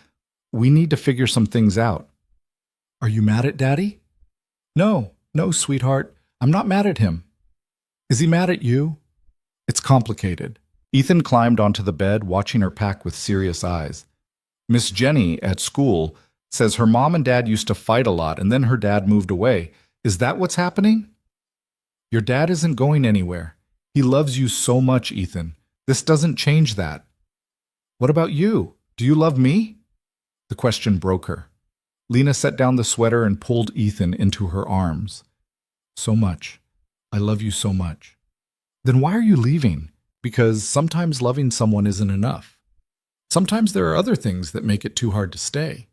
[SPEAKER 1] we need to figure some things out. Are you mad at Daddy? No, sweetheart. I'm not mad at him. Is he mad at you? It's complicated. Ethan climbed onto the bed, watching her pack with serious eyes. Miss Jenny, at school, says her mom and dad used to fight a lot and then her dad moved away. Is that what's happening? Your dad isn't going anywhere.
[SPEAKER 2] He loves you so much, Ethan. This doesn't change that. What about you? Do you love me? The question broke her. Lena set down the sweater and pulled Ethan into her arms. So much. I love you so much. Then why are you leaving? Because sometimes loving someone isn't enough. Sometimes there are other things that make it too hard to stay.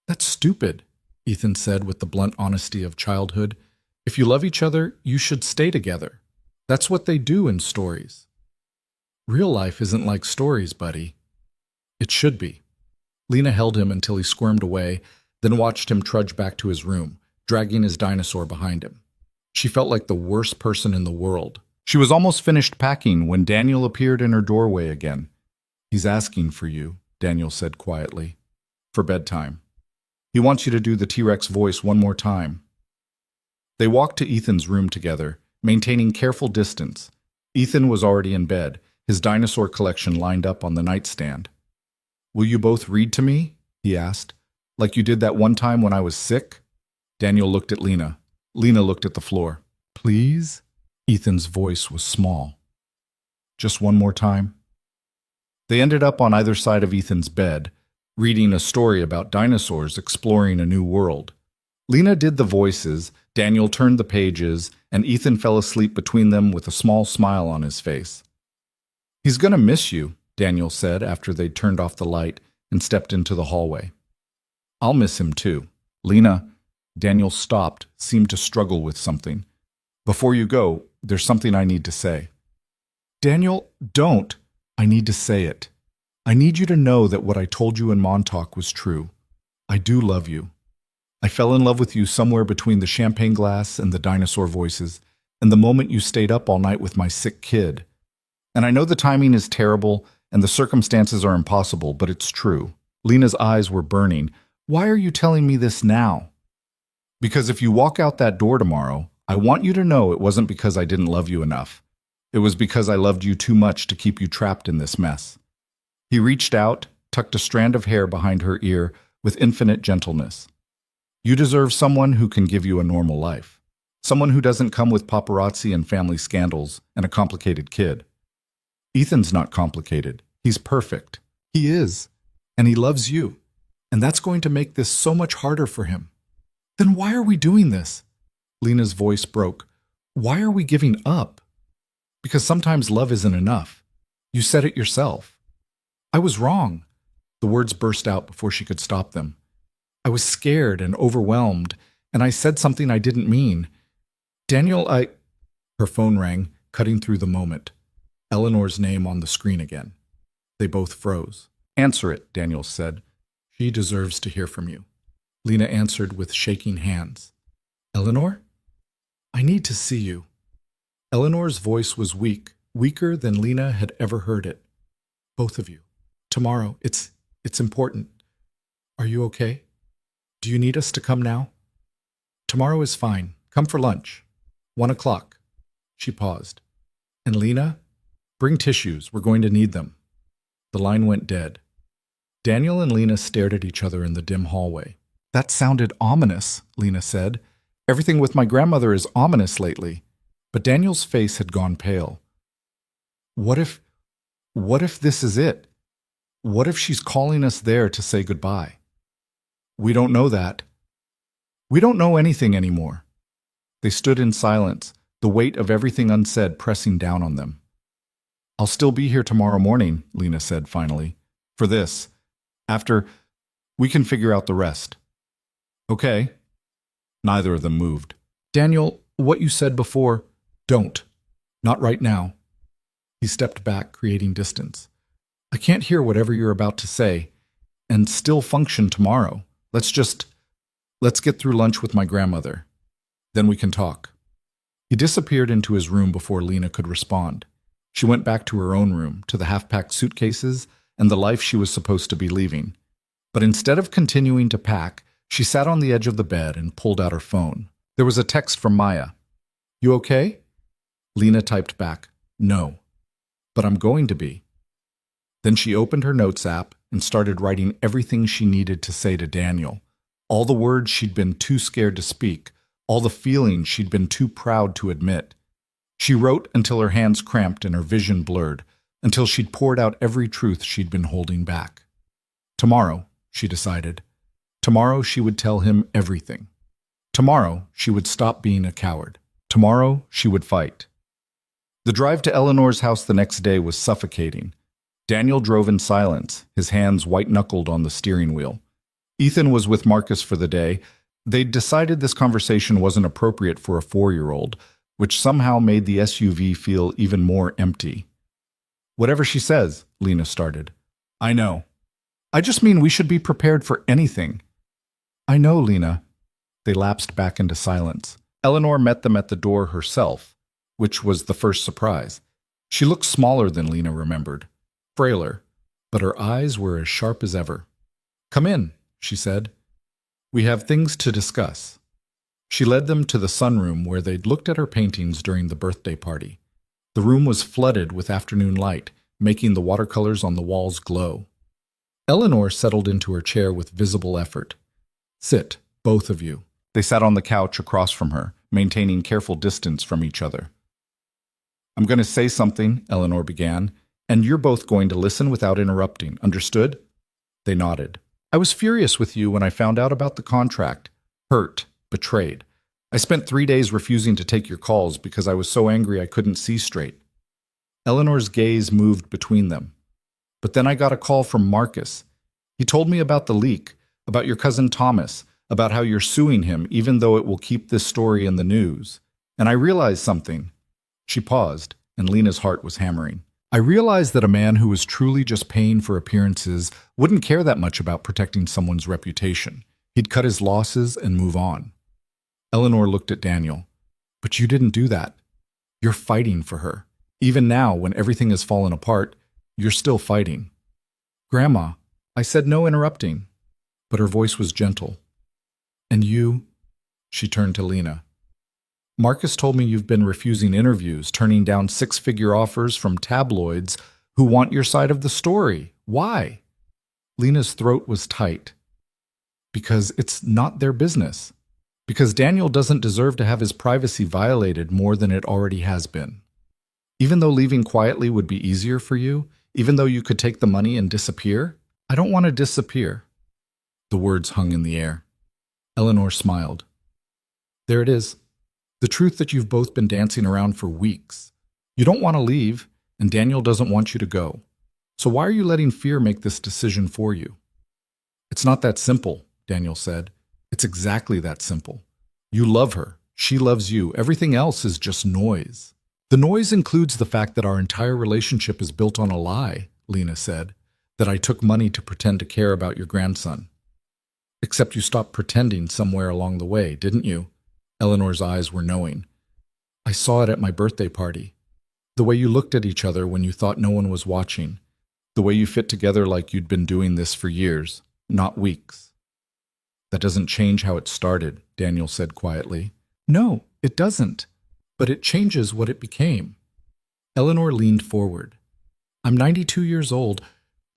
[SPEAKER 2] That's stupid, Ethan said with the blunt honesty of childhood. If you love each other, you should stay together. That's what they do in stories. Real life isn't like stories, buddy. It should be. Lena held him until he squirmed away, then watched him trudge back to his room, dragging his dinosaur behind him. She felt like the worst person in the world. She was almost finished packing when Daniel appeared in her doorway again. He's asking for you, Daniel said quietly. For bedtime. He wants you to do the T-Rex voice one more time. They walked to Ethan's room together, maintaining careful distance. Ethan was already in bed, his dinosaur collection lined up on the nightstand. Will you both read to me? He asked. Like you did that one time when I was sick? Daniel looked at Lena. Lena looked at the floor. Please? Ethan's voice was small. Just one more time. They ended up on either side of Ethan's bed, reading a story about dinosaurs exploring a new world. Lena did the voices, Daniel turned the pages, and Ethan fell asleep between them with a small smile on his face. He's gonna miss you, Daniel said after they'd turned off the light and stepped into the hallway. I'll miss him too. Lena, Daniel stopped, seemed to struggle with something. Before you go, there's something I need to say. Daniel, don't. I need to say it. I need you to know that what I told you in Montauk was true. I do love you. I fell in love with you somewhere between the champagne glass and the dinosaur voices, and the moment you stayed up all night with my sick kid. And I know the timing is terrible, and the circumstances are impossible, but it's true. Lena's eyes were burning. Why are you telling me this now? Because if you walk out that door tomorrow, I want you to know it wasn't because I didn't love you enough. It was because I loved you too much to keep you trapped in this mess. He reached out, tucked a strand of hair behind her ear with infinite gentleness. You deserve someone who can give you a normal life. Someone who doesn't come with paparazzi and family scandals and a complicated kid. Ethan's not complicated. He's perfect. He is. And he loves you. And that's going to make this so much harder for him. Then why are we doing this? Lena's voice broke. Why are we giving up? Because sometimes love isn't enough. You said it yourself. I was wrong. The words burst out before she could stop them. I was scared and overwhelmed, and I said something I didn't mean. Daniel, Her phone rang, cutting through the moment. Eleanor's name on the screen again. They both froze. Answer it, Daniel said. She deserves to hear from you. Lena answered with shaking hands. Eleanor? I need to see you. Eleanor's voice was weak, weaker than Lena had ever heard it. Both of you. Tomorrow. It's important. Are you okay? Do you need us to come now? Tomorrow is fine. Come for lunch. 1 o'clock. She paused. And Lena? Bring tissues. We're going to need them. The line went dead. Daniel and Lena stared at each other in the dim hallway. That sounded ominous, Lena said. Everything with my grandmother is ominous lately. But Daniel's face had gone pale. What if this is it? What if she's calling us there to say goodbye? We don't know that. We don't know anything anymore. They stood in silence, the weight of everything unsaid pressing down on them. I'll still be here tomorrow morning, Lena said finally. For this. After, we can figure out the rest. Okay. Neither of them moved. Daniel, what you said before, don't. Not right now. He stepped back, creating distance. I can't hear whatever you're about to say, and still function tomorrow. Let's get through lunch with my grandmother. Then we can talk. He disappeared into his room before Lena could respond. She went back to her own room, to the half-packed suitcases and the life she was supposed to be leaving. But instead of continuing to pack, she sat on the edge of the bed and pulled out her phone. There was a text from Maya. You okay? Lena typed back, no. But I'm going to be. Then she opened her notes app and started writing everything she needed to say to Daniel. All the words she'd been too scared to speak, all the feelings she'd been too proud to admit.
[SPEAKER 1] She wrote until her hands cramped and her vision blurred, until she'd poured out every truth she'd been holding back. Tomorrow, she decided, tomorrow she would tell him everything. Tomorrow she would stop being a coward. Tomorrow she would fight. The drive to Eleanor's house the next day was suffocating. Daniel drove in silence, his hands white-knuckled on the steering wheel. Ethan was with Marcus for the day. They'd decided this conversation wasn't appropriate for a 4-year-old, which somehow made the SUV feel even more empty. Whatever she says, Lena started. I know. I just mean we should be prepared for anything. I know, Lena. They lapsed back into silence. Eleanor met them at the door herself, which was the first surprise. She looked smaller than Lena remembered, frailer, but her eyes were as sharp as ever. Come in, she said. We have things to discuss. She led them to the sunroom where they'd looked at her paintings during the birthday party. The room was flooded with afternoon light, making the watercolors on the walls glow. Eleanor settled into her chair with visible effort. Sit, both of you. They sat on the couch across from her, maintaining careful distance from each other. I'm going to say something, Eleanor began, and you're both going to listen without interrupting. Understood? They nodded. I was furious with you when I found out about the contract. Hurt, betrayed. I spent 3 days refusing to take your calls because I was so angry I couldn't see straight. Eleanor's gaze moved between them. But then I got a call from Marcus. He told me about the leak, about your cousin Thomas, about how you're suing him even though it will keep this story in the news. And I realized something. She paused, and Lena's heart was hammering. I realized that a man who was truly just paying for appearances wouldn't care that much about protecting someone's reputation. He'd cut his losses and move on. Eleanor looked at Daniel. But you didn't do that. You're fighting for her. Even now, when everything has fallen apart, you're still fighting. Grandma, I said no interrupting. But her voice was gentle. And you? She turned to Lena. Marcus told me you've been refusing interviews, turning down 6-figure offers from tabloids who want your side of the story. Why? Lena's throat was tight. Because it's not their business. Because Daniel doesn't deserve to have his privacy violated more than it already has been. Even though leaving quietly would be easier for you, even though you could take the money and disappear, I don't want to disappear. The words hung in the air. Eleanor smiled. There it is. The truth that you've both been dancing around for weeks. You don't want to leave, and Daniel doesn't want you to go. So why are you letting fear make this decision for you? It's not that simple, Daniel said. It's exactly that simple. You love her. She loves you. Everything else is just noise. The noise includes the fact that our entire relationship is built on a lie, Lena said, that I took money to pretend to care about your grandson. Except you stopped pretending somewhere along the way, didn't you? Eleanor's eyes were knowing. I saw it at my birthday party. The way you looked at each other when you thought no one was watching. The way you fit together like you'd been doing this for years, not weeks. That doesn't change how it started, Daniel said quietly. No, it doesn't. But it changes what it became. Eleanor leaned forward. I'm 92 years old.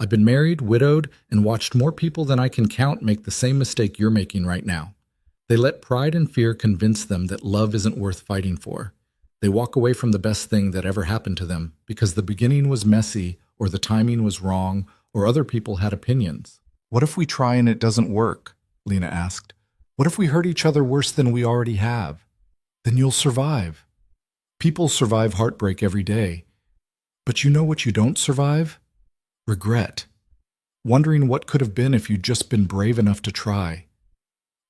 [SPEAKER 1] I've been married, widowed, and watched more people than I can count make the same mistake you're making right now. They let pride and fear convince them that love isn't worth fighting for. They walk away from the best thing that ever happened to them because the beginning was messy, or the timing was wrong, or other people had opinions. What if we try and it doesn't work? Lena asked. What if we hurt each other worse than we already have? Then you'll survive. People survive heartbreak every day. But you know what you don't survive? Regret. Wondering what could have been if you'd just been brave enough to try.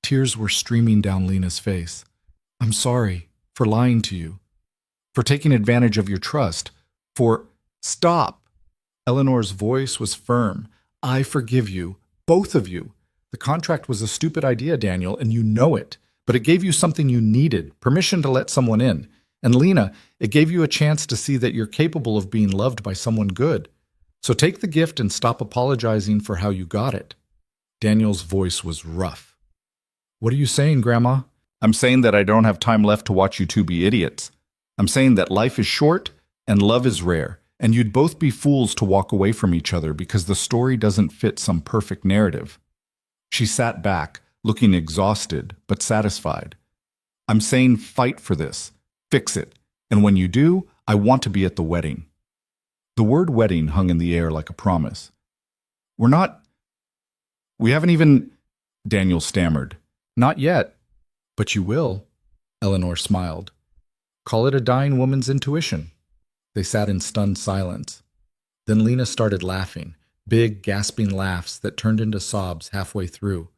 [SPEAKER 1] Tears were streaming down Lena's face. I'm sorry for lying to you, for taking advantage of your trust, for... Stop! Eleanor's voice was firm. I forgive you, both of you. The contract was a stupid idea, Daniel, and you know it. But it gave you something you needed, permission to let someone in. And Lena, it gave you a chance to see that you're capable of being loved by someone good. So take the gift and stop apologizing for how you got it. Daniel's voice was rough. What are you saying, Grandma? I'm saying that I don't have time left to watch you two be idiots. I'm saying that life is short and love is rare, and you'd both be fools to walk away from each other because the story doesn't fit some perfect narrative. She sat back, looking exhausted but satisfied. I'm saying fight for this. Fix it. And when you do, I want to be at the wedding." The word wedding hung in the air like a promise. We haven't even," Daniel stammered.
[SPEAKER 2] "Not yet, but you will," Eleanor smiled. "Call it a dying woman's intuition." They sat in stunned silence. Then Lena started laughing, big, gasping laughs that turned into sobs halfway through.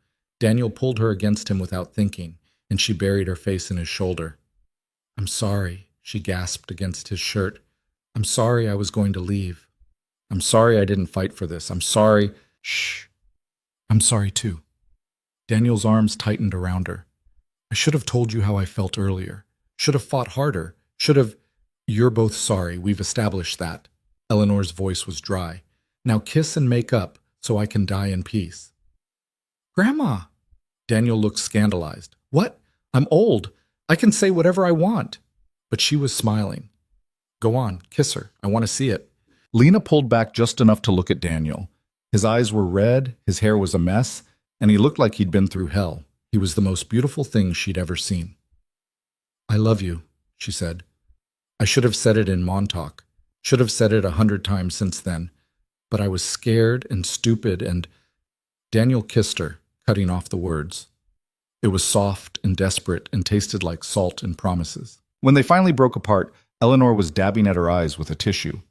[SPEAKER 2] Daniel pulled her against him without thinking, and she buried her face in his shoulder. "I'm sorry," she gasped against his shirt. "I'm sorry I was going to leave. I'm sorry I didn't fight for this. I'm sorry." "Shh. I'm sorry too." Daniel's arms tightened around her. "I should have told you how I felt earlier. Should have fought harder. Should have—" "You're both sorry. We've established that." Eleanor's voice was dry. "Now kiss and make up so I can die in peace." "Grandma!" Daniel looked scandalized. "What? I'm old. I can say whatever I want." But she was smiling. "Go on, kiss her. I want to see it."
[SPEAKER 1] Lena pulled back just enough to look at Daniel. His eyes were red, his hair was a mess, and he looked like he'd been through hell. He was the most beautiful thing she'd ever seen. "I love you," she said. "I should have said it in Montauk. Should have said it 100 times since then. But I was scared and stupid and—" Daniel kissed her, cutting off the words. It was soft and desperate and tasted like salt and promises. When they finally broke apart, Eleanor was dabbing at her eyes with a tissue.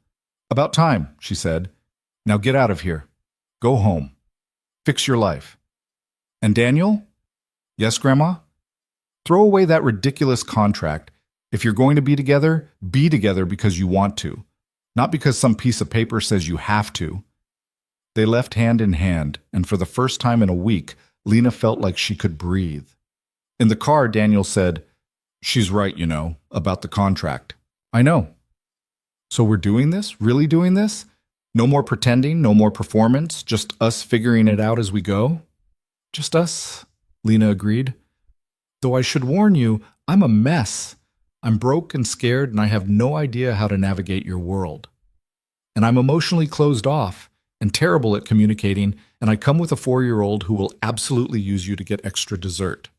[SPEAKER 1] "About time," she said. "Now get out of here. Go home. Fix your life. And Daniel?" "Yes, Grandma?" "Throw away that ridiculous contract. If you're going to be together because you want to, not because some piece of paper says you have to." They left hand in hand, and for the first time in a week, Lena felt like she could breathe. In the car, Daniel said, "She's right, about the contract." "I know." "So we're doing this? Really doing this? No more pretending, no more performance, just us figuring it out as we go?" "Just us," Lena agreed. "Though I should warn you, I'm a mess. I'm broke and scared, and I have no idea how to navigate your world. And I'm emotionally closed off and terrible at communicating, and I come with a 4-year-old who will absolutely use you to get extra dessert."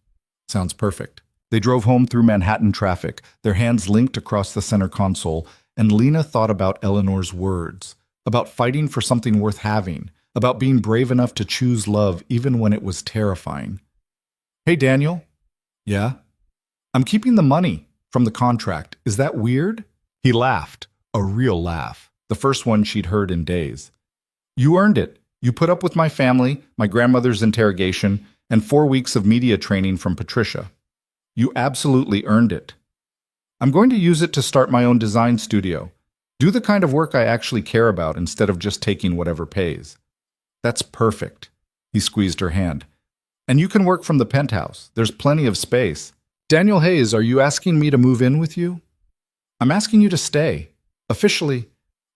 [SPEAKER 1] "Sounds perfect." They drove home through Manhattan traffic, their hands linked across the center console, and Lena thought about Eleanor's words, about fighting for something worth having, about being brave enough to choose love even when it was terrifying. "Hey, Daniel." "Yeah?" "I'm keeping the money from the contract. Is that weird?" He laughed, a real laugh, the first one she'd heard in days. "You earned it. You put up with my family, my grandmother's interrogation, and 4 weeks of media training from Patricia. You absolutely earned it. I'm going to use it to start my own design studio. Do the kind of work I actually care about instead of just taking whatever pays." "That's perfect." He squeezed her hand. "And you can work from the penthouse. There's plenty of space." "Daniel Hayes, are you asking me to move in with you?" "I'm asking you to stay. Officially.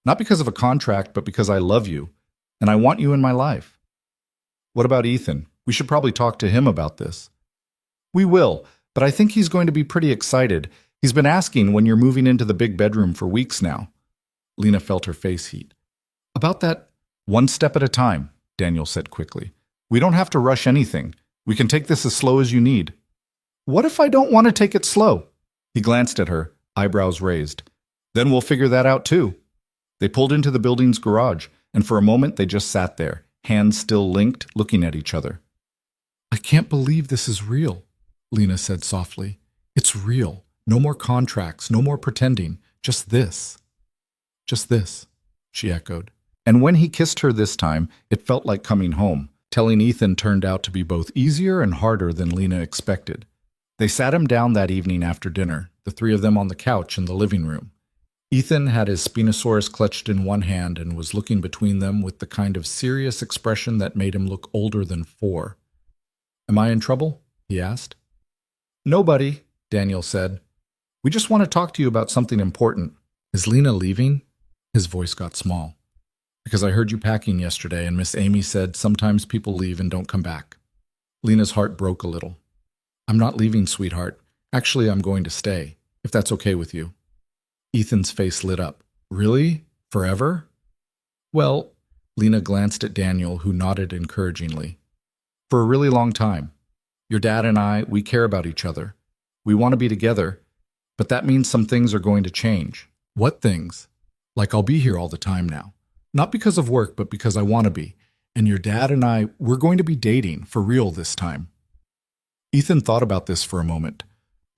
[SPEAKER 1] Not because of a contract, but because I love you. And I want you in my life." "What about Ethan? We should probably talk to him about this." "We will, but I think he's going to be pretty excited. He's been asking when you're moving into the big bedroom for weeks now." Lena felt her face heat. "About that, one step at a time," Daniel said quickly. "We don't have to rush anything. We can take this as slow as you need." "What if I don't want to take it slow?" He glanced at her, eyebrows raised. "Then we'll figure that out too." They pulled into the building's garage, and for a moment they just sat there, hands still linked, looking at each other. "I can't believe this is real," Lena said softly. "It's real. No more contracts, no more pretending. Just this." "Just this," she echoed. And when he kissed her this time, it felt like coming home. Telling Ethan turned out to be both easier and harder than Lena expected. They sat him down that evening after dinner, the 3 of them on the couch in the living room. Ethan had his Spinosaurus clutched in one hand and was looking between them with the kind of serious expression that made him look older than 4. "Am I in trouble?" he asked. "Nobody," Daniel said. "We just want to talk to you about something important." "Is Lena leaving?" His voice got small. "Because I heard you packing yesterday, and Miss Amy said sometimes people leave and don't come back." Lena's heart broke a little. "I'm not leaving, sweetheart. Actually, I'm going to stay, if that's okay with you." Ethan's face lit up. "Really? Forever?" "Well," Lena glanced at Daniel, who nodded encouragingly. "For a really long time. Your dad and I, we care about each other. We want to be together.
[SPEAKER 2] But that means some things are going to change. What things? Like I'll be here all the time now. Not because of work, but because I want to be. And your dad and I, we're going to be dating, for real this time. Ethan thought about this for a moment.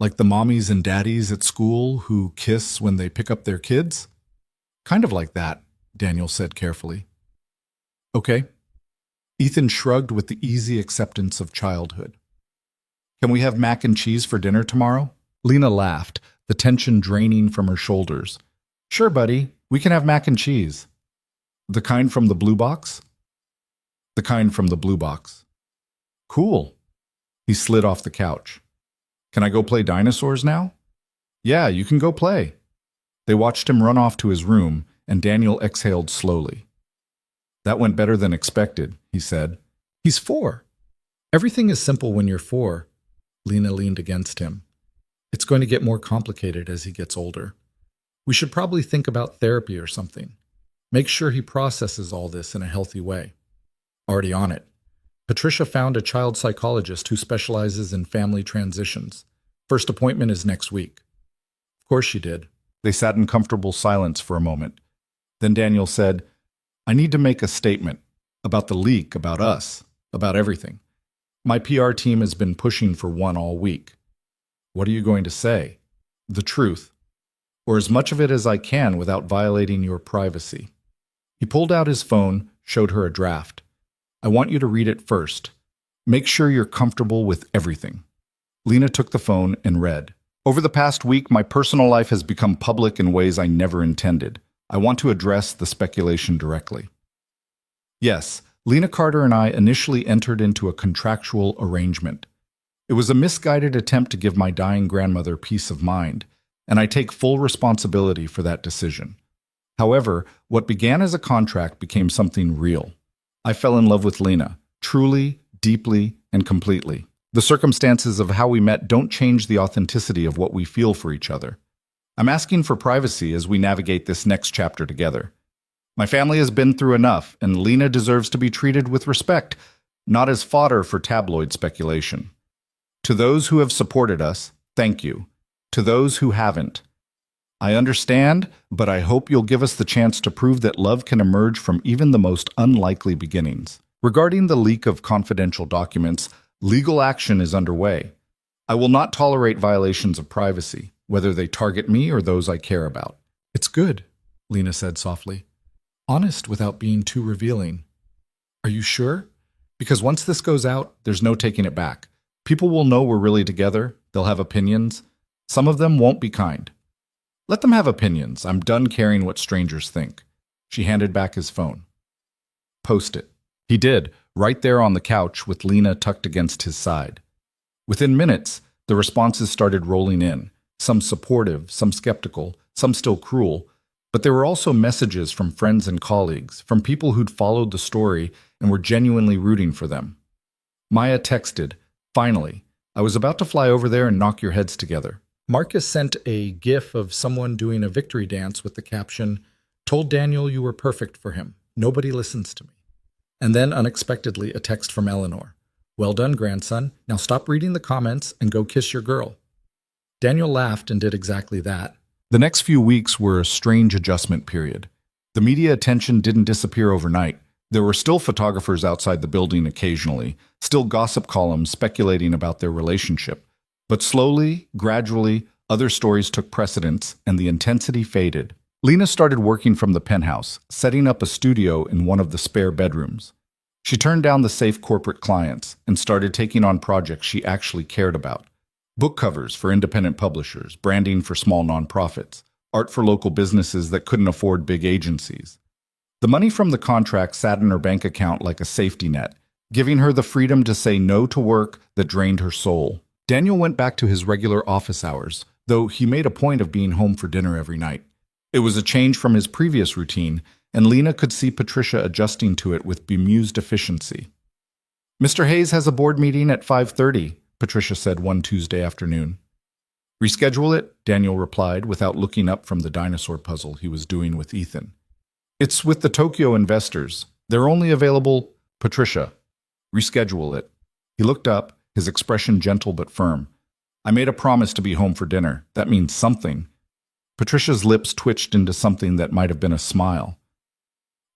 [SPEAKER 2] Like the mommies and daddies at school who kiss when they pick up their kids? Kind of like that, Daniel said carefully. Okay. Ethan shrugged with the easy acceptance of childhood. Can we have mac and cheese for dinner tomorrow? Lena laughed, the tension draining from her shoulders. Sure, buddy. We can have mac and cheese. The kind from the blue box? The kind from the blue box. Cool. He slid off the couch. Can I go play dinosaurs now? Yeah, you can go play. They watched him run off to his room, and Daniel exhaled slowly. That went better than expected, he said. He's 4. Everything is simple when you're 4. Lena leaned against him. It's going to get more complicated as he gets older. We should probably think about therapy or something. Make sure he processes all this in a healthy way. Already on it. Patricia found a child psychologist who specializes in family transitions. First appointment is next week. Of course she did. They sat in comfortable silence for a moment. Then Daniel said, I need to make a statement about the leak, about us, about everything. My PR team has been pushing for one all week. What are you going to say? The truth. Or as much of it as I can without violating your privacy. He pulled out his phone, showed her a draft. I want you to read it first. Make sure you're comfortable with everything. Lena took the phone and read. Over the past week, my personal life has become public in ways I never intended. I want to address the speculation directly. Yes, Lena Carter and I initially entered into a contractual arrangement. It was a misguided attempt to give my dying grandmother peace of mind, and I take full responsibility for that decision. However, what began as a contract became something real. I fell in love with Lena, truly, deeply, and completely. The circumstances of how we met don't change the authenticity of what we feel for each other. I'm asking for privacy as we navigate this next chapter together. My family has been through enough, and Lena deserves to be treated with respect, not as fodder for tabloid speculation. To those who have supported us, thank you. To those who haven't, I understand, but I hope you'll give us the chance to prove that love can emerge from even the most unlikely beginnings. Regarding the leak of confidential documents, legal action is underway. I will not tolerate violations of privacy, whether they target me or those I care about. It's good, Lena said softly. Honest without being too revealing. Are you sure? Because once this goes out, there's no taking it back. People will know we're really together. They'll have opinions. Some of them won't be kind. Let them have opinions. I'm done caring what strangers think. She handed back his phone. Post it. He did, right there on the couch with Lena tucked against his side. Within minutes, the responses started rolling in, some supportive, some skeptical, some still cruel, but there were also messages from friends and colleagues, from people who'd followed the story and were genuinely rooting for them. Maya texted, Finally, I was about to fly over there and knock your heads together. Marcus sent a gif of someone doing a victory dance with the caption, Told Daniel you were perfect for him. Nobody listens to me. And then unexpectedly a text from Eleanor. Well done, grandson. Now stop reading the comments and go kiss your girl. Daniel laughed and did exactly that. The next few weeks were a strange adjustment period. The media attention didn't disappear overnight. There were still photographers outside the building occasionally, still gossip columns speculating about their relationship. But slowly, gradually, other stories took precedence and the intensity faded. Lena started working from the penthouse, setting up a studio in one of the spare bedrooms. She turned down the safe corporate clients and started taking on projects she actually cared about. Book covers for independent publishers, branding for small nonprofits, art for local businesses that couldn't afford big agencies. The money from the contract sat in her bank account like a safety net, giving her the freedom to say no to work that drained her soul. Daniel went back to his regular office hours, though he made a point of being home for dinner every night. It was a change from his previous routine, and Lena could see Patricia adjusting to it with bemused efficiency. Mr. Hayes has a board meeting at 5:30, Patricia said one Tuesday afternoon. Reschedule it, Daniel replied without looking up from the dinosaur puzzle he was doing with Ethan. It's with the Tokyo investors. They're only available, Patricia. Reschedule it. He looked up, his expression gentle but firm.
[SPEAKER 1] I made a promise to be home for dinner. That means something. Patricia's lips twitched into something that might have been a smile.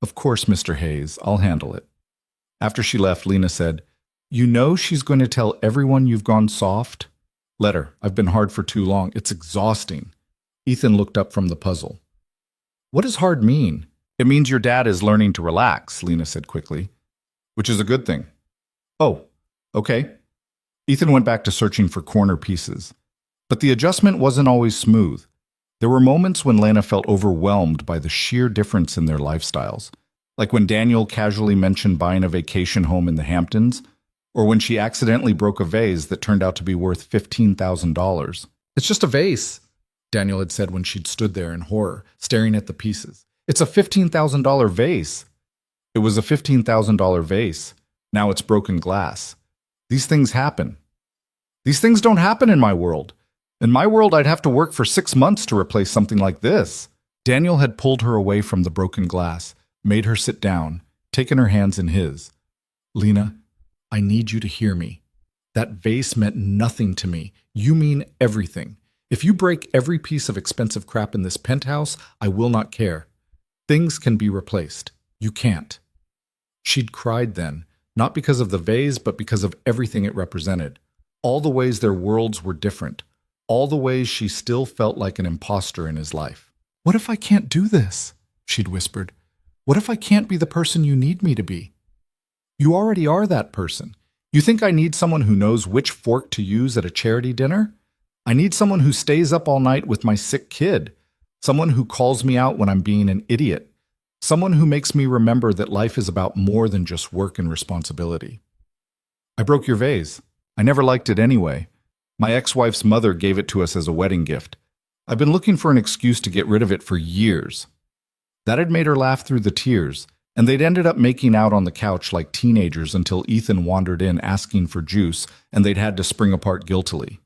[SPEAKER 1] Of course, Mr. Hayes, I'll handle it. After she left, Lena said, You know she's going to tell everyone you've gone soft? Let her. I've been hard for too long. It's exhausting. Ethan looked up from the puzzle. What does hard mean? It means your dad is learning to relax, Lena said quickly, which is a good thing. Oh, okay. Ethan went back to searching for corner pieces. But the adjustment wasn't always smooth. There were moments when Lena felt overwhelmed by the sheer difference in their lifestyles, like when Daniel casually mentioned buying a vacation home in the Hamptons, or when she accidentally broke a vase that turned out to be worth $15,000. It's just a vase, Daniel had said when she'd stood there in horror, staring at the pieces. It's a $15,000 vase. It was a $15,000 vase. Now it's broken glass. These things happen. These things don't happen in my world. In my world, I'd have to work for 6 months to replace something like this. Daniel had pulled her away from the broken glass, made her sit down, taken her hands in his. Lena, I need you to hear me. That vase meant nothing to me. You mean everything. If you break every piece of expensive crap in this penthouse, I will not care. Things can be replaced. You can't. She'd cried then, not because of the vase, but because of everything it represented. All the ways their worlds were different. All the ways she still felt like an imposter in his life. What if I can't do this? She'd whispered. What if I can't be the person you need me to be? You already are that person. You think I need someone who knows which fork to use at a charity dinner? I need someone who stays up all night with my sick kid. Someone who calls me out when I'm being an idiot. Someone who makes me remember that life is about more than just work and responsibility. I broke your vase. I never liked it anyway. My ex-wife's mother gave it to us as a wedding gift. I've been looking for an excuse to get rid of it for years. That had made her laugh through the tears, and they'd ended up making out on the couch like teenagers until Ethan wandered in asking for juice, and they'd had to spring apart guiltily.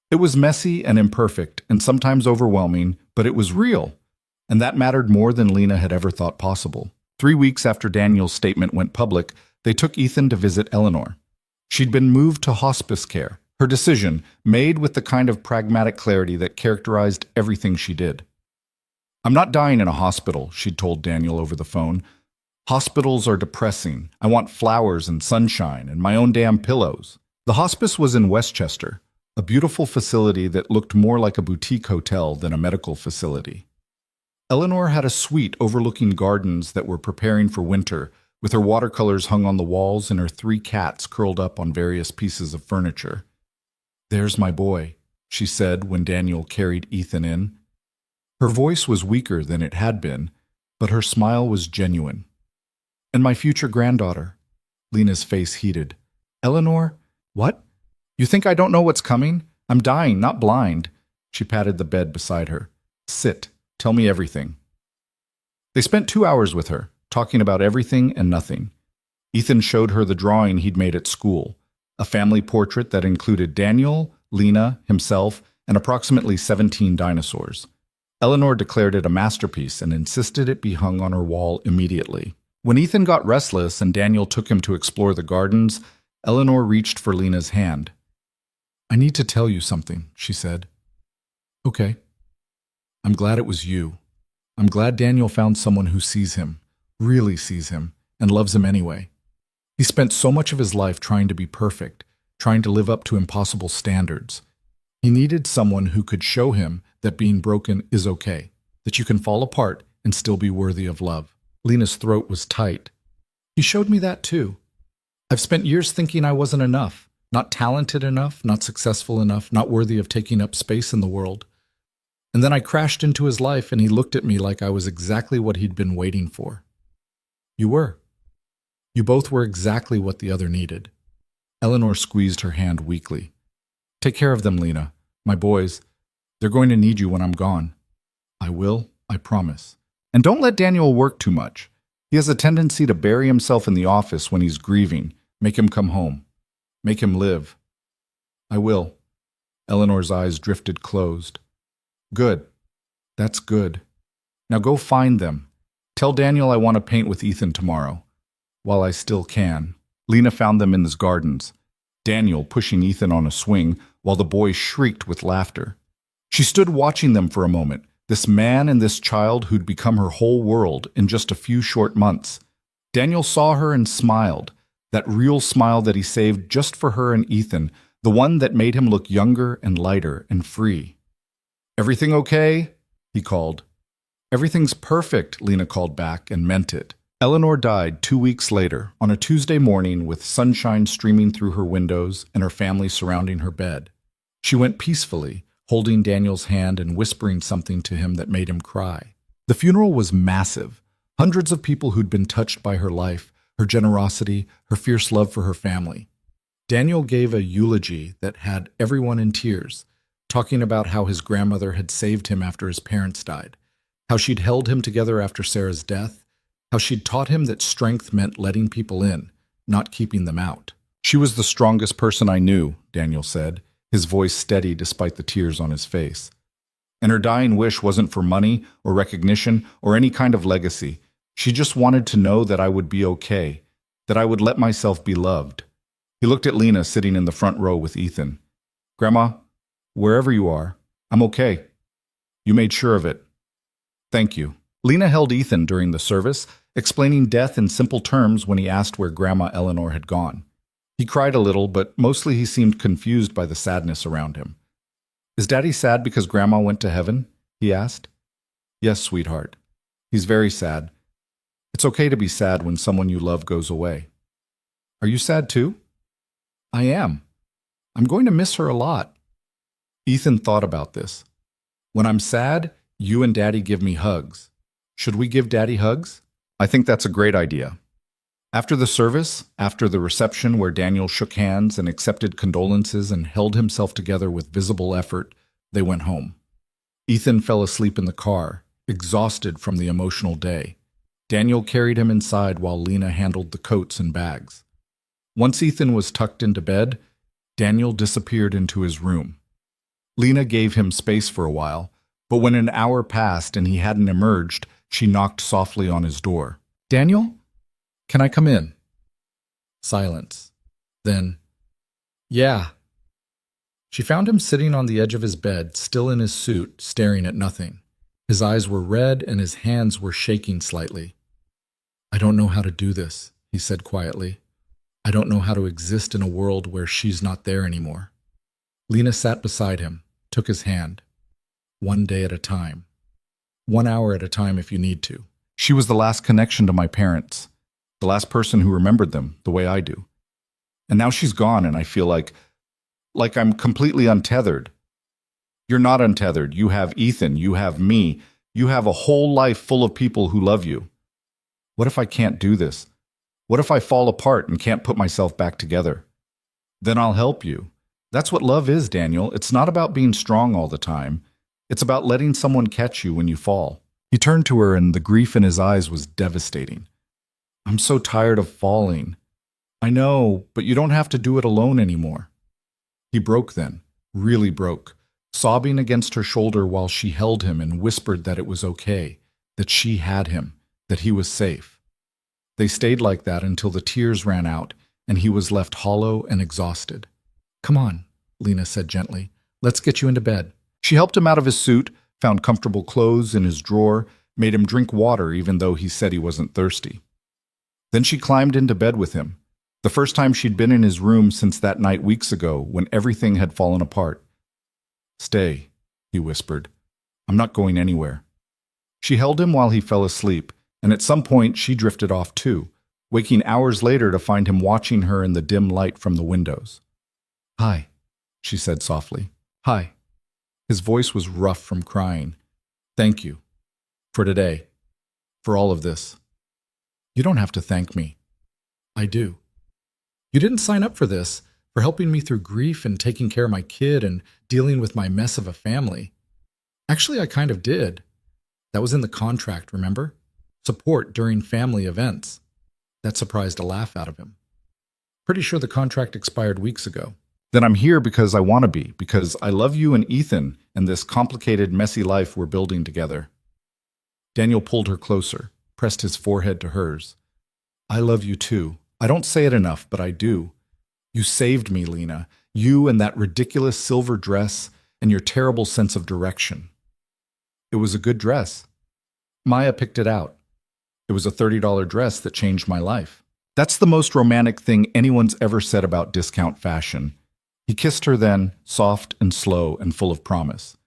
[SPEAKER 1] It was messy and imperfect, and sometimes overwhelming, but it was real, and that mattered more than Lena had ever thought possible. 3 weeks after Daniel's statement went public, they took Ethan to visit Eleanor. She'd been moved to hospice care. Her decision, made with the kind of pragmatic clarity that characterized everything she did. I'm not dying in a hospital, she'd told Daniel over the phone. Hospitals are depressing. I want flowers and sunshine and my own damn pillows. The hospice was in Westchester, a beautiful facility that looked more like a boutique hotel than a medical facility. Eleanor had a suite overlooking gardens that were preparing for winter, with her watercolors hung on the walls and her 3 cats curled up on various pieces of furniture. There's my boy, she said when Daniel carried Ethan in. Her voice was weaker than it had been, but her smile was genuine. And my future granddaughter. Lena's face heated. Eleanor? What? You think I don't know what's coming? I'm dying, not blind. She patted the bed beside her. Sit. Tell me everything. They spent 2 hours with her, talking about everything and nothing. Ethan showed her the drawing he'd made at school. A family portrait that included Daniel, Lena, himself, and approximately 17 dinosaurs. Eleanor declared it a masterpiece and insisted it be hung on her wall immediately. When Ethan got restless and Daniel took him to explore the gardens, Eleanor reached for Lena's hand. I need to tell you something, she said. Okay. I'm glad it was you. I'm glad Daniel found someone who sees him, really sees him, and loves him anyway. He spent so much of his life trying to be perfect, trying to live up to impossible standards. He needed someone who could show him that being broken is okay, that you can fall apart and still be worthy of love. Lena's throat was tight. He showed me that too. I've spent years thinking I wasn't enough, not talented enough, not successful enough, not worthy of taking up space in the world. And then I crashed into his life and he looked at me like I was exactly what he'd been waiting for. You were. You both were exactly what the other needed. Eleanor squeezed her hand weakly. Take care of them, Lena. My boys. They're going to need you when I'm gone. I will, I promise. And don't let Daniel work too much. He has a tendency to bury himself in the office when he's grieving. Make him come home. Make him live. I will. Eleanor's eyes drifted closed. Good. That's good. Now go find them. Tell Daniel I want to paint with Ethan tomorrow. While I still can. Lena found them in his gardens. Daniel pushing Ethan on a swing while the boy shrieked with laughter. She stood watching them for a moment, this man and this child who'd become her whole world in just a few short months. Daniel saw her and smiled, that real smile that he saved just for her and Ethan, the one that made him look younger and lighter and free. "Everything okay?" he called. "Everything's perfect," Lena called back and meant it. Eleanor died 2 weeks later, on a Tuesday morning with sunshine streaming through her windows and her family surrounding her bed. She went peacefully, holding Daniel's hand and whispering something to him that made him cry. The funeral was massive. Hundreds of people who'd been touched by her life, her generosity, her fierce love for her family. Daniel gave a eulogy that had everyone in tears, talking about how his grandmother had saved him after his parents died, how she'd held him together after Sarah's death, how she'd taught him that strength meant letting people in, not keeping them out. "She was the strongest person I knew," Daniel said, his voice steady despite the tears on his face. "And her dying wish wasn't for money or recognition or any kind of legacy. She just wanted to know that I would be okay, that I would let myself be loved." He looked at Lena sitting in the front row with Ethan. "Grandma, wherever you are, I'm okay. You made sure of it. Thank you." Lena held Ethan during the service, explaining death in simple terms when he asked where Grandma Eleanor had gone. He cried a little, but mostly he seemed confused by the sadness around him. "Is Daddy sad because Grandma went to heaven?" he asked. "Yes, sweetheart. He's very sad. It's okay to be sad when someone you love goes away." "Are you sad too?" "I am. I'm going to miss her a lot." Ethan thought about this. "When I'm sad, you and Daddy give me hugs. Should we give Daddy hugs?" "I think that's a great idea." After the service, after the reception where Daniel shook hands and accepted condolences and held himself together with visible effort, they went home. Ethan fell asleep in the car, exhausted from the emotional day. Daniel carried him inside while Lena handled the coats and bags. Once Ethan was tucked into bed, Daniel disappeared into his room. Lena gave him space for a while, but when an hour passed and he hadn't emerged, she knocked softly on his door. "Daniel? Can I come in?" Silence. Then, "Yeah." She found him sitting on the edge of his bed, still in his suit, staring at nothing. His eyes were red and his hands were shaking slightly. "I don't know how to do this," he said quietly. "I don't know how to exist in a world where she's not there anymore." Lena sat beside him, took his hand. "One day at a time. 1 hour at a time if you need to. She was the last connection to my parents, the last person who remembered them the way I do. And now she's gone and I feel like I'm completely untethered." "You're not untethered. You have Ethan, you have me, you have a whole life full of people who love you. What if I can't do this? What if I fall apart and can't put myself back together? Then I'll help you. That's what love is, Daniel. It's not about being strong all the time. It's about letting someone catch you when you fall." He turned to her and the grief in his eyes was devastating. "I'm so tired of falling." "I know, but you don't have to do it alone anymore." He broke then, really broke, sobbing against her shoulder while she held him and whispered that it was okay, that she had him, that he was safe. They stayed like that until the tears ran out and he was left hollow and exhausted. "Come on," Lena said gently. "Let's get you into bed." She helped him out of his suit, found comfortable clothes in his drawer, made him drink water even though he said he wasn't thirsty. Then she climbed into bed with him, the first time she'd been in his room since that night weeks ago when everything had fallen apart. "Stay," he whispered. "I'm not going anywhere." She held him while he fell asleep, and at some point she drifted off too, waking hours later to find him watching her in the dim light from the windows. "Hi," she said softly. "Hi." His voice was rough from crying. "Thank you. For today. For all of this." "You don't have to thank me." "I do. You didn't sign up for this, for helping me through grief and taking care of my kid and dealing with my mess of a family. Actually, I kind of did. That was in the contract, remember? Support during family events." That surprised a laugh out of him. "Pretty sure the contract expired weeks ago." "Then I'm here because I want to be, because I love you and Ethan and this complicated, messy life we're building together." Daniel pulled her closer, pressed his forehead to hers. "I love you too. I don't say it enough, but I do. You saved me, Lena. You and that ridiculous silver dress and your terrible sense of direction. It was a good dress. Maya picked it out. It was a $30 dress that changed my life. That's the most romantic thing anyone's ever said about discount fashion. He kissed her then, soft and slow and full of promise.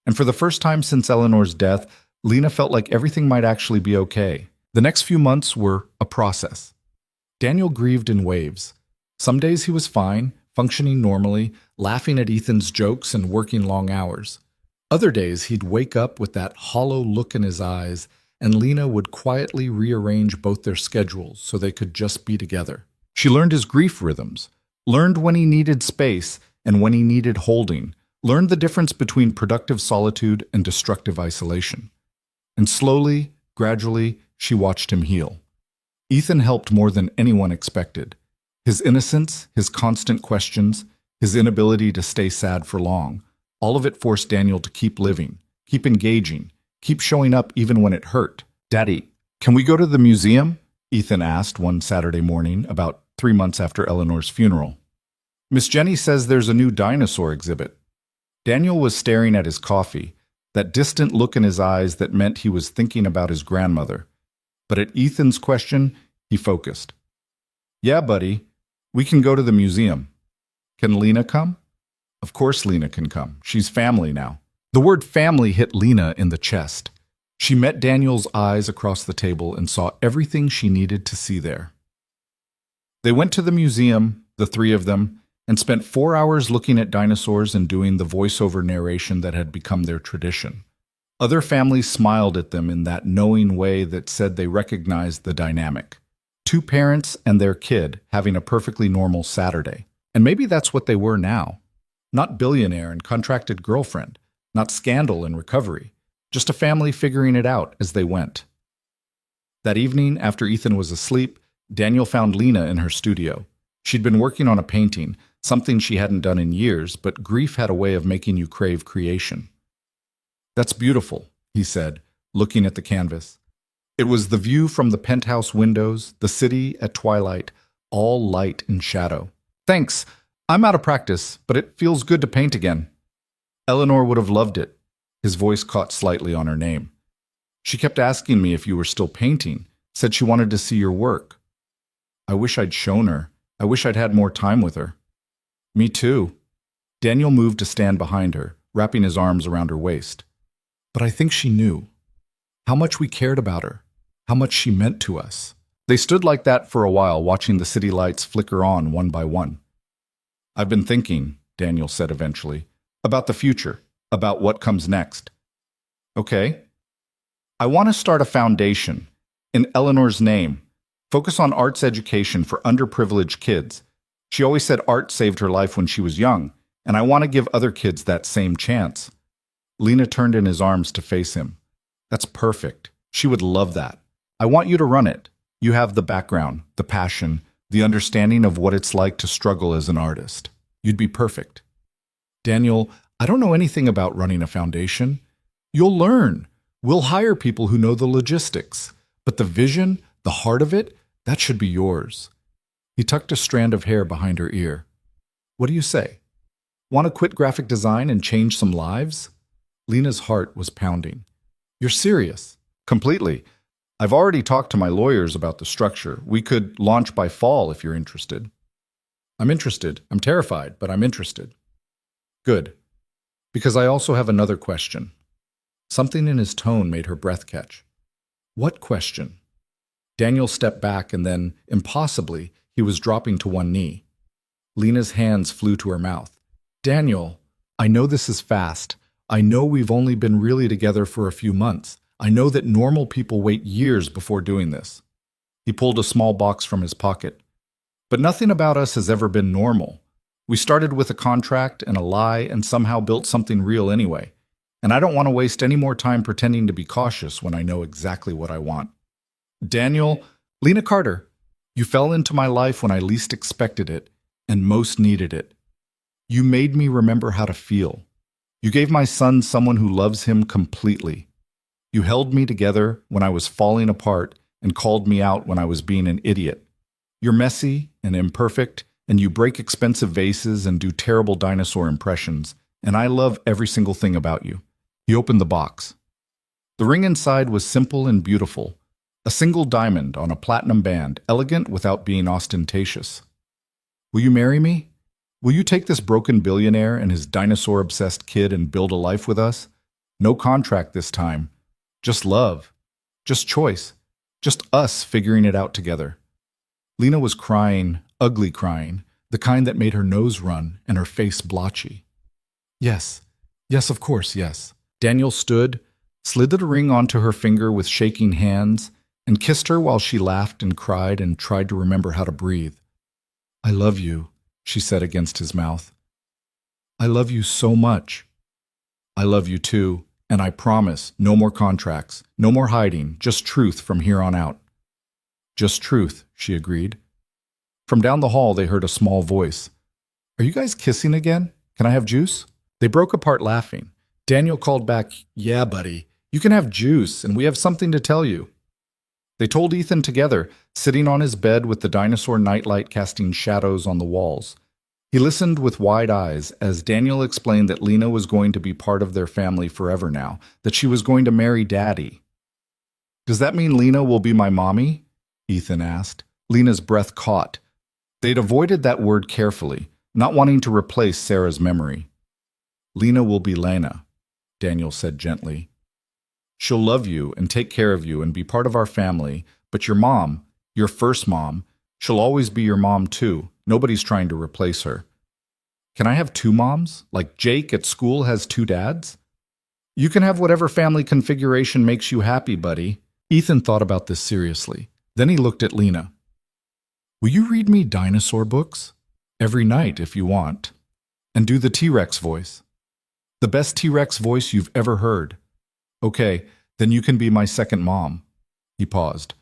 [SPEAKER 1] And for the first time since Eleanor's death, Lena felt like everything might actually be okay. The next few months were a process. Daniel grieved in waves. Some days he was fine, functioning normally, laughing at Ethan's jokes and working long hours. Other days he'd wake up with that hollow look in his eyes, and Lena would quietly rearrange both their schedules so they could just be together. She learned his grief rhythms, learned when he needed space and when he needed holding, learned the difference between productive solitude and destructive isolation. And slowly, gradually, she watched him heal. Ethan helped more than anyone expected. His innocence, his constant questions, his inability to stay sad for long, all of it forced Daniel to keep living, keep engaging, keep showing up even when it hurt. "Daddy, can we go to the museum?" Ethan asked one Saturday morning, about 3 months after Eleanor's funeral. "Miss Jenny says there's a new dinosaur exhibit." Daniel was staring at his coffee, that distant look in his eyes that meant he was thinking about his grandmother. But at Ethan's question, he focused. "Yeah, buddy, we can go to the museum. Can Lena come?" Of course Lena can come. She's family now. The word family hit Lena in the chest. She met Daniel's eyes across the table and saw everything she needed to see there. They went to the museum, the three of them, and spent 4 hours looking at dinosaurs and doing the voiceover narration that had become their tradition. Other families smiled at them in that knowing way that said they recognized the dynamic. Two parents and their kid having a perfectly normal Saturday. And maybe that's what they were now. Not billionaire and contracted girlfriend, not scandal and recovery, just a family figuring it out as they went. That evening, after Ethan was asleep, Daniel found Lena in her studio. She'd been working on a painting, something she hadn't done in years, but grief had a way of making you crave creation. "That's beautiful," he said, looking at the canvas. It was the view from the penthouse windows, the city at twilight, all light and shadow. "Thanks. I'm out of practice, but it feels good to paint again." Eleanor would have loved it. His voice caught slightly on her name. "She kept asking me if you were still painting, said she wanted to see your work." I wish I'd shown her. I wish I'd had more time with her. "Me too." Daniel moved to stand behind her, wrapping his arms around her waist. But I think she knew how much we cared about her, how much she meant to us. They stood like that for a while, watching the city lights flicker on one by one. "I've been thinking," Daniel said eventually, "about the future, about what comes next." "Okay." "I want to start a foundation, in Eleanor's name, focus on arts education for underprivileged kids. She always said art saved her life when she was young, and I want to give other kids that same chance." Lena turned in his arms to face him. "That's perfect. She would love that. I want you to run it. You have the background, the passion, the understanding of what it's like to struggle as an artist. You'd be perfect." "Daniel, I don't know anything about running a foundation." "You'll learn. We'll hire people who know the logistics. But the vision, the heart of it, that should be yours." He tucked a strand of hair behind her ear. "What do you say? Want to quit graphic design and change some lives?" Lena's heart was pounding. "You're serious?" "Completely. I've already talked to my lawyers about the structure. We could launch by fall if you're interested." "I'm interested. I'm terrified, but I'm interested." "Good. Because I also have another question." Something in his tone made her breath catch. "What question?" Daniel stepped back and then, impossibly, he was dropping to one knee. Lena's hands flew to her mouth. "Daniel, I know this is fast. I know we've only been really together for a few months. I know that normal people wait years before doing this." He pulled a small box from his pocket. "But nothing about us has ever been normal. We started with a contract and a lie and somehow built something real anyway. And I don't want to waste any more time pretending to be cautious when I know exactly what I want." "Daniel, Lena Carter, you fell into my life when I least expected it and most needed it. You made me remember how to feel. You gave my son someone who loves him completely. You held me together when I was falling apart and called me out when I was being an idiot. You're messy and imperfect and you break expensive vases and do terrible dinosaur impressions, and I love every single thing about you." He opened the box. The ring inside was simple and beautiful. A single diamond on a platinum band, elegant without being ostentatious. "Will you marry me? Will you take this broken billionaire and his dinosaur-obsessed kid and build a life with us? No contract this time. Just love. Just choice. Just us figuring it out together." Lena was crying, ugly crying, the kind that made her nose run and her face blotchy. "Yes. Yes, of course, yes." Daniel stood, slid the ring onto her finger with shaking hands, and kissed her while she laughed and cried and tried to remember how to breathe. "I love you," she said against his mouth. "I love you so much." "I love you too, and I promise, no more contracts, no more hiding, just truth from here on out." "Just truth," she agreed. From down the hall they heard a small voice. "Are you guys kissing again? Can I have juice?" They broke apart laughing. Daniel called back, "Yeah, buddy, you can have juice, and we have something to tell you." They told Ethan together, sitting on his bed with the dinosaur nightlight casting shadows on the walls. He listened with wide eyes as Daniel explained that Lena was going to be part of their family forever now, that she was going to marry Daddy. "Does that mean Lena will be my mommy?" Ethan asked. Lena's breath caught. They'd avoided that word carefully, not wanting to replace Sarah's memory. "Lena will be Lena," Daniel said gently. "She'll love you and take care of you and be part of our family, but your mom, your first mom, she'll always be your mom too. Nobody's trying to replace her." "Can I have two moms? Like Jake at school has two dads?" "You can have whatever family configuration makes you happy, buddy." Ethan thought about this seriously. Then he looked at Lena. "Will you read me dinosaur books? Every night, if you want. And do the T-Rex voice. The best T-Rex voice you've ever heard. Okay, then you can be my second mom." He paused.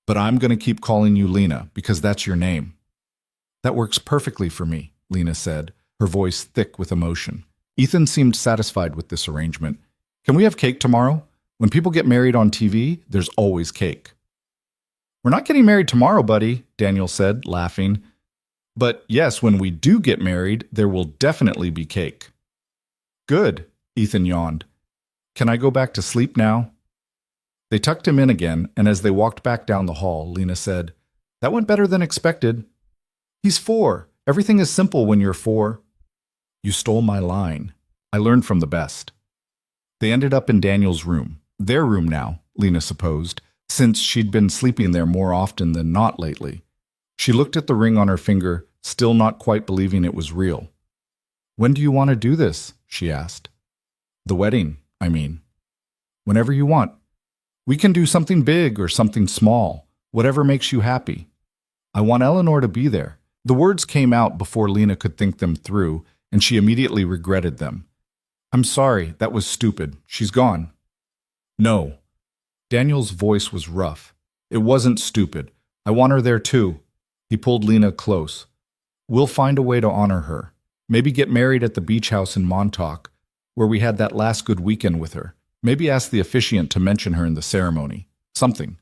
[SPEAKER 1] "But I'm going to keep calling you Lena, because that's your name." "That works perfectly for me," Lena said, her voice thick with emotion. Ethan seemed satisfied with this arrangement. "Can we have cake tomorrow? When people get married on TV, there's always cake." "We're not getting married tomorrow, buddy," Daniel said, laughing. "But yes, when we do get married, there will definitely be cake." "Good," Ethan yawned. "Can I go back to sleep now?" They tucked him in again, and as they walked back down the hall, Lena said, "That went better than expected." "He's 4. Everything is simple when you're 4. "You stole my line. I learned from the best." They ended up in Daniel's room. Their room now, Lena supposed, since she'd been sleeping there more often than not lately. She looked at the ring on her finger, still not quite believing it was real. "When do you want to do this?" she asked. "The wedding, I mean." "Whenever you want. We can do something big or something small, whatever makes you happy. I want Eleanor to be there." The words came out before Lena could think them through, and she immediately regretted them. "I'm sorry, that was stupid. She's gone." "No." Daniel's voice was rough. "It wasn't stupid. I want her there too." He pulled Lena close. "We'll find a way to honor her. Maybe get married at the beach house in Montauk, where we had that last good weekend with her. Maybe ask the officiant to mention her in the ceremony. Something.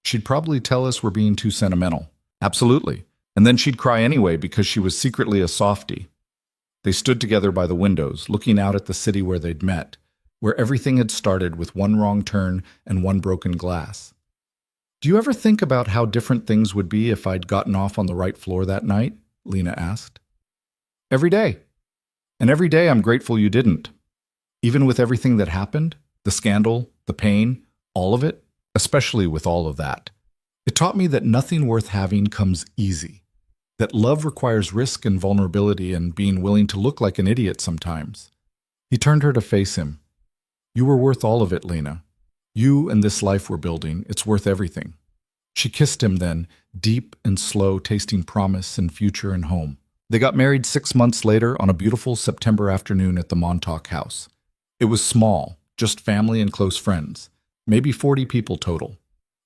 [SPEAKER 1] She'd probably tell us we're being too sentimental." "Absolutely. And then she'd cry anyway because she was secretly a softie." They stood together by the windows, looking out at the city where they'd met, where everything had started with one wrong turn and one broken glass. "Do you ever think about how different things would be if I'd gotten off on the right floor that night?" Lena asked. "Every day. And every day I'm grateful you didn't. Even with everything that happened, the scandal, the pain, all of it, especially with all of that. It taught me that nothing worth having comes easy, that love requires risk and vulnerability and being willing to look like an idiot sometimes." He turned her to face him. "You were worth all of it, Lena. You and this life we're building, it's worth everything." She kissed him then, deep and slow, tasting promise and future and home. They got married 6 months later on a beautiful September afternoon at the Montauk house. It was small, just family and close friends, maybe 40 people total.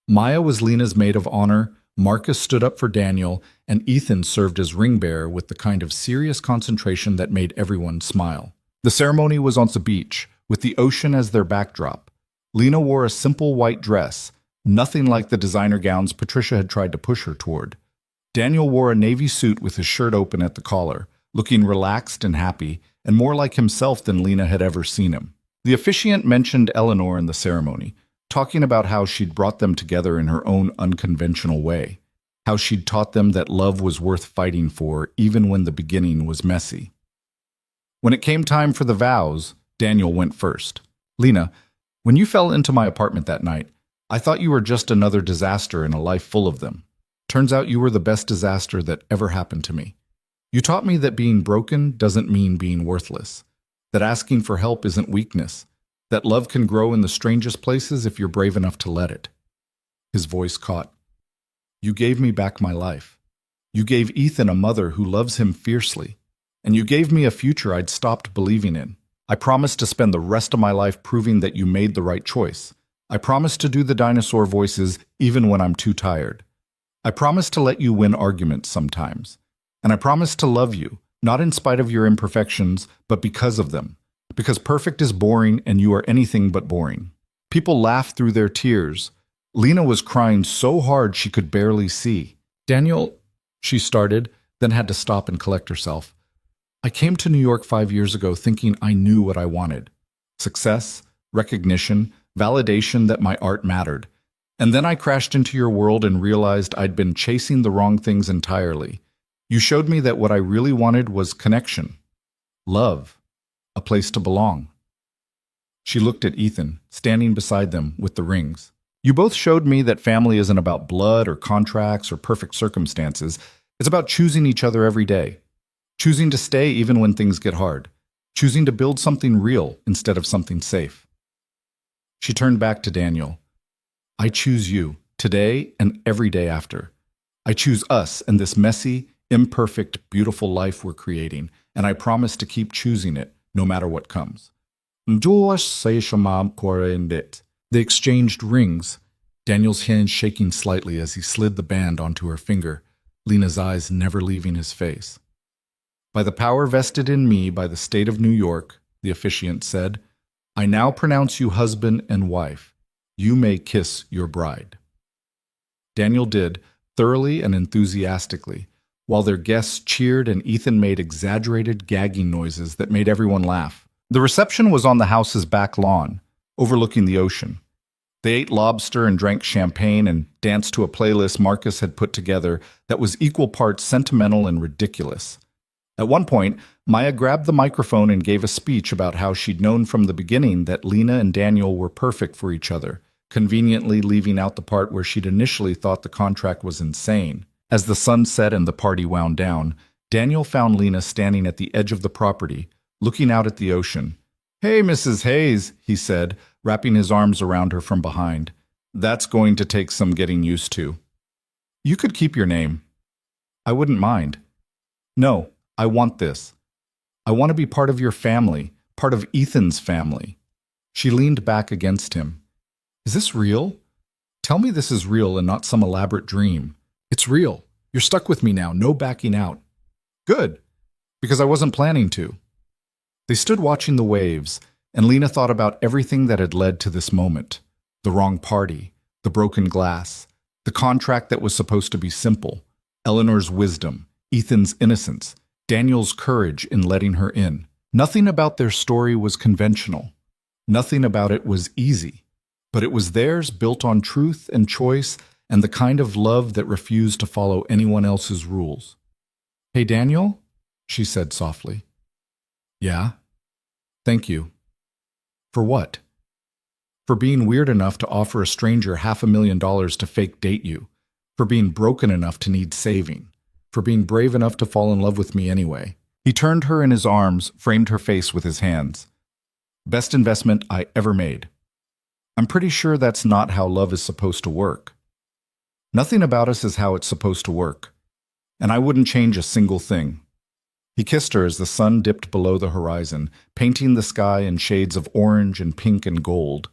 [SPEAKER 1] Maya was Lena's maid of honor, Marcus stood up for Daniel, and Ethan served as ring bearer with the kind of serious concentration that made everyone smile. The ceremony was on the beach, with the ocean as their backdrop. Lena wore a simple white dress, nothing like the designer gowns Patricia had tried to push her toward. Daniel wore a navy suit with his shirt open at the collar, looking relaxed and happy, and more like himself than Lena had ever seen him. The officiant mentioned Eleanor in the ceremony, talking about how she'd brought them together in her own unconventional way, how she'd taught them that love was worth fighting for even when the beginning was messy. When it came time for the vows, Daniel went first. Lena, when you fell into my apartment that night, I thought you were just another disaster in a life full of them. Turns out you were the best disaster that ever happened to me. You taught me that being broken doesn't mean being worthless, that asking for help isn't weakness, that love can grow in the strangest places if you're brave enough to let it. His voice caught. You gave me back my life. You gave Ethan a mother who loves him fiercely, and you gave me a future I'd stopped believing in. I promised to spend the rest of my life proving that you made the right choice. I promised to do the dinosaur voices even when I'm too tired. I promised to let you win arguments sometimes. And I promise to love you, not in spite of your imperfections, but because of them. Because perfect is boring and you are anything but boring. People laugh through their tears. Lena was crying so hard she could barely see. Daniel, she started, then had to stop and collect herself. I came to New York 5 years ago thinking I knew what I wanted. Success, recognition, validation that my art mattered. And then I crashed into your world and realized I'd been chasing the wrong things entirely. You showed me that what I really wanted was connection, love, a place to belong. She looked at Ethan, standing beside them with the rings. You both showed me that family isn't about blood or contracts or perfect circumstances. It's about choosing each other every day, choosing to stay even when things get hard, choosing to build something real instead of something safe. She turned back to Daniel. I choose you, today and every day after. I choose us and this messy, imperfect, beautiful life we're creating, and I promise to keep choosing it, no matter what comes. They exchanged rings, Daniel's hand shaking slightly as he slid the band onto her finger, Lena's eyes never leaving his face. By the power vested in me by the state of New York, the officiant said, I now pronounce you husband and wife. You may kiss your bride. Daniel did, thoroughly and enthusiastically, while their guests cheered and Ethan made exaggerated gagging noises that made everyone laugh. The reception was on the house's back lawn, overlooking the ocean. They ate lobster and drank champagne and danced to a playlist Marcus had put together that was equal parts sentimental and ridiculous. At one point, Maya grabbed the microphone and gave a speech about how she'd known from the beginning that Lena and Daniel were perfect for each other, conveniently leaving out the part where she'd initially thought the contract was insane. As the sun set and the party wound down, Daniel found Lena standing at the edge of the property, looking out at the ocean. Hey, Mrs. Hayes, he said, wrapping his arms around her from behind. That's going to take some getting used to. You could keep your name. I wouldn't mind. No, I want this. I want to be part of your family, part of Ethan's family. She leaned back against him. Is this real? Tell me this is real and not some elaborate dream. It's real. You're stuck with me now, no backing out. Good, because I wasn't planning to. They stood watching the waves, and Lena thought about everything that had led to this moment. The wrong party, the broken glass, the contract that was supposed to be simple, Eleanor's wisdom, Ethan's innocence, Daniel's courage in letting her in. Nothing about their story was conventional. Nothing about it was easy. But it was theirs, built on truth and choice and the kind of love that refused to follow anyone else's rules. Hey, Daniel, she said softly. Yeah? Thank you. For what? For being weird enough to offer a stranger $500,000 to fake date you. For being broken enough to need saving. For being brave enough to fall in love with me anyway. He turned her in his arms, framed her face with his hands. Best investment I ever made. I'm pretty sure that's not how love is supposed to work. Nothing about us is how it's supposed to work. And I wouldn't change a single thing. He kissed her as the sun dipped below the horizon, painting the sky in shades of orange and pink and gold.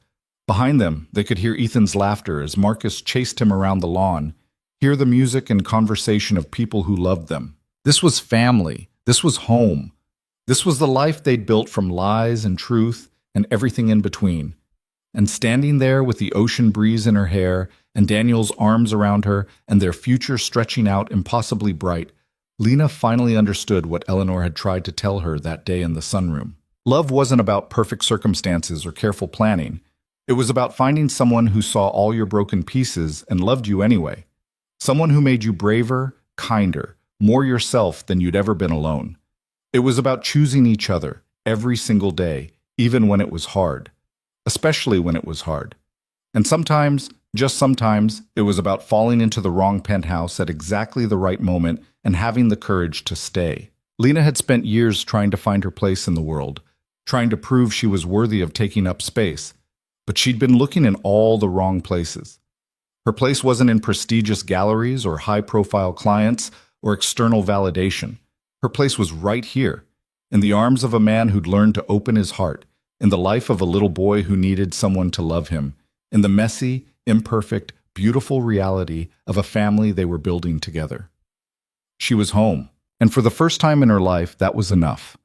[SPEAKER 1] Behind them, they could hear Ethan's laughter as Marcus chased him around the lawn, hear the music and conversation of people who loved them. This was family. This was home. This was the life they'd built from lies and truth and everything in between. And standing there with the ocean breeze in her hair and Daniel's arms around her and their future stretching out impossibly bright, Lena finally understood what Eleanor had tried to tell her that day in the sunroom. Love wasn't about perfect circumstances or careful planning. It was about finding someone who saw all your broken pieces and loved you anyway. Someone who made you braver, kinder, more yourself than you'd ever been alone. It was about choosing each other every single day, even when it was hard. Especially when it was hard. And sometimes, just sometimes, it was about falling into the wrong penthouse at exactly the right moment and having the courage to stay. Lena had spent years trying to find her place in the world, trying to prove she was worthy of taking up space, but she'd been looking in all the wrong places. Her place wasn't in prestigious galleries or high-profile clients or external validation. Her place was right here, in the arms of a man who'd learned to open his heart, in the life of a little boy who needed someone to love him, in the messy, imperfect, beautiful reality of a family they were building together. She was home, and for the first time in her life, that was enough.